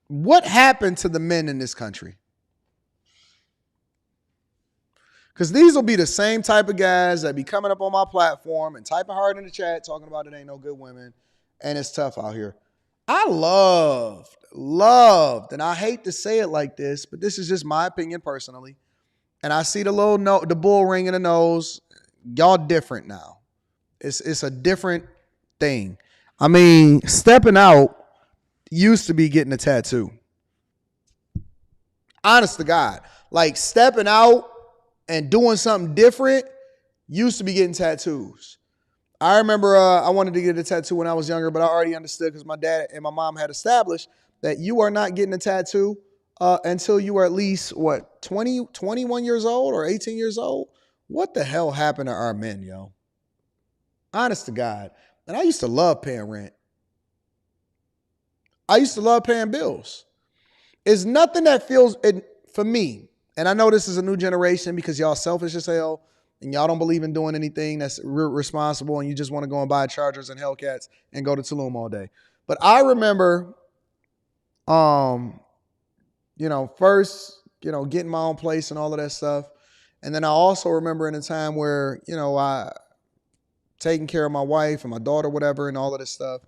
what happened to the men in this country? Because these will be the same type of guys that be coming up on my platform and typing hard in the chat talking about it ain't no good women and it's tough out here. I loved, and I hate to say it like this, but this is just my opinion personally. And I see the bull ring in the nose. Y'all different now. It's a different thing. I mean, stepping out used to be getting a tattoo. Honest to God. Like stepping out and doing something different used to be getting tattoos. I remember I wanted to get a tattoo when I was younger, but I already understood because my dad and my mom had established that you are not getting a tattoo until you are at least, 21 years old or 18 years old? What the hell happened to our men, yo? Honest to God. And I used to love paying rent. I used to love paying bills. It's nothing that feels, for me, and I know this is a new generation because y'all selfish as hell and y'all don't believe in doing anything that's responsible and you just want to go and buy Chargers and Hellcats and go to Tulum all day. But I remember, first, getting my own place and all of that stuff. And then I also remember in a time where, I taking care of my wife and my daughter, whatever, and all of this stuff.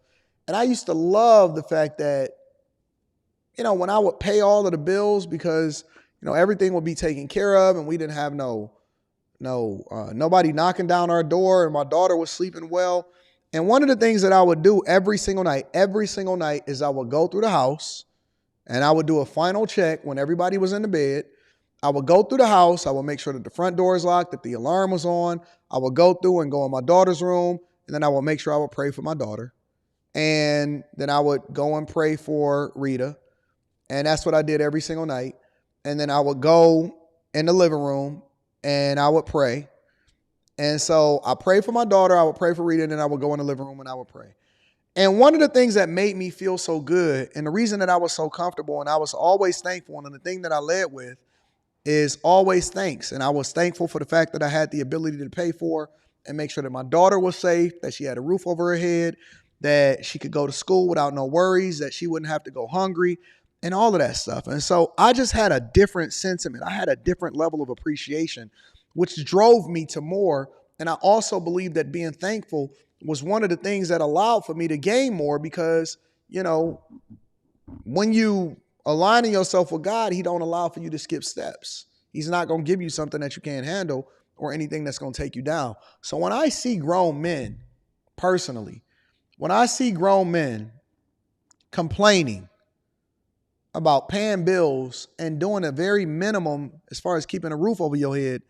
And I used to love the fact that, when I would pay all of the bills because, everything would be taken care of and we didn't have nobody knocking down our door and my daughter was sleeping well. And one of the things that I would do every single night is I would go through the house and I would do a final check when everybody was in the bed. I would go through the house. I would make sure that the front door is locked, that the alarm was on. I would go through and go in my daughter's room, and then I would make sure I would pray for my daughter. And then I would go and pray for Rita. And that's what I did every single night. And then I would go in the living room and I would pray. And so I prayed for my daughter, I would pray for Rita, and then I would go in the living room and I would pray. And one of the things that made me feel so good, and the reason that I was so comfortable and I was always thankful, and the thing that I led with is always thanks. And I was thankful for the fact that I had the ability to pay for and make sure that my daughter was safe, that she had a roof over her head, that she could go to school without no worries, that she wouldn't have to go hungry, and all of that stuff. And so I just had a different sentiment. I had a different level of appreciation, which drove me to more. And I also believe that being thankful was one of the things that allowed for me to gain more because, when you aligning yourself with God, he don't allow for you to skip steps. He's not going to give you something that you can't handle or anything that's going to take you down. So when I see grown men, personally, when I see grown men complaining about paying bills and doing a very minimum as far as keeping a roof over your head,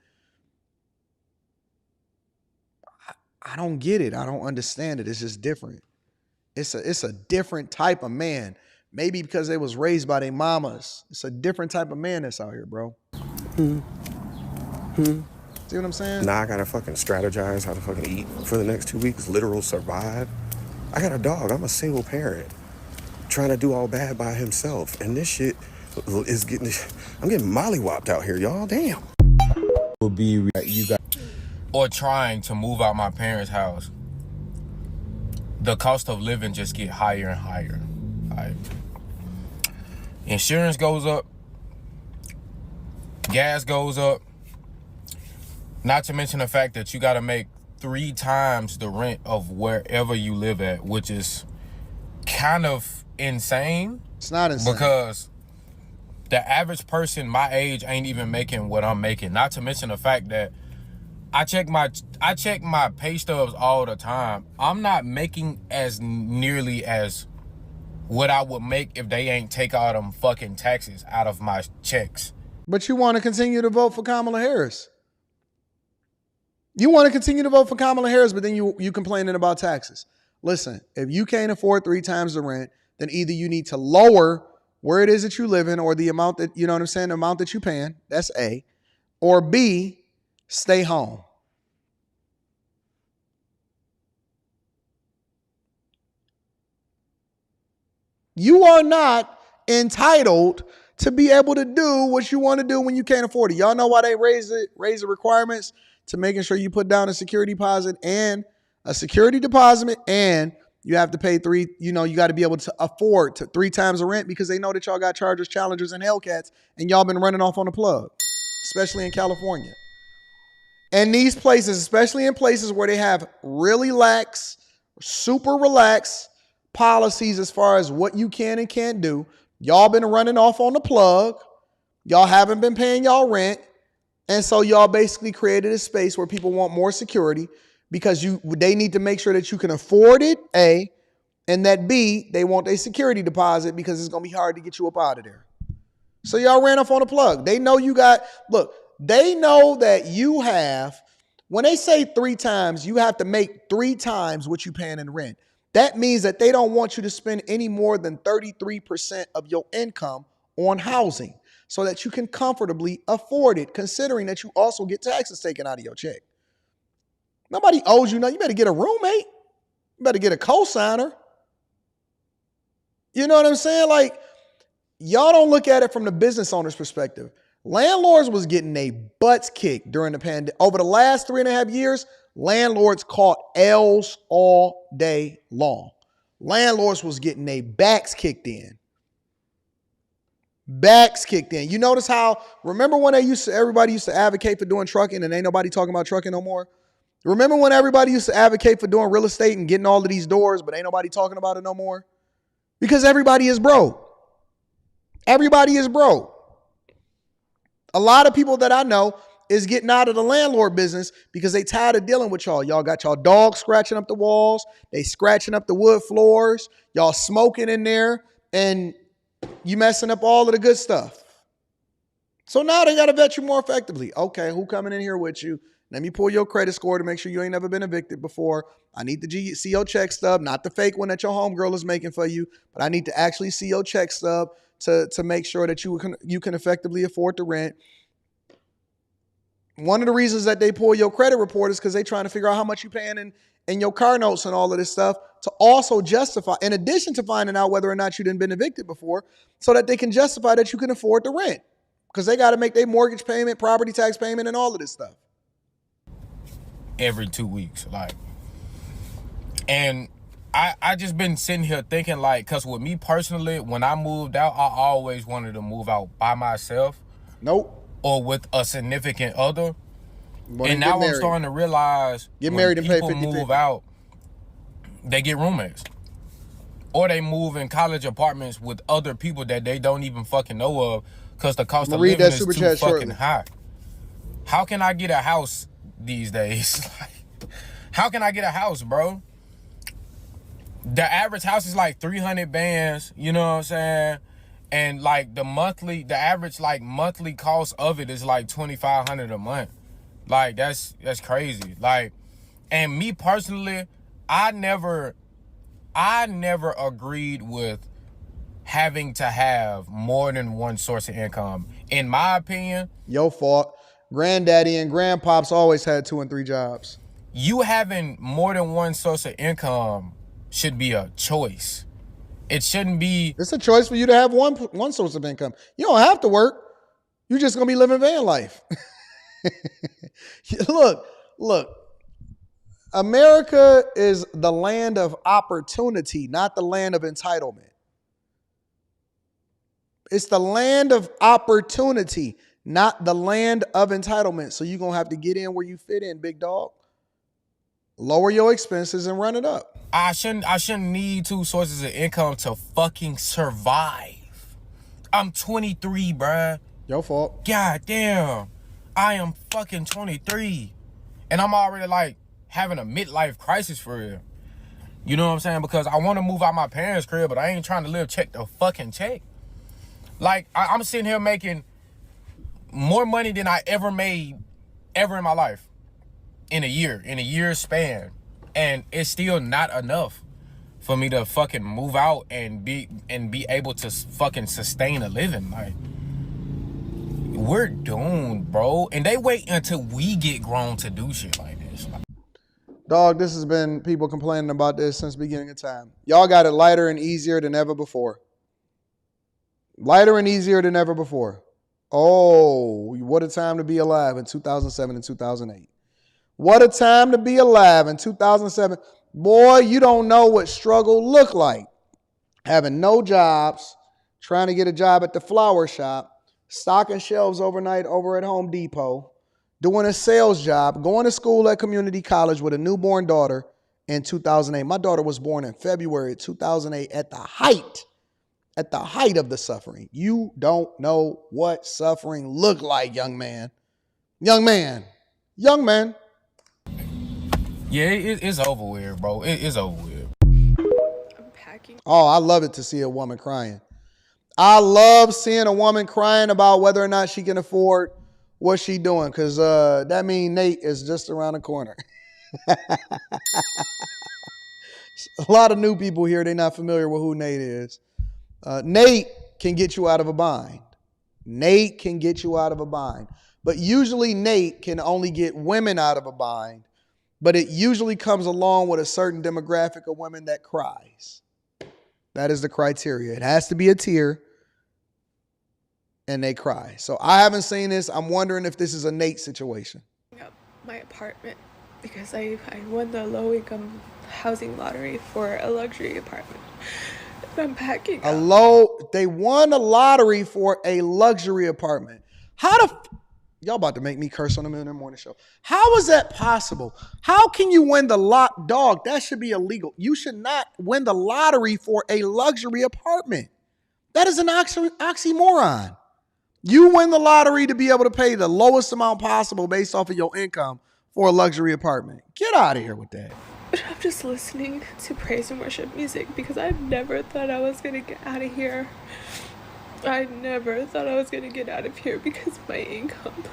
I don't get it. I don't understand it. It's just different. It's a different type of man. Maybe because they was raised by their mamas. It's a different type of man that's out here, bro. See what I'm saying? Now I gotta fucking strategize how to fucking eat for the next 2 weeks, literal survive. I got a dog. I'm a single parent trying to do all bad by himself. And this shit is I'm getting mollywopped out here, y'all. Damn. Will be you got or trying to move out my parents' house. The cost of living just get higher and higher. Right? Insurance goes up, gas goes up, not to mention the fact that you got to make 3 times the rent of wherever you live at, which is kind of insane. It's not insane. Because the average person my age ain't even making what I'm making, not to mention the fact that I check my pay stubs all the time. I'm not making as nearly as what I would make if they ain't take all them fucking taxes out of my checks. But you want to continue to vote for Kamala Harris. You want to continue to vote for Kamala Harris, but then you complaining about taxes. Listen, if you can't afford 3 times the rent, then either you need to lower where it is that you live in or the amount that, you know what I'm saying, the amount that you paying, that's A, or B, stay home. You are not entitled to be able to do what you want to do when you can't afford it. Y'all know why they raise the requirements to making sure you put down a security deposit and You have to pay you got to be able to afford 3 times the rent because they know that y'all got Chargers, Challengers, and Hellcats, and y'all been running off on the plug, especially in California. And these places, especially in places where they have really lax, super relaxed policies as far as what you can and can't do, y'all been running off on the plug. Y'all haven't been paying y'all rent. And so y'all basically created a space where people want more security because they need to make sure that you can afford it, A, and that B, they want a security deposit because it's going to be hard to get you up out of there. So y'all ran off on the plug. They know they know that you have, when they say 3 times, you have to make 3 times what you paying in rent. That means that they don't want you to spend any more than 33% of your income on housing so that you can comfortably afford it, considering that you also get taxes taken out of your check. Nobody owes you nothing. You better get a roommate. You better get a co-signer. You know what I'm saying? Like, y'all don't look at it from the business owner's perspective. Landlords was getting their butts kicked during the pandemic. Over the last 3.5 years, landlords caught L's all day long. Landlords was getting their backs kicked in. You notice how, remember when everybody used to advocate for doing trucking and ain't nobody talking about trucking no more? Remember when everybody used to advocate for doing real estate and getting all of these doors, but ain't nobody talking about it no more? Because everybody is broke. Everybody is broke. A lot of people that I know is getting out of the landlord business because they tired of dealing with y'all. Y'all got y'all dogs scratching up the walls. They scratching up the wood floors. Y'all smoking in there and you messing up all of the good stuff. So now they got to vet you more effectively. Okay, who coming in here with you? Let me pull your credit score to make sure you ain't never been evicted before. I need to see your check stub, not the fake one that your homegirl is making for you, but I need to actually see your check stub to make sure that you can effectively afford the rent. One of the reasons that they pull your credit report is because they're trying to figure out how much you're paying in your car notes and all of this stuff to also justify, in addition to finding out whether or not you didn't been evicted before, so that they can justify that you can afford the rent. Because they got to make their mortgage payment, property tax payment, and all of this stuff. Every 2 weeks, and I just been sitting here thinking, because with me personally, when I moved out, I always wanted to move out by myself. Nope. Or with a significant other. And now I'm starting to realize get married and pay 50-50. People move out, they get roommates. Or they move in college apartments with other people that they don't even fucking know of because the cost of living is too fucking high. How can I get a house these days? How can I get a house, bro? The average house is like 300 bands, you know what I'm saying? And the average monthly cost of it is like $2,500 a month. That's crazy. And me personally, I never agreed with having to have more than one source of income. In my opinion, your fault. Granddaddy and grandpops always had 2 and 3 jobs. You having more than one source of income should be a choice. It shouldn't be. It's a choice for you to have one source of income. You don't have to work. You're just going to be living van life. Look. America is the land of opportunity, not the land of entitlement. It's the land of opportunity, not the land of entitlement. So you're going to have to get in where you fit in, big dog. Lower your expenses and run it up. I shouldn't need 2 sources of income to fucking survive. I'm 23, bruh. Your fault. God damn. I am fucking 23. And I'm already having a midlife crisis for real. You know what I'm saying? Because I want to move out my parents' crib, but I ain't trying to live check to fucking check. I'm sitting here making more money than I ever made ever in my life. In a year span. And it's still not enough for me to fucking move out and be able to fucking sustain a living. We're doomed, bro. And they wait until we get grown to do shit like this. Dog, this has been people complaining about this since the beginning of time. Y'all got it lighter and easier than ever before. Lighter and easier than ever before. Oh, what a time to be alive in 2007 and 2008. What a time to be alive in 2007. Boy, you don't know what struggle look like. Having no jobs, trying to get a job at the flower shop, stocking shelves overnight over at Home Depot, doing a sales job, going to school at community college with a newborn daughter in 2008. My daughter was born in February 2008 at the height of the suffering. You don't know what suffering look like, young man. Young man. Young man. Yeah, it's over with, bro. It's over with. Oh, I love it to see a woman crying. I love seeing a woman crying about whether or not she can afford what she doing, because that means Nate is just around the corner. A lot of new people here, they're not familiar with who Nate is. Nate can get you out of a bind. Nate can get you out of a bind. But usually Nate can only get women out of a bind. But it usually comes along with a certain demographic of women that cries. That is the criteria. It has to be a tear, and they cry. So I haven't seen this. I'm wondering if this is a Nate situation. My apartment because I won the low-income housing lottery for a luxury apartment. I'm packing up. They won a lottery for a luxury apartment. Y'all about to make me curse on the Millionaire Morning Show. How is that possible? How can you win the dog? That should be illegal. You should not win the lottery for a luxury apartment. That is an oxymoron. You win the lottery to be able to pay the lowest amount possible based off of your income for a luxury apartment. Get out of here with that. I'm just listening to praise and worship music because I never thought I was going to get out of here. I never thought I was going to get out of here because of my income.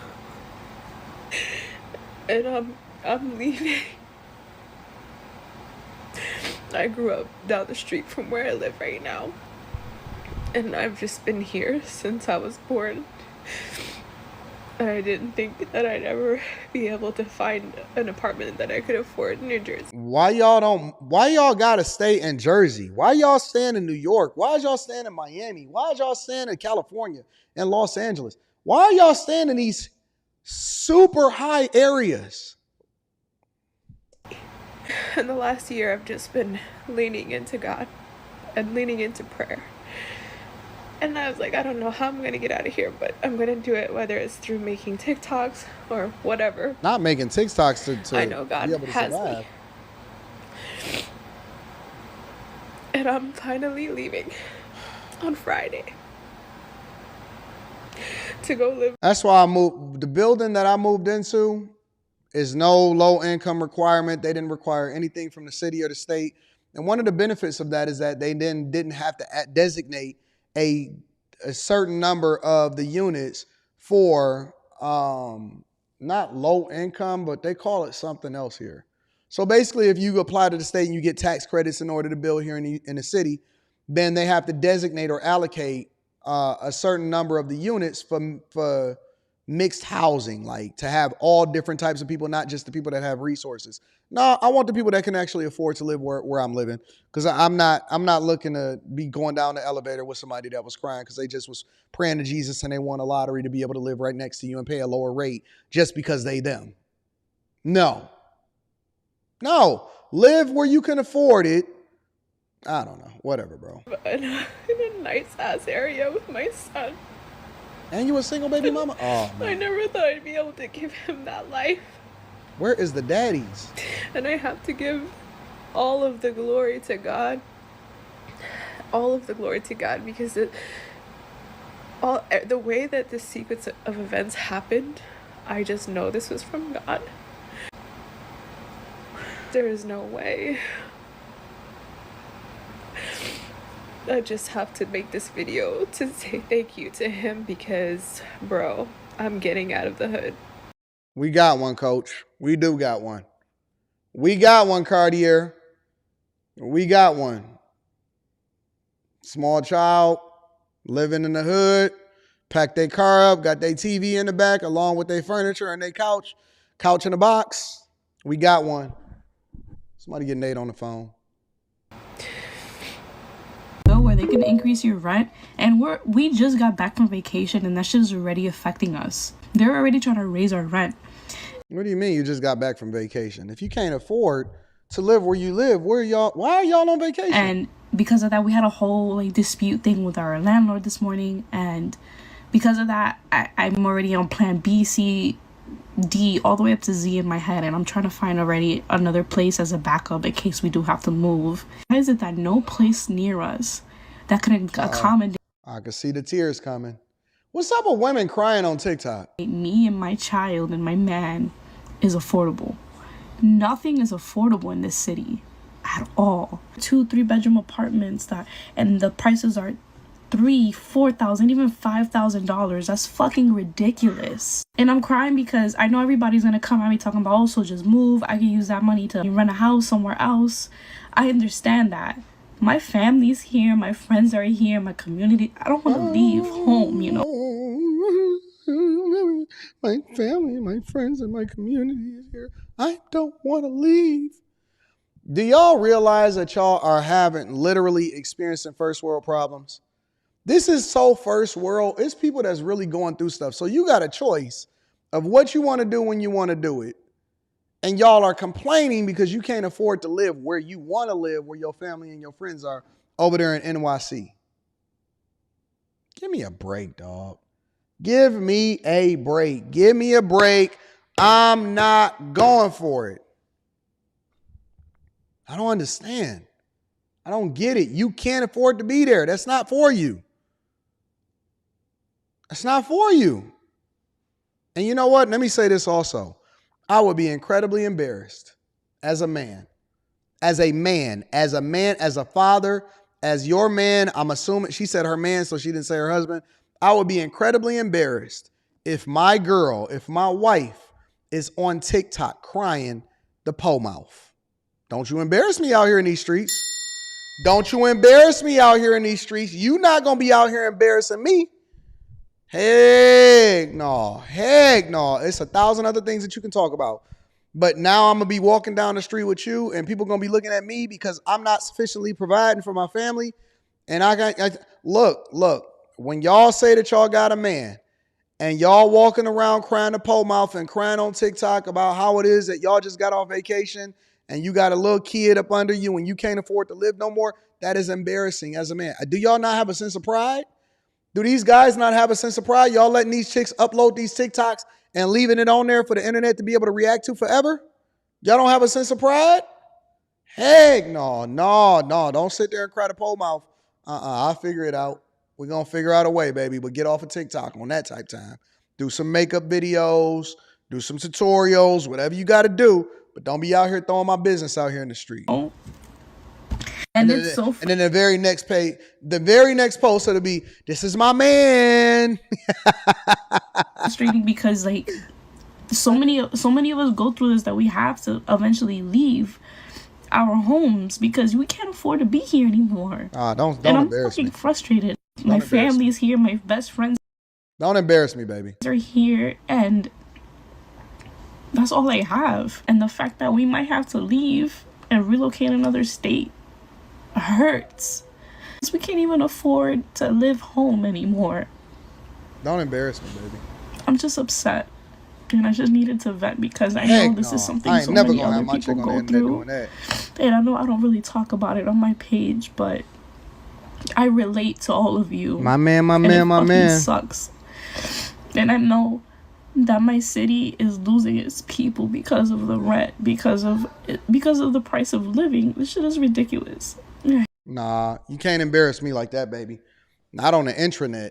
And I'm leaving. I grew up down the street from where I live right now. And I've just been here since I was born. And I didn't think that I'd ever be able to find an apartment that I could afford in New Jersey. Why y'all gotta stay in Jersey? Why y'all staying in New York? Why y'all staying in Miami? Why y'all staying in California and Los Angeles? Why are y'all staying in these super high areas? In the last year, I've just been leaning into God and leaning into prayer. And I was like, I don't know how I'm going to get out of here, but I'm going to do it, whether it's through making TikToks or whatever. Not making TikToks to I know God be able to has survive. me. And I'm finally leaving on Friday to go live. That's why I moved. The building that I moved into is no low income requirement. They didn't require anything from the city or the state. And one of the benefits of that is that they then didn't have to designate a certain number of the units for not low income, but they call it something else here. So basically, if you apply to the state and you get tax credits in order to build here in the city, then they have to designate or allocate a certain number of the units for mixed housing, like to have all different types of people, not just the people that have resources. No, I want the people that can actually afford to live where I'm living, because I'm not looking to be going down the elevator with somebody that was crying because they just was praying to Jesus and they won a lottery to be able to live right next to you and pay a lower rate just because they them. No, live where you can afford it. I don't know, whatever, bro. In a nice ass area with my son. And you a single baby mama? Oh, man. I never thought I'd be able to give him that life. Where is the daddies? And I have to give all of the glory to God. All of the glory to God, because the way that the sequence of events happened, I just know this was from God. There is no way. I just have to make this video to say thank you to him because, bro, I'm getting out of the hood. We got one, coach. We do got one. We got one, Cartier. We got one. Small child, living in the hood, packed their car up, got their TV in the back along with their furniture and their couch in the box. We got one. Somebody get Nate on the phone. Where they can increase your rent, and we just got back from vacation and that shit is already affecting us. They're already trying to raise our rent. What do you mean you just got back from vacation? If you can't afford to live where you live. Why are y'all on vacation? And because of that, we had a whole like dispute thing with our landlord this morning. And because of that, I'm already on plan B, C, D, all the way up to Z in my head. And I'm trying to find already another place as a backup in case we do have to move. Why is it that no place near us that can accommodate I can see the tears coming. What's up with women crying on TikTok? me and my child and my man is affordable? Nothing is affordable in this city at all. 2-3 bedroom apartments and the prices are $3,000-$4,000, even $5,000. That's fucking ridiculous. And I'm crying because I know everybody's gonna come at me talking about, oh, so just move. I can use that money to rent a house somewhere else. I understand that. My family's here, my friends are here, my community. I don't want to leave home, you know. My family, my friends, and my community is here. I don't want to leave. Do y'all realize that y'all are literally experiencing first world problems? This is so first world. It's people that's really going through stuff. So you got a choice of what you want to do when you want to do it. And y'all are complaining because you can't afford to live where you want to live, where your family and your friends are over there in NYC. Give me a break, dog. Give me a break. Give me a break. I'm not going for it. I don't understand. I don't get it. You can't afford to be there. That's not for you. That's not for you. And you know what? Let me say this also. I would be incredibly embarrassed as a man, as a father, as your man. I'm assuming she said her man, so she didn't say her husband. I would be incredibly embarrassed if my wife is on TikTok crying the po mouth. Don't you embarrass me out here in these streets. Don't you embarrass me out here in these streets. You not going to be out here embarrassing me. Heck no. It's 1,000 other things that you can talk about. But now I'm going to be walking down the street with you and people going to be looking at me because I'm not sufficiently providing for my family. And look, when y'all say that y'all got a man and y'all walking around crying the po mouth and crying on TikTok about how it is that y'all just got off vacation and you got a little kid up under you and you can't afford to live no more, that is embarrassing as a man. Do y'all not have a sense of pride? Do these guys not have a sense of pride? Y'all letting these chicks upload these TikToks and leaving it on there for the internet to be able to react to forever? Y'all don't have a sense of pride? Heck no. Don't sit there and cry the po mouth. I'll figure it out. We're going to figure out a way, baby. But get off of TikTok on that type time. Do some makeup videos. Do some tutorials. Whatever you got to do. But don't be out here throwing my business out here in the street. Oh. And it's so and then the very next post, it'll be, this is my man. frustrating because like so many of us go through this that we have to eventually leave our homes because we can't afford to be here anymore. Don't and I'm embarrass fucking me. Frustrated. My family's here, my best friends don't embarrass me, baby. Are here, and that's all I have. And the fact that we might have to leave and relocate another state hurts. We can't even afford to live home anymore. Don't embarrass me, baby. I'm just upset. And I just needed to vent because I know this is something so many other people go through. And I know I don't really talk about it on my page, but I relate to all of you. My man. It sucks. And I know that my city is losing its people because of the rent, because of the price of living. This shit is ridiculous. Nah, you can't embarrass me like that, baby. Not on the intranet.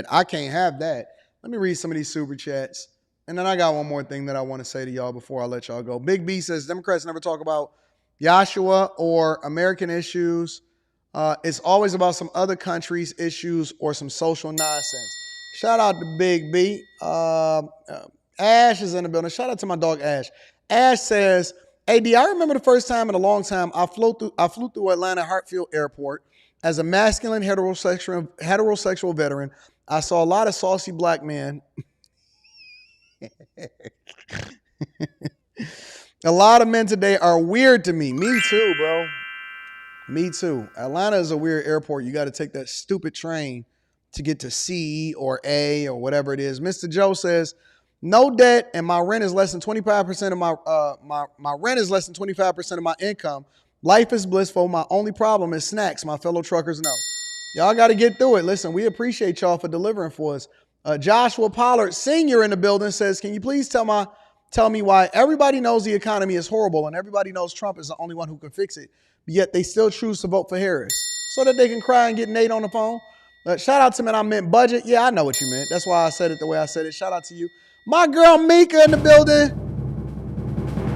I can't have that. Let me read some of these super chats. And then I got one more thing that I want to say to y'all before I let y'all go. Big B says, Democrats never talk about Joshua or American issues. It's always about some other country's issues or some social nonsense. Shout out to Big B. Ash is in the building. Shout out to my dog, Ash. Ash says, AD, I remember the first time in a long time I flew through Atlanta Hartsfield Airport as a masculine heterosexual veteran. I saw a lot of saucy black men. A lot of men today are weird to me. Me too, bro. Me too. Atlanta is a weird airport. You got to take that stupid train to get to C or A or whatever it is. Mr. Joe says, no debt, and my rent is less than 25% of my rent is less than 25% of my income. Life is blissful. My only problem is snacks. My fellow truckers know. Y'all got to get through it. Listen, we appreciate y'all for delivering for us. Joshua Pollard, Sr. in the building says, can you please tell me why everybody knows the economy is horrible and everybody knows Trump is the only one who can fix it, but yet they still choose to vote for Harris so that they can cry and get Nate on the phone? Shout out to me. I meant budget. Yeah, I know what you meant. That's why I said it the way I said it. Shout out to you. My girl Mika in the building.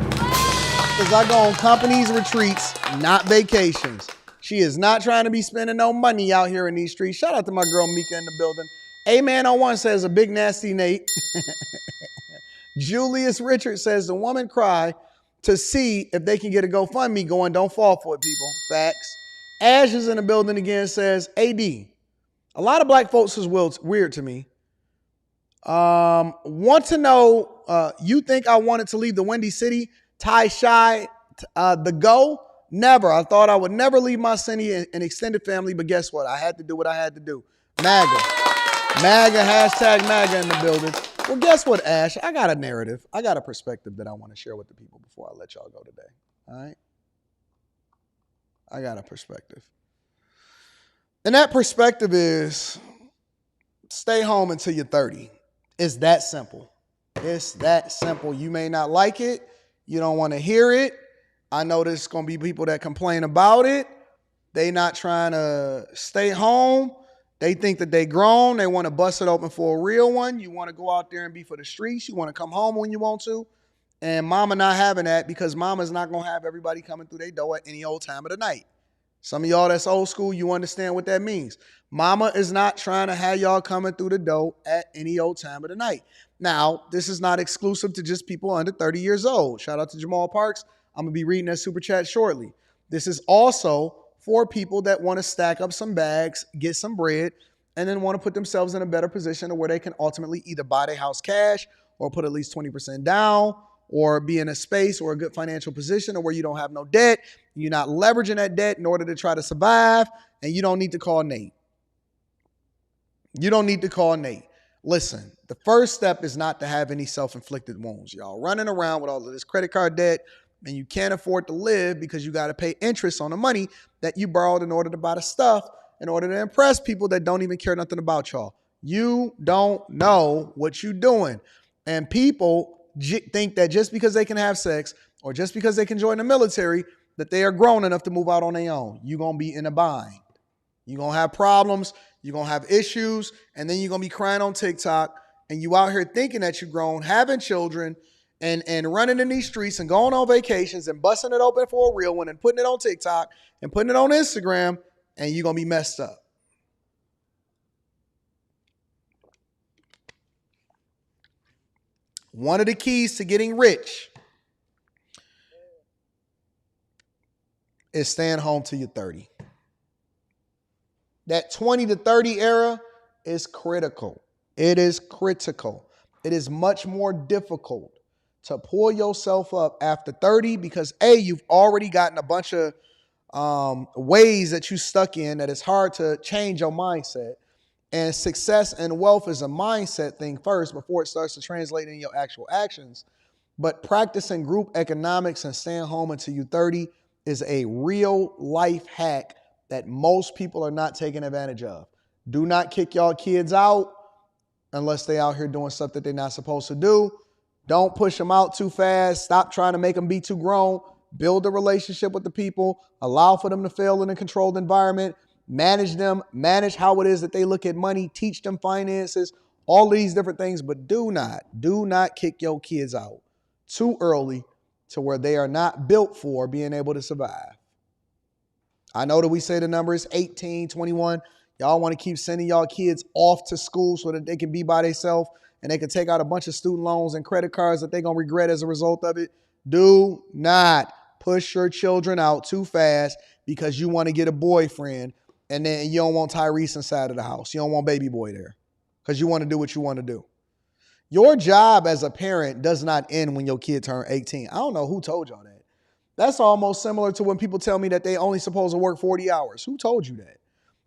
Because I go on companies' retreats, not vacations. She is not trying to be spending no money out here in these streets. Shout out to my girl Mika in the building. A-Man01 says a big nasty Nate. Julius Richard says the woman cry to see if they can get a GoFundMe going. Don't fall for it, people. Facts. Ash is in the building again, says, AD, a lot of black folks is weird to me. Want to know, you think I wanted to leave the Windy City, tie shy, the go? Never. I thought I would never leave my city and extended family, but guess what? I had to do what I had to do. MAGA. MAGA, hashtag MAGA in the building. Well, guess what, Ash? I got a narrative. I got a perspective that I want to share with the people before I let y'all go today. All right? I got a perspective. And that perspective is stay home until you're 30. It's that simple. It's that simple. You may not like it. You don't want to hear it. I know there's going to be people that complain about it. They not trying to stay home. They think that they grown. They want to bust it open for a real one. You want to go out there and be for the streets. You want to come home when you want to. And mama not having that because mama's not going to have everybody coming through their door at any old time of the night. Some of y'all that's old school, you understand what that means. Mama is not trying to have y'all coming through the door at any old time of the night. Now, this is not exclusive to just people under 30 years old. Shout out to Jamal Parks. I'm going to be reading that super chat shortly. This is also for people that want to stack up some bags, get some bread, and then want to put themselves in a better position to where they can ultimately either buy their house cash or put at least 20% down or be in a space or a good financial position or where you don't have no debt. You're not leveraging that debt in order to try to survive, and you don't need to call Nate. You don't need to call Nate. Listen, the first step is not to have any self-inflicted wounds. Y'all running around with all of this credit card debt, and you can't afford to live because you got to pay interest on the money that you borrowed in order to buy the stuff in order to impress people that don't even care nothing about y'all. You don't know what you're doing. And people think that just because they can have sex or just because they can join the military, that they are grown enough to move out on their own. You're going to be in a bind. You're going to have problems. You're going to have issues. And then you're going to be crying on TikTok. And you out here thinking that you're grown, having children, and running in these streets and going on vacations and busting it open for a real one and putting it on TikTok and putting it on Instagram, and you're going to be messed up. One of the keys to getting rich is staying home till you're 30. That 20 to 30 era is critical. It is critical. It is much more difficult to pull yourself up after 30 because A, you've already gotten a bunch of ways that you stuck in that it's hard to change your mindset. And success and wealth is a mindset thing first before it starts to translate in your actual actions. But practicing group economics and staying home until you're 30 is a real life hack that most people are not taking advantage of. Do not kick y'all kids out unless they out here doing stuff that they're not supposed to do. Don't push them out too fast. Stop trying to make them be too grown. Build a relationship with the people. Allow for them to fail in a controlled environment. Manage them. Manage how it is that they look at money. Teach them finances. All these different things. But do not kick your kids out too early to where they are not built for being able to survive. I know that we say the number is 18, 21. Y'all want to keep sending y'all kids off to school so that they can be by themselves and they can take out a bunch of student loans and credit cards that they're going to regret as a result of it. Do not push your children out too fast because you want to get a boyfriend and then you don't want Tyrese inside of the house. You don't want baby boy there because you want to do what you want to do. Your job as a parent does not end when your kid turns 18. I don't know who told y'all that. That's almost similar to when people tell me that they only supposed to work 40 hours. Who told you that?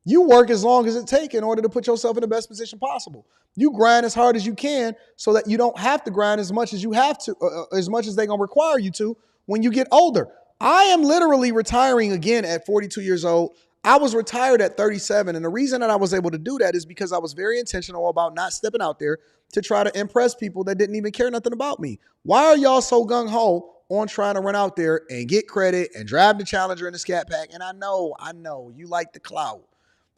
You work as long as it takes in order to put yourself in the best position possible. You grind as hard as you can so that you don't have to grind as much as you have to, as much as they're going to require you to when you get older. I am literally retiring again at 42 years old. I was retired at 37. And the reason that I was able to do that is because I was very intentional about not stepping out there to try to impress people that didn't even care nothing about me. Why are y'all so gung-ho on trying to run out there and get credit and drive the Challenger in the Scat Pack? And I know, you like the clout.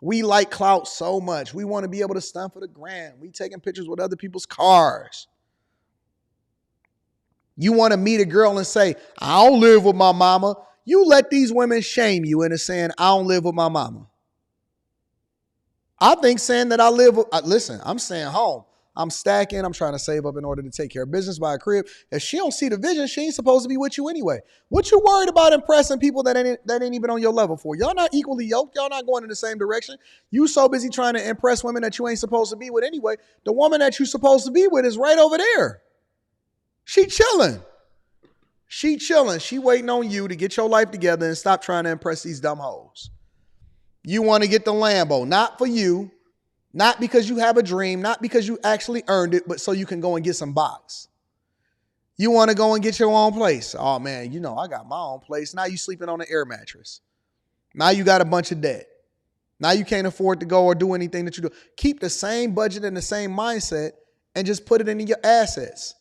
We like clout so much. We want to be able to stunt for the gram. We taking pictures with other people's cars. You want to meet a girl and say, I don't live with my mama. You let these women shame you into saying, I don't live with my mama. I think saying that I live with, listen, I'm staying home. I'm stacking. I'm trying to save up in order to take care of business, buy a crib. If she don't see the vision, she ain't supposed to be with you anyway. What you worried about impressing people that ain't even on your level for? Y'all not equally yoked. Y'all not going in the same direction. You so busy trying to impress women that you ain't supposed to be with anyway. The woman that you supposed to be with is right over there. She chilling. She waiting on you to get your life together and stop trying to impress these dumb hoes. You want to get the Lambo, not for you. Not because you have a dream, not because you actually earned it, but so you can go and get some box. You want to go and get your own place. Oh man, I got my own place. Now you sleeping on an air mattress. Now you got a bunch of debt. Now you can't afford to go or do anything that you do. Keep the same budget and the same mindset and just put it into your assets.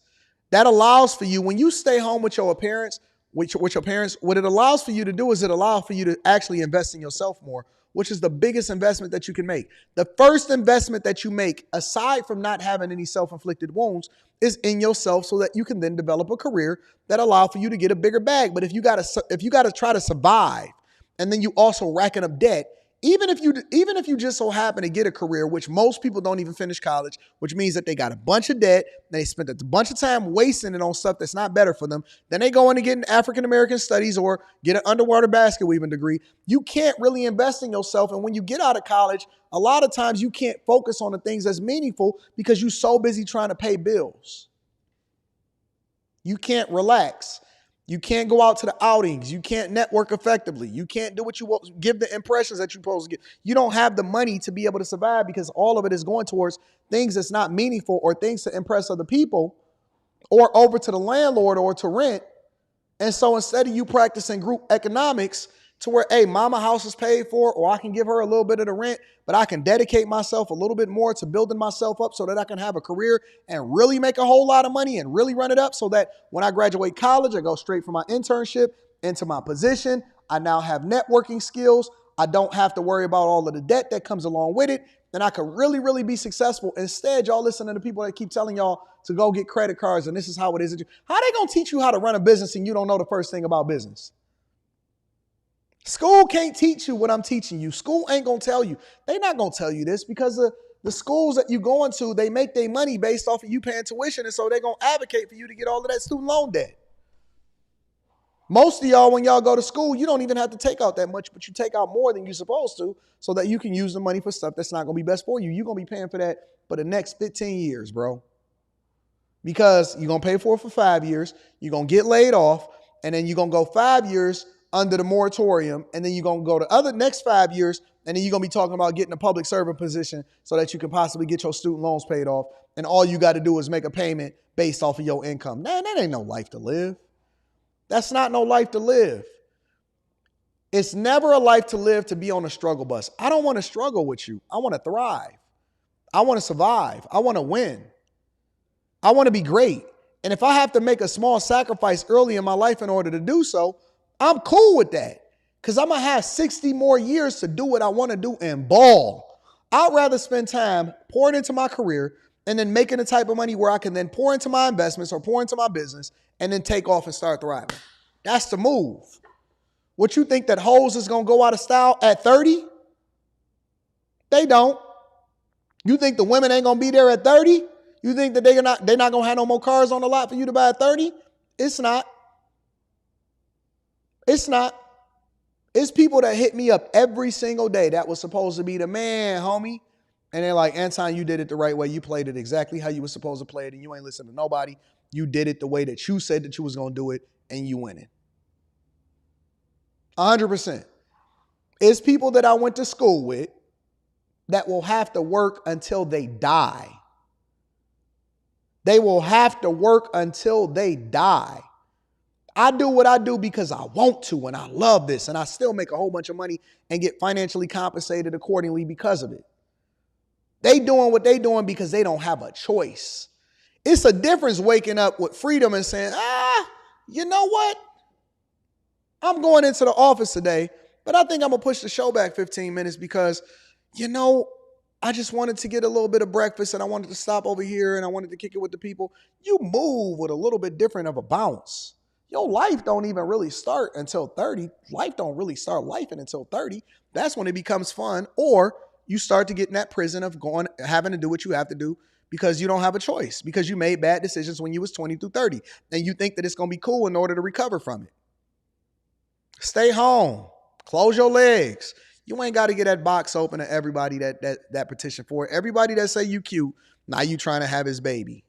That allows for you, when you stay home with your parents, what it allows for you to do is it allows for you to actually invest in yourself more, which is the biggest investment that you can make. The first investment that you make, aside from not having any self-inflicted wounds, is in yourself so that you can then develop a career that allows for you to get a bigger bag. But if you gotta try to survive and then you also racking up debt, even if you just so happen to get a career, which most people don't even finish college, which means that they got a bunch of debt, they spent a bunch of time wasting it on stuff that's not better for them, then they go in to get an African-American studies or get an underwater basket weaving degree. You can't really invest in yourself. And when you get out of college, a lot of times you can't focus on the things that's meaningful because you're so busy trying to pay bills. You can't relax. You can't go out to the outings. You can't network effectively. You can't do what you want, give the impressions that you're supposed to get. You don't have the money to be able to survive because all of it is going towards things that's not meaningful or things to impress other people or over to the landlord or to rent. And so instead of you practicing group economics to where, hey, mama house is paid for, or I can give her a little bit of the rent, but I can dedicate myself a little bit more to building myself up so that I can have a career and really make a whole lot of money and really run it up so that when I graduate college, I go straight from my internship into my position. I now have networking skills. I don't have to worry about all of the debt that comes along with it. And I can really, really be successful. Instead, y'all listen to the people that keep telling y'all to go get credit cards and this is how it is. How they gonna teach you how to run a business and you don't know the first thing about business? School can't teach you what I'm teaching you. School ain't going to tell you. They're not going to tell you this because the schools that you go into, they make their money based off of you paying tuition. And so they're going to advocate for you to get all of that student loan debt. Most of y'all, when y'all go to school, you don't even have to take out that much, but you take out more than you're supposed to so that you can use the money for stuff that's not going to be best for you. You're going to be paying for that for the next 15 years, bro. Because you're going to pay for it for 5 years. You're going to get laid off. And then you're going to go 5 years under the moratorium, and then you're going to go to other next 5 years, and then you're going to be talking about getting a public servant position so that you can possibly get your student loans paid off, and all you got to do is make a payment based off of your income. Man, that ain't no life to live. That's not no life to live. It's never a life to live to be on a struggle bus. I don't want to struggle with you. I want to thrive. I want to survive. I want to win. I want to be great. And if I have to make a small sacrifice early in my life in order to do so, I'm cool with that because I'm going to have 60 more years to do what I want to do and ball. I'd rather spend time pouring into my career and then making the type of money where I can then pour into my investments or pour into my business and then take off and start thriving. That's the move. What you think that hoes is going to go out of style at 30? They don't. You think the women ain't going to be there at 30? You think that they're not going to have no more cars on the lot for you to buy at 30? It's not. It's not. It's people that hit me up every single day that was supposed to be the man, homie. And they're like, Anton, you did it the right way. You played it exactly how you were supposed to play it, and you ain't listening to nobody. You did it the way that you said that you was going to do it, and you winning. 100%. It's people that I went to school with that will have to work until they die. They will have to work until they die. I do what I do because I want to and I love this, and I still make a whole bunch of money and get financially compensated accordingly because of it. They doing what they doing because they don't have a choice. It's a difference waking up with freedom and saying, you know what? I'm going into the office today, but I think I'm going to push the show back 15 minutes because, I just wanted to get a little bit of breakfast and I wanted to stop over here and I wanted to kick it with the people. You move with a little bit different of a bounce. Your life don't even really start until 30. Life don't really start lifing until 30. That's when it becomes fun, or you start to get in that prison of having to do what you have to do because you don't have a choice, because you made bad decisions when you was 20 through 30 and you think that it's going to be cool in order to recover from it. Stay home. Close your legs. You ain't got to get that box open to everybody that petition for it. Everybody that say you cute, now you trying to have his baby.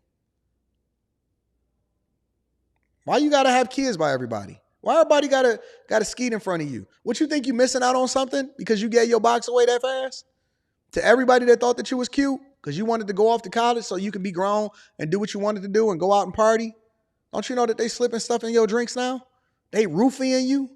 Why you got to have kids by everybody? Why everybody got to skeet in front of you? What you think you missing out on something because you gave your box away that fast? To everybody that thought that you was cute because you wanted to go off to college so you could be grown and do what you wanted to do and go out and party? Don't you know that they slipping stuff in your drinks now? They roofing you?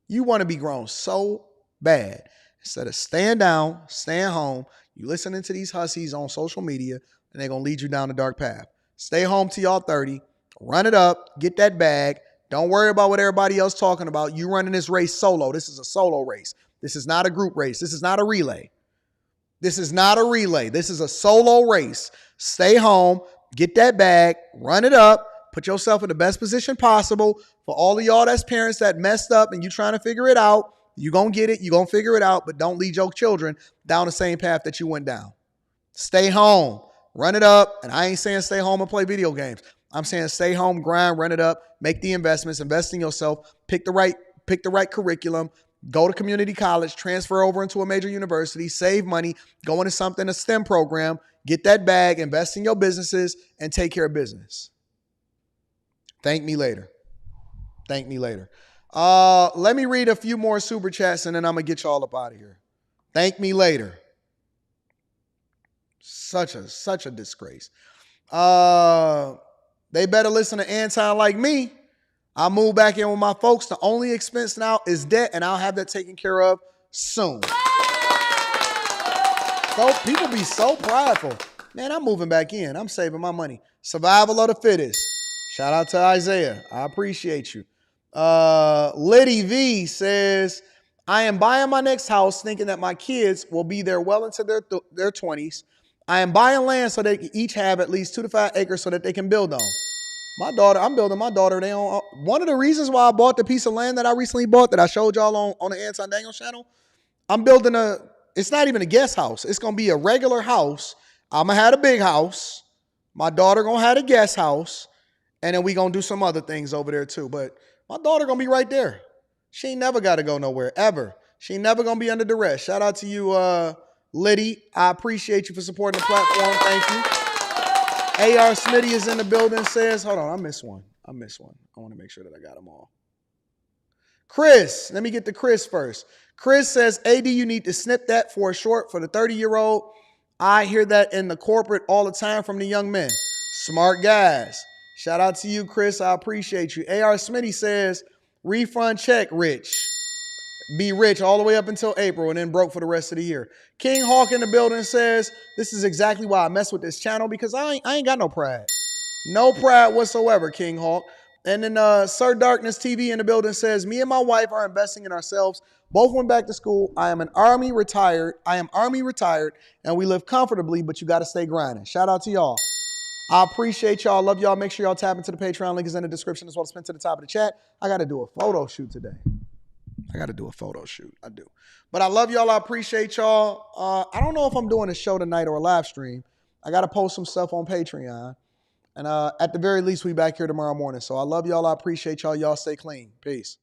You want to be grown so bad. Instead of staying down, staying home, you listening to these hussies on social media and they're going to lead you down the dark path. Stay home till y'all 30. Run it up. Get that bag. Don't worry about what everybody else talking about. You running this race solo. This is a solo race. This is not a group race. This is not a relay. This is not a relay. This is a solo race. Stay home. Get that bag. Run it up. Put yourself in the best position possible. For all of y'all that's parents that messed up and you trying to figure it out, you going to get it. You going to figure it out, but don't lead your children down the same path that you went down. Stay home. Run it up. And I ain't saying stay home and play video games. I'm saying stay home, grind, run it up, make the investments, invest in yourself, pick the right curriculum, go to community college, transfer over into a major university, save money, go into something, a STEM program, get that bag, invest in your businesses, and take care of business. Thank me later. Thank me later. Let me read a few more super chats and then I'm going to get y'all up out of here. Thank me later. Such a disgrace. They better listen to Anton like me. I move back in with my folks. The only expense now is debt, and I'll have that taken care of soon. So people be so prideful. Man, I'm moving back in. I'm saving my money. Survival of the fittest. Shout out to Isaiah. I appreciate you. Liddy V says, I am buying my next house thinking that my kids will be there well into their 20s. I am buying land so they can each have at least 2 to 5 acres so that they can build on. I'm building my daughter. One of the reasons why I bought the piece of land that I recently bought that I showed y'all on the Anton Daniels channel, I'm building it's not even a guest house. It's going to be a regular house. I'm going to have a big house. My daughter going to have a guest house. And then we going to do some other things over there too. But my daughter going to be right there. She ain't never got to go nowhere, ever. She ain't never going to be under duress. Shout out to you, Liddy. I appreciate you for supporting the platform. Thank you. AR Smitty is in the building, says, hold on, I missed one. I want to make sure that I got them all. Chris, let me get to Chris first. Chris says, AD, you need to snip that for a short for the 30-year-old. I hear that in the corporate all the time from the young men. Smart guys. Shout out to you, Chris. I appreciate you. AR Smitty says, refund check, rich. Be rich all the way up until April and then broke for the rest of the year. King Hawk in the building says, this is exactly why I mess with this channel because I ain't got no pride. No pride whatsoever, King Hawk. And then Sir Darkness TV in the building says, me and my wife are investing in ourselves. Both went back to school. I am Army retired, and we live comfortably, but you got to stay grinding. Shout out to y'all. I appreciate y'all. Love y'all. Make sure y'all tap into the Patreon. Link is in the description as well as pinned to the top of the chat. I got to do a photo shoot today. I do. But I love y'all. I appreciate y'all. I don't know if I'm doing a show tonight or a live stream. I got to post some stuff on Patreon. And at the very least, we back here tomorrow morning. So I love y'all. I appreciate y'all. Y'all stay clean. Peace.